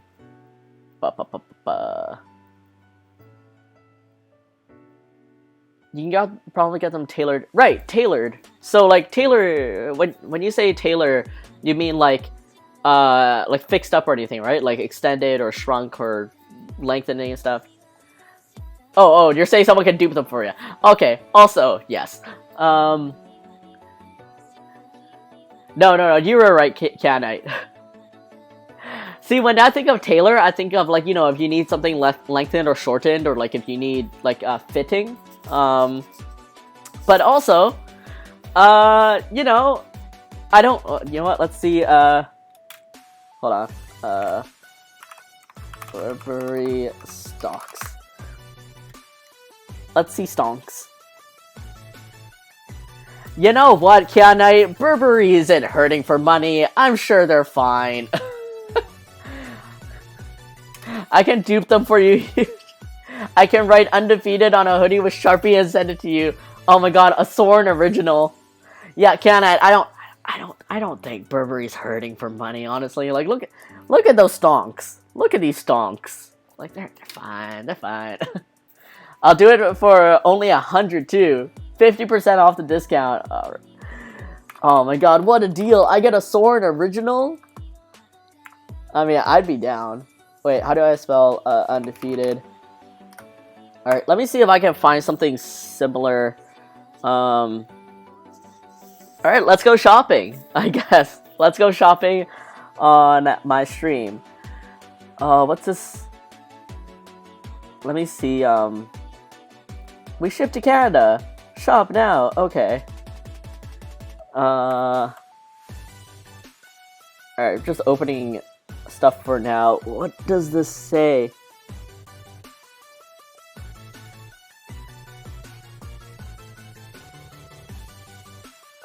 can probably get them tailored. Right, tailored. So, like, tailor, when you say tailor, you mean, like fixed up or anything, right? Like, extended or shrunk or lengthening and stuff. Oh, you're saying someone can dupe them for you. Okay, also, yes. No, you were right, Canite. See, when I think of tailor, I think of, like, you know, if you need something lengthened or shortened, or, like, if you need, like, fitting. But also, you know, I don't, you know what, let's see, hold on, Burberry stocks. Let's see stonks. You know what, Kianite? Burberry isn't hurting for money. I'm sure they're fine. I can dupe them for you. I can write undefeated on a hoodie with Sharpie and send it to you. Oh my god, a Soren original. Yeah, Kianite, I don't think Burberry's hurting for money, honestly. Like, look at those stonks. Look at these stonks. Like, they're fine. They're fine. I'll do it for only 100 too. 50% off the discount. Oh my god, what a deal. I get a Soren original? I mean, I'd be down. Wait, how do I spell undefeated? Alright, let me see if I can find something similar. Alright, let's go shopping, I guess. Let's go shopping on my stream. What's this? Let me see, we ship to Canada. Shop now, okay. Alright, just opening stuff for now. What does this say?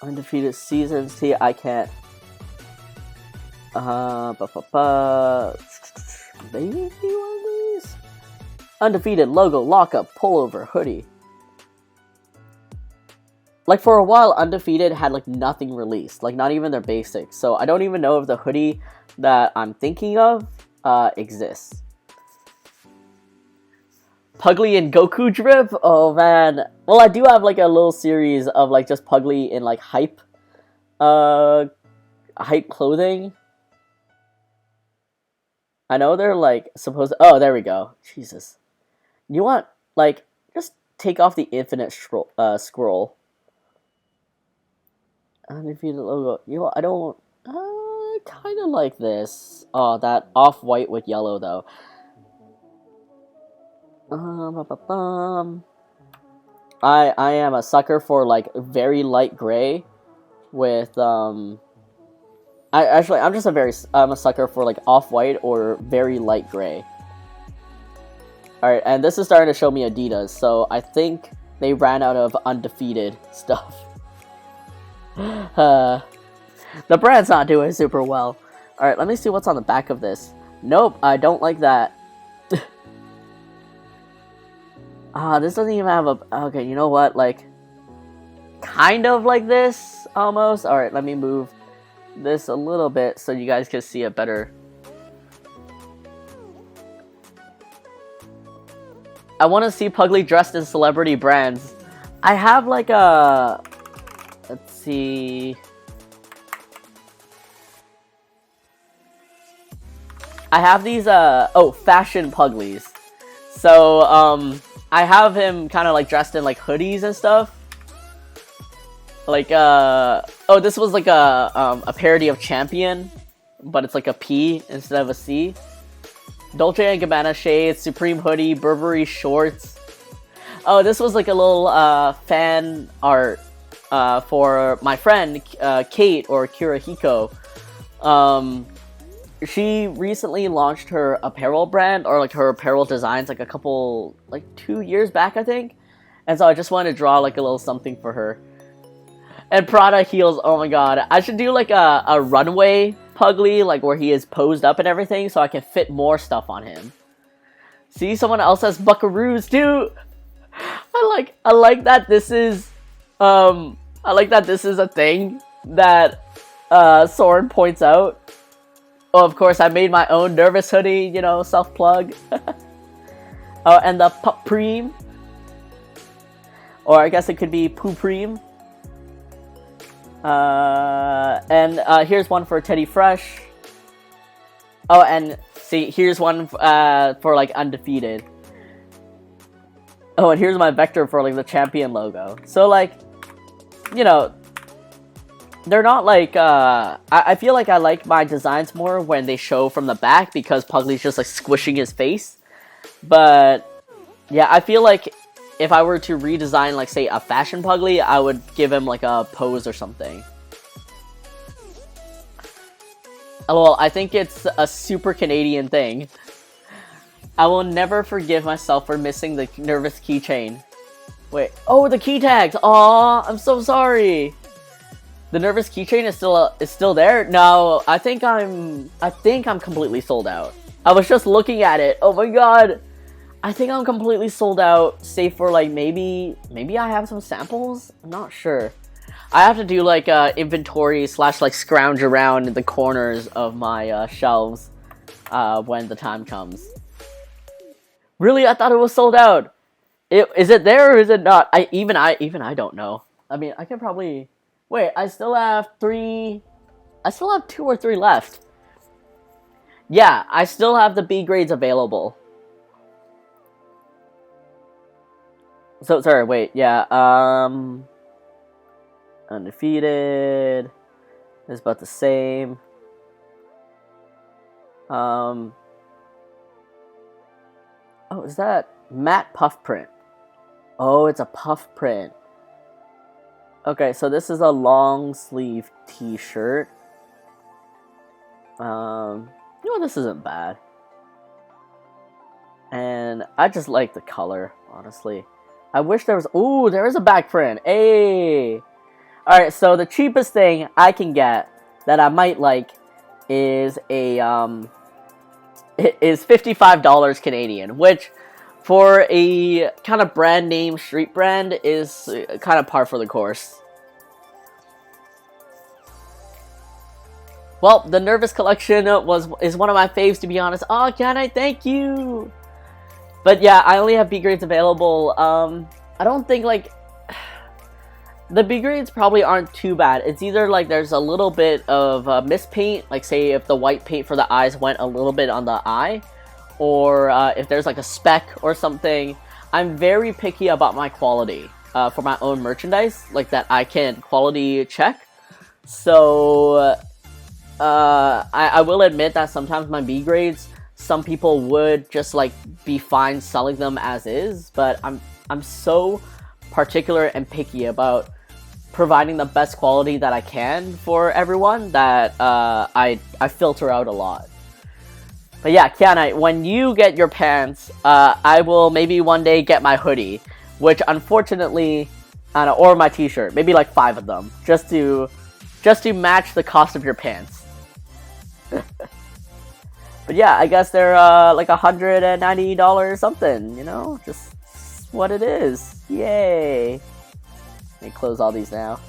Undefeated seasons. See, I can't. Maybe one of these. Undefeated logo, lockup, pullover, hoodie. Like, for a while, Undefeated had, like, nothing released. Like, not even their basics. So, I don't even know if the hoodie that I'm thinking of exists. Puglie and Goku drip? Oh man. Well, I do have like a little series of like just Puglie in like hype clothing. I know they're like supposed. Oh, there we go. Jesus. You want like just take off the infinite scroll. Undefeated logo. You know, I don't. Kind of like this. Oh, that off-white with yellow though. I am a sucker for like very light gray with I'm a sucker for like off-white or very light gray. Alright, and this is starting to show me Adidas, so I think they ran out of undefeated stuff. The brand's not doing super well. Alright, let me see what's on the back of this. Nope, I don't like that. This doesn't even have a... Okay, you know what? Like, kind of like this, almost. Alright, let me move this a little bit so you guys can see it better. I want to see Puglie dressed in celebrity brands. I have like a... Let's see... I have these, fashion Puglies. So, I have him kind of like dressed in like hoodies and stuff. Like, this was like a parody of Champion, but it's like a P instead of a C. Dolce & Gabbana shades, Supreme hoodie, Burberry shorts. Oh, this was like a little, fan art, for my friend, Kate, or Kirihiko. She recently launched her apparel brand, or like her apparel designs, like 2 years back, I think. And so I just wanted to draw like a little something for her. And Prada heels, oh my god. I should do like a runway Puglie, like where he is posed up and everything, so I can fit more stuff on him. See, someone else has buckaroos too. I like that this is, I like that this is a thing that, Soren points out. Oh, of course, I made my own Nervous hoodie, you know, self-plug. Oh, and the Pupreme. Or I guess it could be Pupreme. And here's one for Teddy Fresh. Oh, and see, here's one for like undefeated. Oh, and here's my vector for like the Champion logo. So like, you know, they're not like, I feel like I like my designs more when they show from the back because Puglie's just like squishing his face. But yeah, I feel like if I were to redesign like say a fashion Puglie, I would give him like a pose or something. Well, I think it's a super Canadian thing. I will never forgive myself for missing the Nervous keychain. Wait, oh, the key tags! Aw, I'm so sorry! The Nervous keychain is still there? No, I think I'm completely sold out. I was just looking at it. Oh my god. I think I'm completely sold out, save for like maybe I have some samples? I'm not sure. I have to do like inventory / like scrounge around in the corners of my shelves when the time comes. Really? I thought it was sold out. Is it there or is it not? Even I don't know. I mean, I can probably... Wait, I still have 2 or 3 left. Yeah, I still have the B grades available. So, sorry, wait, yeah, undefeated is about the same. Oh, is that matte puff print? Oh, it's a puff print. Okay, so this is a long sleeve t-shirt. You know, this isn't bad. And I just like the color, honestly. I wish there was... Ooh, there is a back print. Hey! Alright, so the cheapest thing I can get that I might like is a, is $55 Canadian, which for a kind of brand name street brand is kind of par for the course. Well, the Nervous collection is one of my faves, to be honest. Oh, can I thank you? But yeah, I only have B grades available. I don't think like the B grades probably aren't too bad. It's either like there's a little bit of mispaint, like say if the white paint for the eyes went a little bit on the eye, or if there's like a speck or something. I'm very picky about my quality for my own merchandise, like that I can quality check. So I will admit that sometimes my B grades, some people would just like be fine selling them as is, but I'm so particular and picky about providing the best quality that I can for everyone that I filter out a lot. But yeah, Kiana, when you get your pants, I will maybe one day get my hoodie, which unfortunately, or my t-shirt, maybe like 5 of them, just to match the cost of your pants. But yeah, I guess they're like $190 or something, you know, just what it is. Yay! Let me close all these now.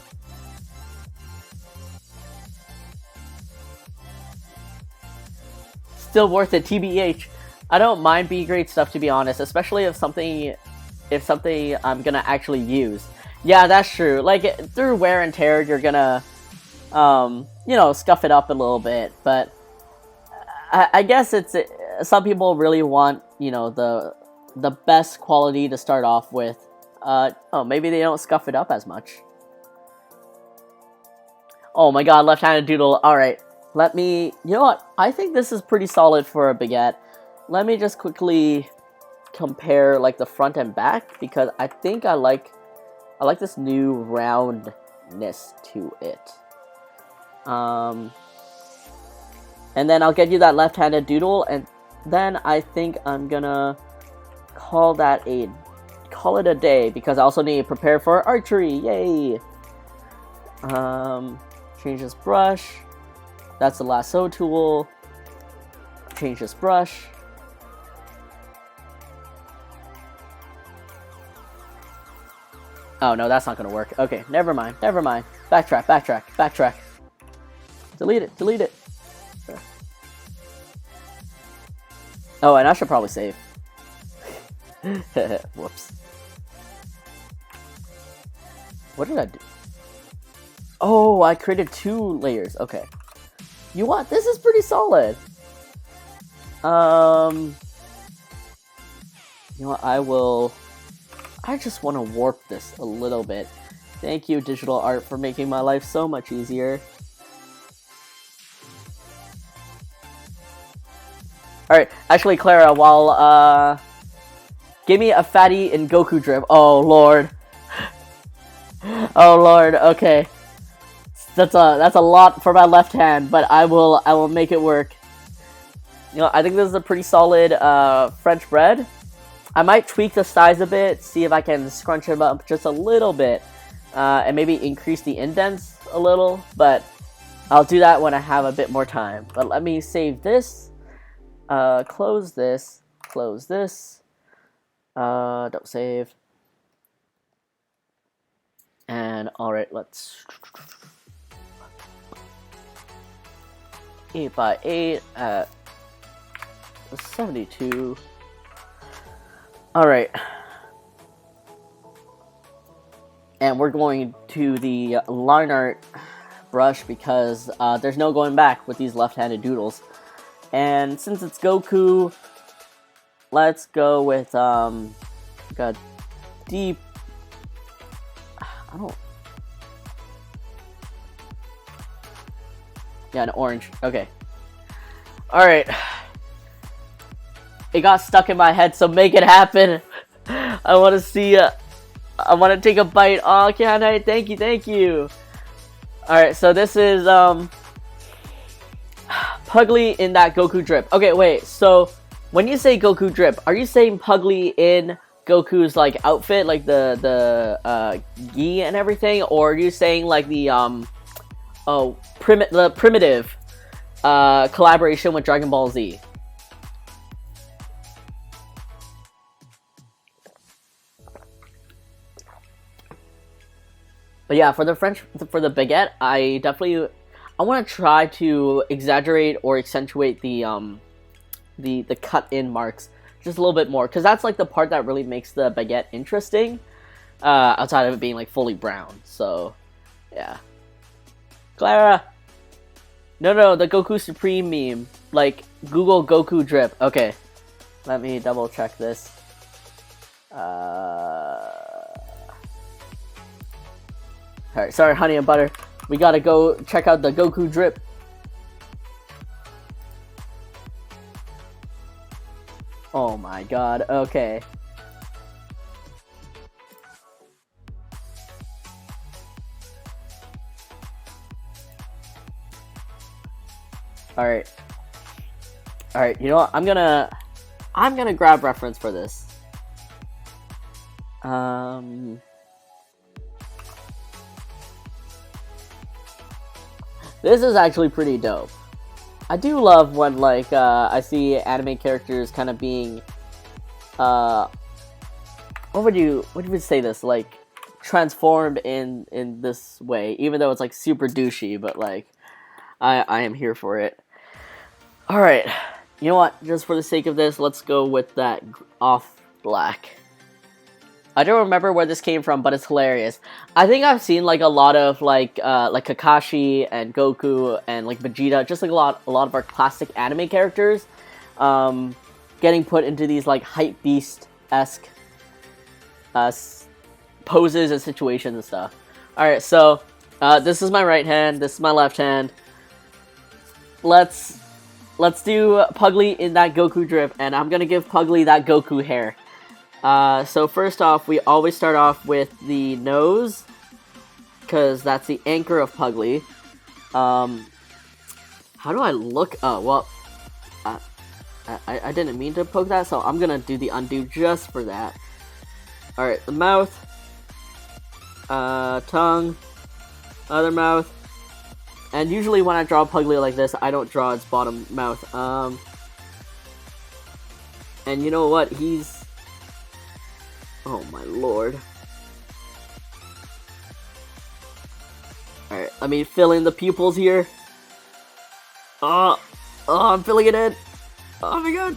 Still worth it, TBH. I don't mind B grade stuff, to be honest, especially if something I'm gonna actually use. Yeah, that's true. Like through wear and tear, you're gonna you know, scuff it up a little bit. But I guess it's some people really want, you know, the best quality to start off with. Oh, maybe they don't scuff it up as much. Oh my god, left-handed doodle. Alright, let me... You know what? I think this is pretty solid for a baguette. Let me just quickly compare, like, the front and back, because I think I like this new roundness to it. And then I'll get you that left-handed doodle, and then I think I'm gonna call it a day, because I also need to prepare for archery. Yay! Change this brush. That's the lasso tool. Change this brush. Oh no, that's not gonna work. Okay, never mind. Backtrack. Delete it. Oh, and I should probably save. Whoops. What did I do? Oh, I created 2 layers. Okay. You know what? This is pretty solid. You know what? I just want to warp this a little bit. Thank you, digital art, for making my life so much easier. Alright, actually, Clara, while, give me a fatty in Goku drip. Oh, Lord. Oh, Lord, okay. That's a lot for my left hand, but I will make it work. You know, I think this is a pretty solid, French bread. I might tweak the size a bit, see if I can scrunch it up just a little bit, and maybe increase the indents a little, but I'll do that when I have a bit more time. But let me save this, close this, don't save, and alright, let's 8 by 8 at 72. Alright. And we're going to the line art brush because there's no going back with these left-handed doodles. And since it's Goku, let's go with like a deep... Yeah, an orange. Okay. Alright. It got stuck in my head, so make it happen. I want to see... I want to take a bite. Oh, can I? Thank you. Alright, so this is... Puglie in that Goku drip. Okay, wait. So, when you say Goku drip, are you saying Puglie in Goku's, like, outfit? Like, the gi and everything? Or are you saying, like, the, primitive collaboration with Dragon Ball Z? But yeah, for the baguette, I want to try to exaggerate or accentuate the cut-in marks just a little bit more, because that's like the part that really makes the baguette interesting, outside of it being like fully brown. So yeah. Clara, no, the Goku Supreme meme, like Google Goku drip. Okay, let me double check this. Alright, sorry, honey and butter. We gotta go check out the Goku drip. Oh my god, okay. Alright. Alright, you know what? I'm gonna grab reference for this. This is actually pretty dope. I do love when, like, I see anime characters kind of being, what would you say this, like, transformed in this way, even though it's, like, super douchey, but, like, I am here for it. Alright, you know what, just for the sake of this, let's go with that off black. I don't remember where this came from, but it's hilarious. I think I've seen like a lot of like Kakashi and Goku and like Vegeta, just like a lot of our classic anime characters, getting put into these like hype beast-esque poses and situations and stuff. All right, so this is my right hand. This is my left hand. Let's do Puglie in that Goku drip, and I'm gonna give Puglie that Goku hair. So first off, we always start off with the nose, because that's the anchor of Puglie. How do I look? Oh, well, I didn't mean to poke that, so I'm gonna do the undo just for that. Alright, the mouth, tongue, other mouth, and usually when I draw Puglie like this, I don't draw its bottom mouth. And you know what? He's... Oh my lord. Alright, let me fill in the pupils here. Oh, I'm filling it in. Oh my god.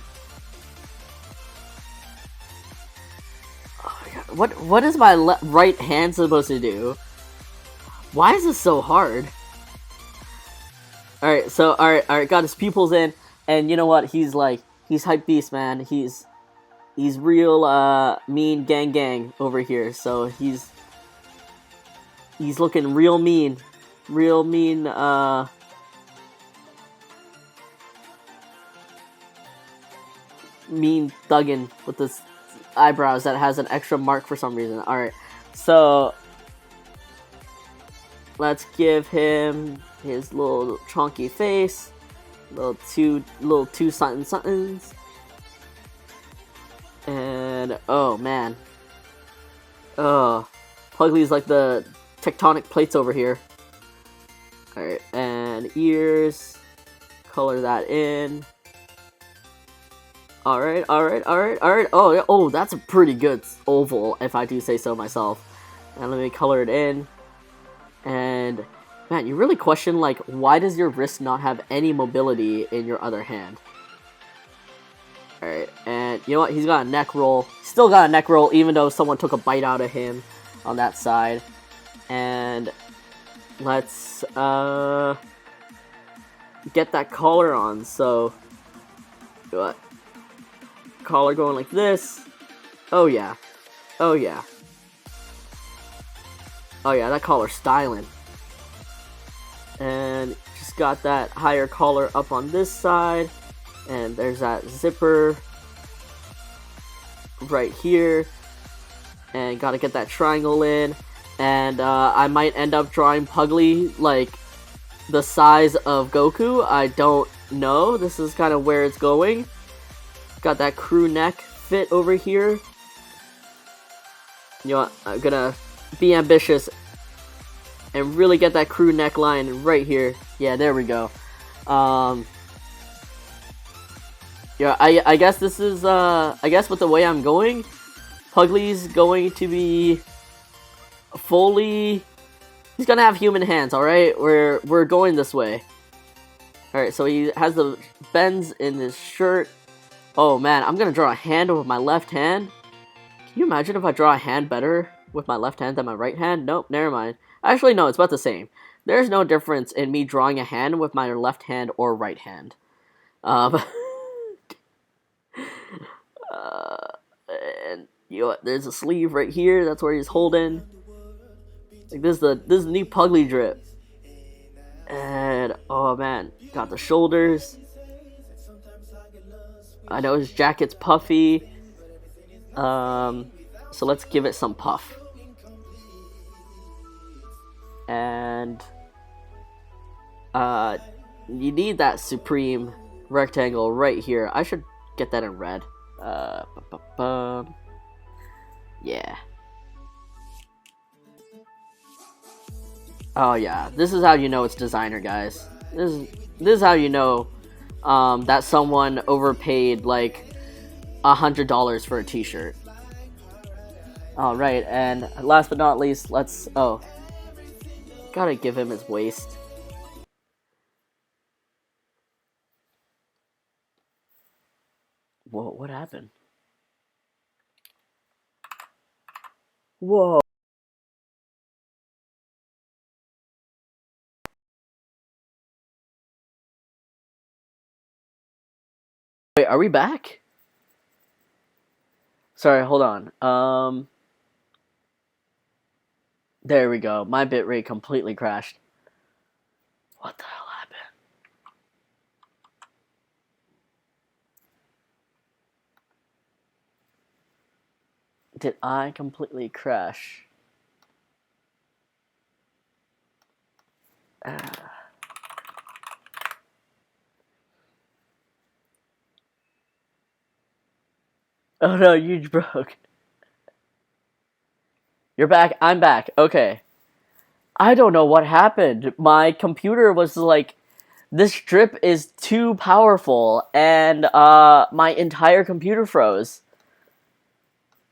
Oh my god. What is my right hand supposed to do? Why is this so hard? Alright, so, alright, got his pupils in. And you know what? He's hype beast, man. He's real, mean gang over here. So he's looking real mean. Real mean, mean thuggin' with this eyebrows that has an extra mark for some reason. Alright, so let's give him his little chunky face. Little two somethings. And, oh man. Oh, Puglie's like the tectonic plates over here. Alright, and ears. Color that in. Alright. Oh, that's a pretty good oval, if I do say so myself. And let me color it in. And, man, you really question, like, why does your wrist not have any mobility in your other hand? Alright, and you know what? He's got a neck roll. Still got a neck roll, even though someone took a bite out of him on that side. And let's get that collar on. So, what? Collar going like this. Oh yeah. Oh yeah. Oh yeah, that collar styling. And just got that higher collar up on this side. And there's that zipper right here. And gotta get that triangle in. And I might end up drawing Puglie like the size of Goku. I don't know. This is kind of where it's going. Got that crew neck fit over here. You know what? I'm gonna be ambitious and really get that crew neckline right here. Yeah, there we go. Yeah, I guess this is, I guess with the way I'm going, Puglie's going to be fully, he's gonna have human hands, alright? We're going this way. Alright, so he has the bends in his shirt, Oh man, I'm gonna draw a hand with my left hand. Can you imagine if I draw a hand better with my left hand than my right hand? Nope, never mind. Actually, no, it's about the same. There's no difference in me drawing a hand with my left hand or right hand. Um, and you know what? There's a sleeve right here. That's where he's holding. Like this is the new Puglie drip. And oh man, got the shoulders. I know his jacket's puffy. So let's give it some puff. And you need that supreme rectangle right here. I should get that in red. Yeah. Oh yeah, this is how you know it's designer, guys. This is how you know that someone overpaid like $100 for a t-shirt. All right, and last but not least, let's gotta give him his waist. Whoa, what happened? Whoa. Wait, are we back? Sorry, hold on. There we go. My bitrate completely crashed. What the hell happened? Did I completely crash? Oh no, you broke. You're back. I'm back. Okay. I don't know what happened. My computer was like, this drip is too powerful, and my entire computer froze.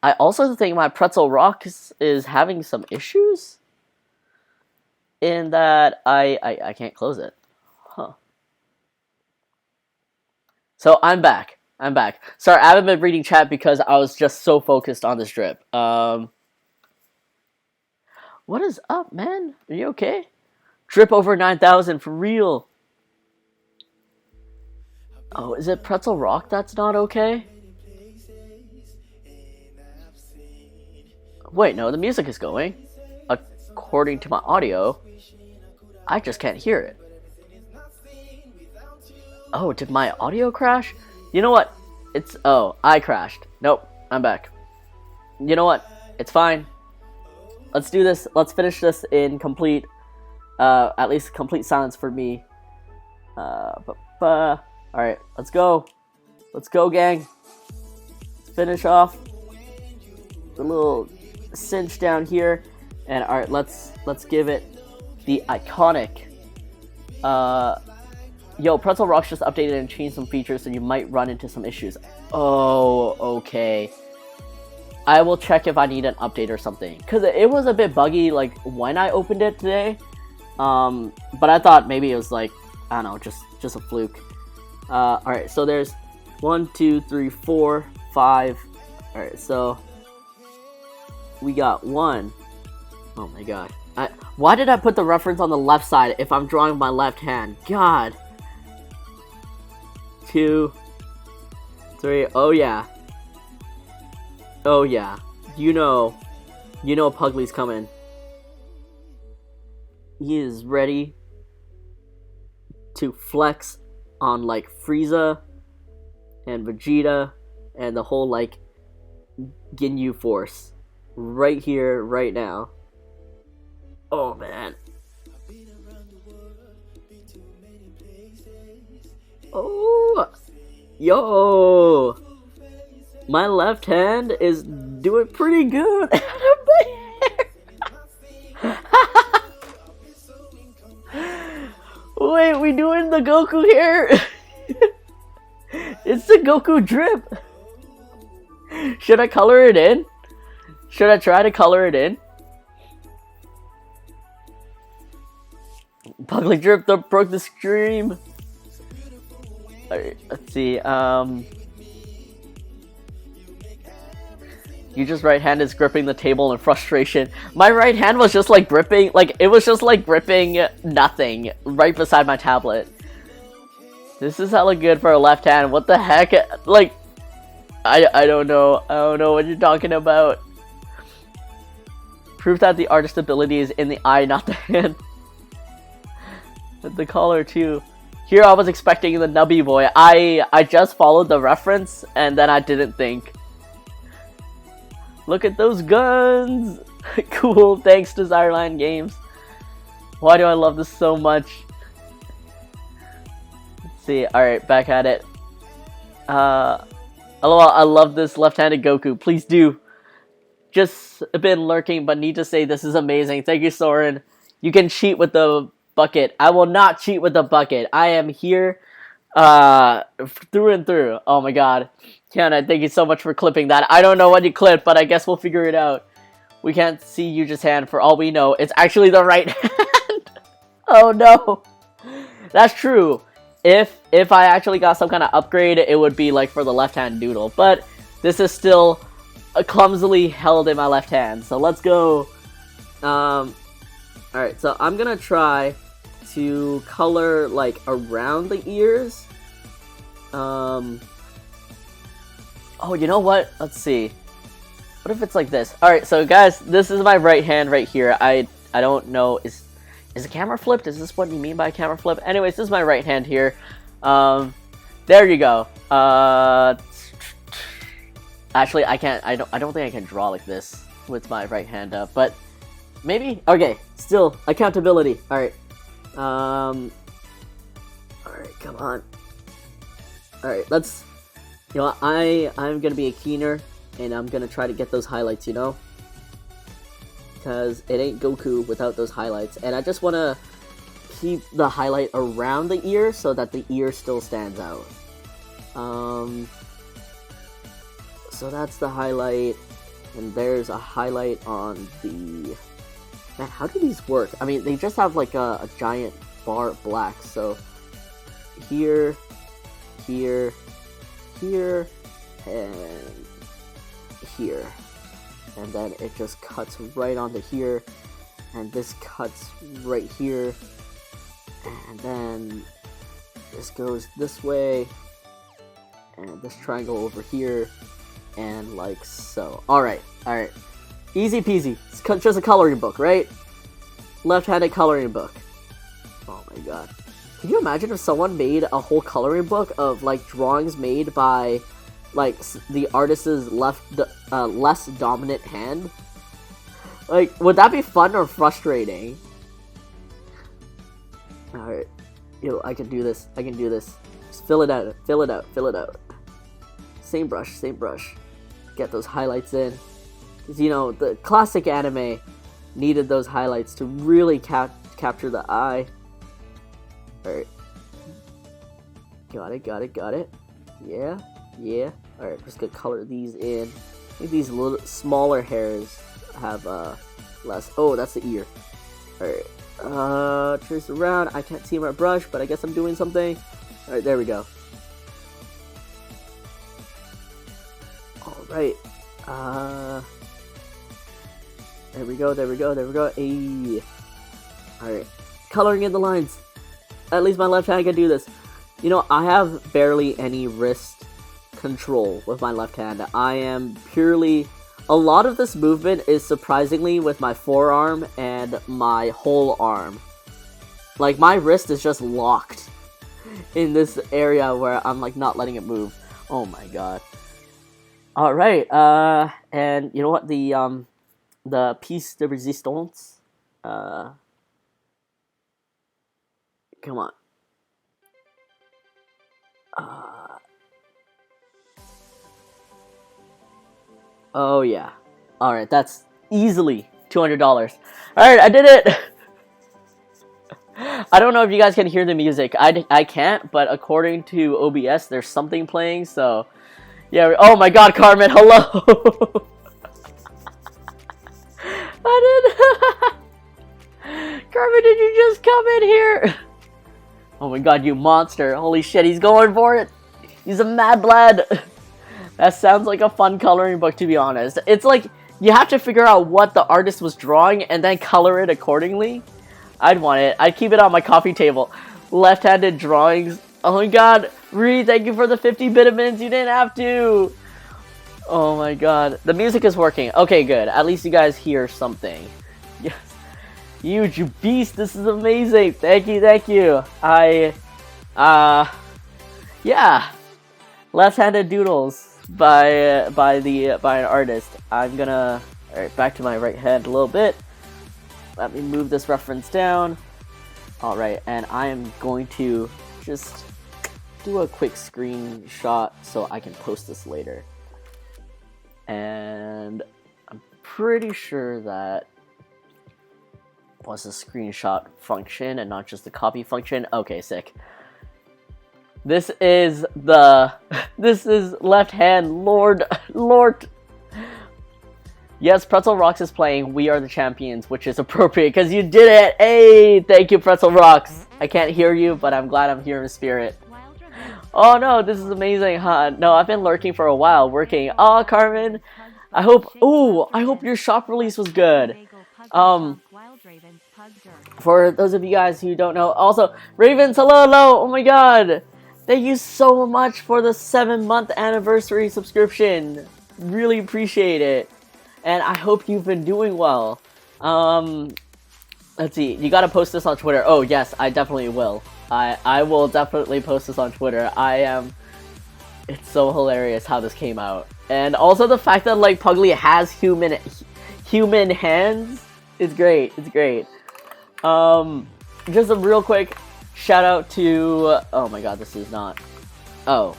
I also think my pretzel rock is having some issues in that I can't close it. Huh. So I'm back. I'm back. Sorry, I haven't been reading chat because I was just so focused on this drip. What is up, man? Are you okay? Drip over 9,000 for real. Oh, is it pretzel rock that's not okay? Wait, no, the music is going. According to my audio, I just can't hear it. Oh, did my audio crash? You know what? I crashed. Nope, I'm back. You know what? It's fine. Let's do this. Let's finish this in complete, at least complete silence for me. Alright, let's go. Let's go, gang. Let's finish off the little cinch down here. And alright, let's give it the iconic. Yo, Pretzel Rocks just updated and changed some features, so you might run into some issues. Oh, okay. I will check if I need an update or something. Because it was a bit buggy, like, when I opened it today. But I thought maybe it was, like, I don't know, just a fluke. Alright, so there's 1, 2, 3, 4, 5. Alright, so we got 1. Oh my god. Why did I put the reference on the left side if I'm drawing my left hand? God. 2, 3. Oh yeah. Oh yeah. You know Puglie's coming. He is ready to flex on like Frieza and Vegeta and the whole like Ginyu force right here, right now. Oh man. Oh, yo, my left hand is doing pretty good. Wait, we doing the Goku here? It's the Goku drip. Should I color it in? Should I try to color it in? Puglie drip broke the stream. Alright, let's see. You just right hand is gripping the table in frustration. My right hand was just like gripping, like it was just like gripping nothing right beside my tablet. This is hella good for a left hand. What the heck? Like, I don't know. I don't know what you're talking about. Proof that the artist's ability is in the eye, not the hand. The collar too. Here I was expecting the nubby boy. I just followed the reference and then I didn't think. Look at those guns! Cool, thanks Desireland Games. Why do I love this so much? Let's see, alright, back at it. LOL, I love this left-handed Goku. Please do. Just been lurking, but need to say this is amazing. Thank you, Soren. You can cheat with the bucket. I will not cheat with the bucket. I am here through and through. Oh my god. Kiana, thank you so much for clipping that. I don't know what you clipped, but I guess we'll figure it out. We can't see Yuja's hand. For all we know, it's actually the right hand. Oh no. That's true. If I actually got some kind of upgrade, it would be like for the left hand doodle. But this is still clumsily held in my left hand. So let's go. Alright, so I'm gonna try to color like around the ears. Oh, you know what? Let's see. What if it's like this? Alright, so guys, this is my right hand right here. I don't know. Is the camera flipped? Is this what you mean by camera flip? Anyways, this is my right hand here. There you go. Actually, I can't. I don't think I can draw like this with my right hand up. But maybe. Okay. Still accountability. All right. All right. Come on. All right. Let's. You know, I'm gonna be a keener, and I'm gonna try to get those highlights. You know. Because it ain't Goku without those highlights. And I just want to keep the highlight around the ear so that the ear still stands out. So that's the highlight. And there's a highlight on the... Man, how do these work? I mean, they just have like a giant bar of black. So here, here, here, and here. And then it just cuts right onto here, and this cuts right here, and then this goes this way, and this triangle over here, and like so. Alright, easy peasy. It's just a coloring book, right? Left-handed coloring book. Oh my god. Can you imagine if someone made a whole coloring book of like drawings made by like the artist's less dominant hand? Like, would that be fun or frustrating? Alright. Yo, I can do this. I can do this. Just fill it out. Fill it out. Fill it out. Same brush. Same brush. Get those highlights in. Because, you know, the classic anime needed those highlights to really capture the eye. Alright. Got it. Got it. Got it. Yeah. Yeah. Alright, just gonna color these in. I think these little smaller hairs have less. Oh, that's the ear. Alright. Trace around. I can't see my brush, but I guess I'm doing something. Alright, there we go. Alright. There we go, there we go, there we go. Ayy. Alright. Coloring in the lines. At least my left hand can do this. You know, I have barely any wrist control with my left hand. I am purely... A lot of this movement is surprisingly with my forearm and my whole arm. Like, my wrist is just locked in this area where I'm, like, not letting it move. Oh my god. Alright, and you know what? The piece de resistance, come on. Oh yeah. Alright, that's easily $200. Alright, I did it! I don't know if you guys can hear the music. I can't, but according to OBS, there's something playing, so... Yeah, oh my god, Carmen, hello! Carmen, did you just come in here? Oh my god, you monster. Holy shit, he's going for it. He's a mad lad. That sounds like a fun coloring book, to be honest. It's like you have to figure out what the artist was drawing and then color it accordingly. I'd want it. I'd keep it on my coffee table. Left-handed drawings. Oh my god. Ree, thank you for the 50 Bitamins. You didn't have to. Oh my god. The music is working. Okay, good. At least you guys hear something. Yes. Huge, you beast. This is amazing. Thank you, thank you. Yeah. Left-handed doodles by an artist. I'm gonna back to my right hand a little bit. Let me move this reference down. All right, and I am going to just do a quick screenshot so I can post this later. And I'm pretty sure that was a screenshot function and not just the copy function. Okay, sick. This is left hand Lord. Yes, Pretzel Rocks is playing We Are the Champions, which is appropriate because you did it. Hey, thank you, Pretzel Rocks. I can't hear you, but I'm glad I'm here in spirit. Oh no, this is amazing, huh? No, I've been lurking for a while, working. Oh, Carmen, I hope your shop release was good. For those of you guys who don't know, also, Ravens, hello, oh my god. Thank you so much for the 7-month anniversary subscription. Really appreciate it. And I hope you've been doing well. Let's see, you gotta post this on Twitter. Oh yes, I definitely will. I will definitely post this on Twitter. It's so hilarious how this came out. And also the fact that like Puglie has human hands is great. It's great. Just a real quick shout out to, oh my god, this is not, oh.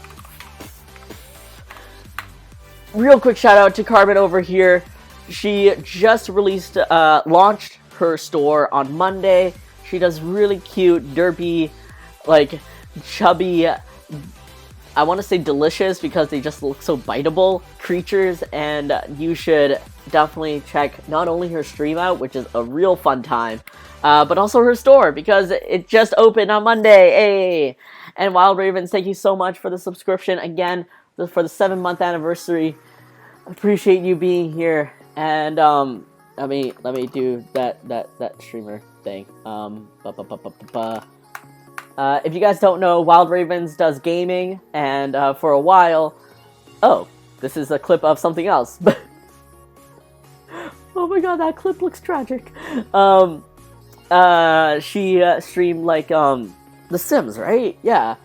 Real quick shout out to Carmen over here. She just launched her store on Monday. She does really cute, derpy, like chubby, I want to say delicious because they just look so biteable creatures, and you should definitely check not only her stream out, which is a real fun time, but also her store because it just opened on Monday. Hey! And Wild Ravens, thank you so much for the subscription again for the 7-month anniversary. Appreciate you being here. And let me do that streamer thing. If you guys don't know, Wild Ravens does gaming, and for a while, oh, this is a clip of something else. Oh my god, that clip looks tragic. She streamed like The Sims, right? Yeah,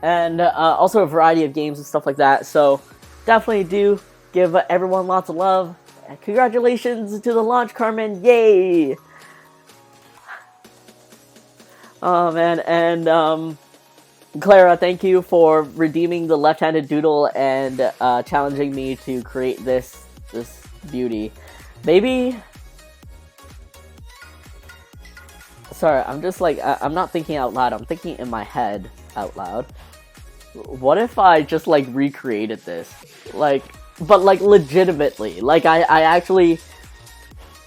and also a variety of games and stuff like that. So definitely do give everyone lots of love. Congratulations to the launch, Carmen! Yay! Oh man, and Clara, thank you for redeeming the left-handed doodle and challenging me to create this beauty. Maybe. Sorry, I'm just like I'm not thinking out loud. I'm thinking in my head out loud. What if I just like recreated this, but like legitimately, like I actually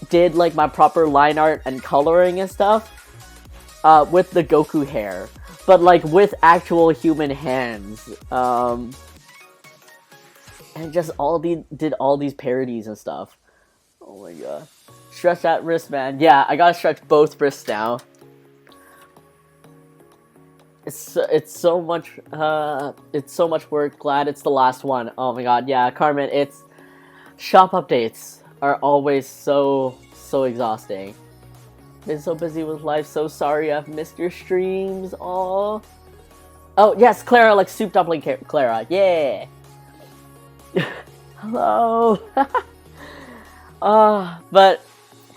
did like my proper line art and coloring and stuff. With the Goku hair, but like with actual human hands, and just did all these parodies and stuff. Oh my god, stretch that wrist, man. Yeah, I gotta stretch both wrists now. It's so much work. Glad it's the last one. Oh my god, yeah, Carmen. It's shop updates are always so exhausting. Been so busy with life, so sorry I've missed your streams. Oh yes, Clara, like soup dumpling Clara. Yeah. Hello. But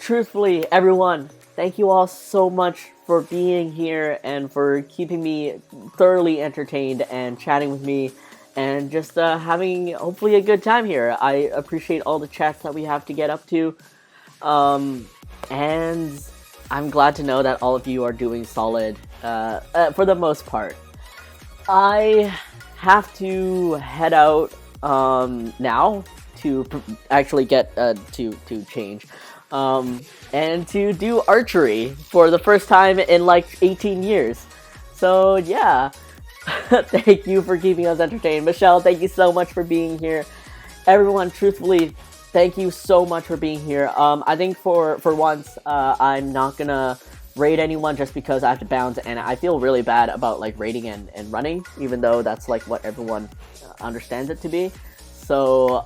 truthfully, everyone, thank you all so much for being here and for keeping me thoroughly entertained and chatting with me and just having hopefully a good time here. I appreciate all the chats that we have to get up to, and I'm glad to know that all of you are doing solid, for the most part. I have to head out now to actually get to change, and to do archery for the first time in like 18 years. So yeah, Thank you for keeping us entertained. Michelle, thank you so much for being here. Everyone, truthfully, thank you so much for being here. I think for once, I'm not gonna rate anyone just because I have to bounce, and I feel really bad about like rating and running, even though that's like what everyone understands it to be. So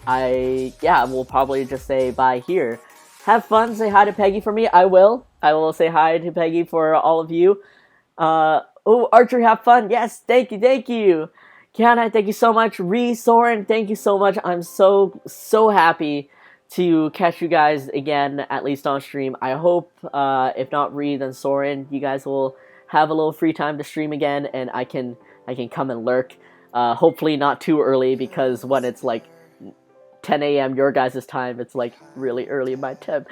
we'll probably just say bye here. Have fun. Say hi to Peggy for me. I will. I will say hi to Peggy for all of you. Archery, have fun. Yes, thank you. Kiana, thank you so much. Ree, Soren, thank you so much. I'm so happy to catch you guys again, at least on stream. I hope, if not Ree, then Soren, you guys will have a little free time to stream again, and I can come and lurk. Hopefully not too early, because when it's like 10 a.m. your guys' time, it's like really early my time.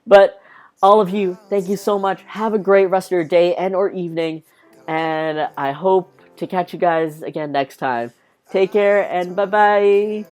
But all of you, thank you so much. Have a great rest of your day and or evening, and I hope to catch you guys again next time. Take care, and bye-bye.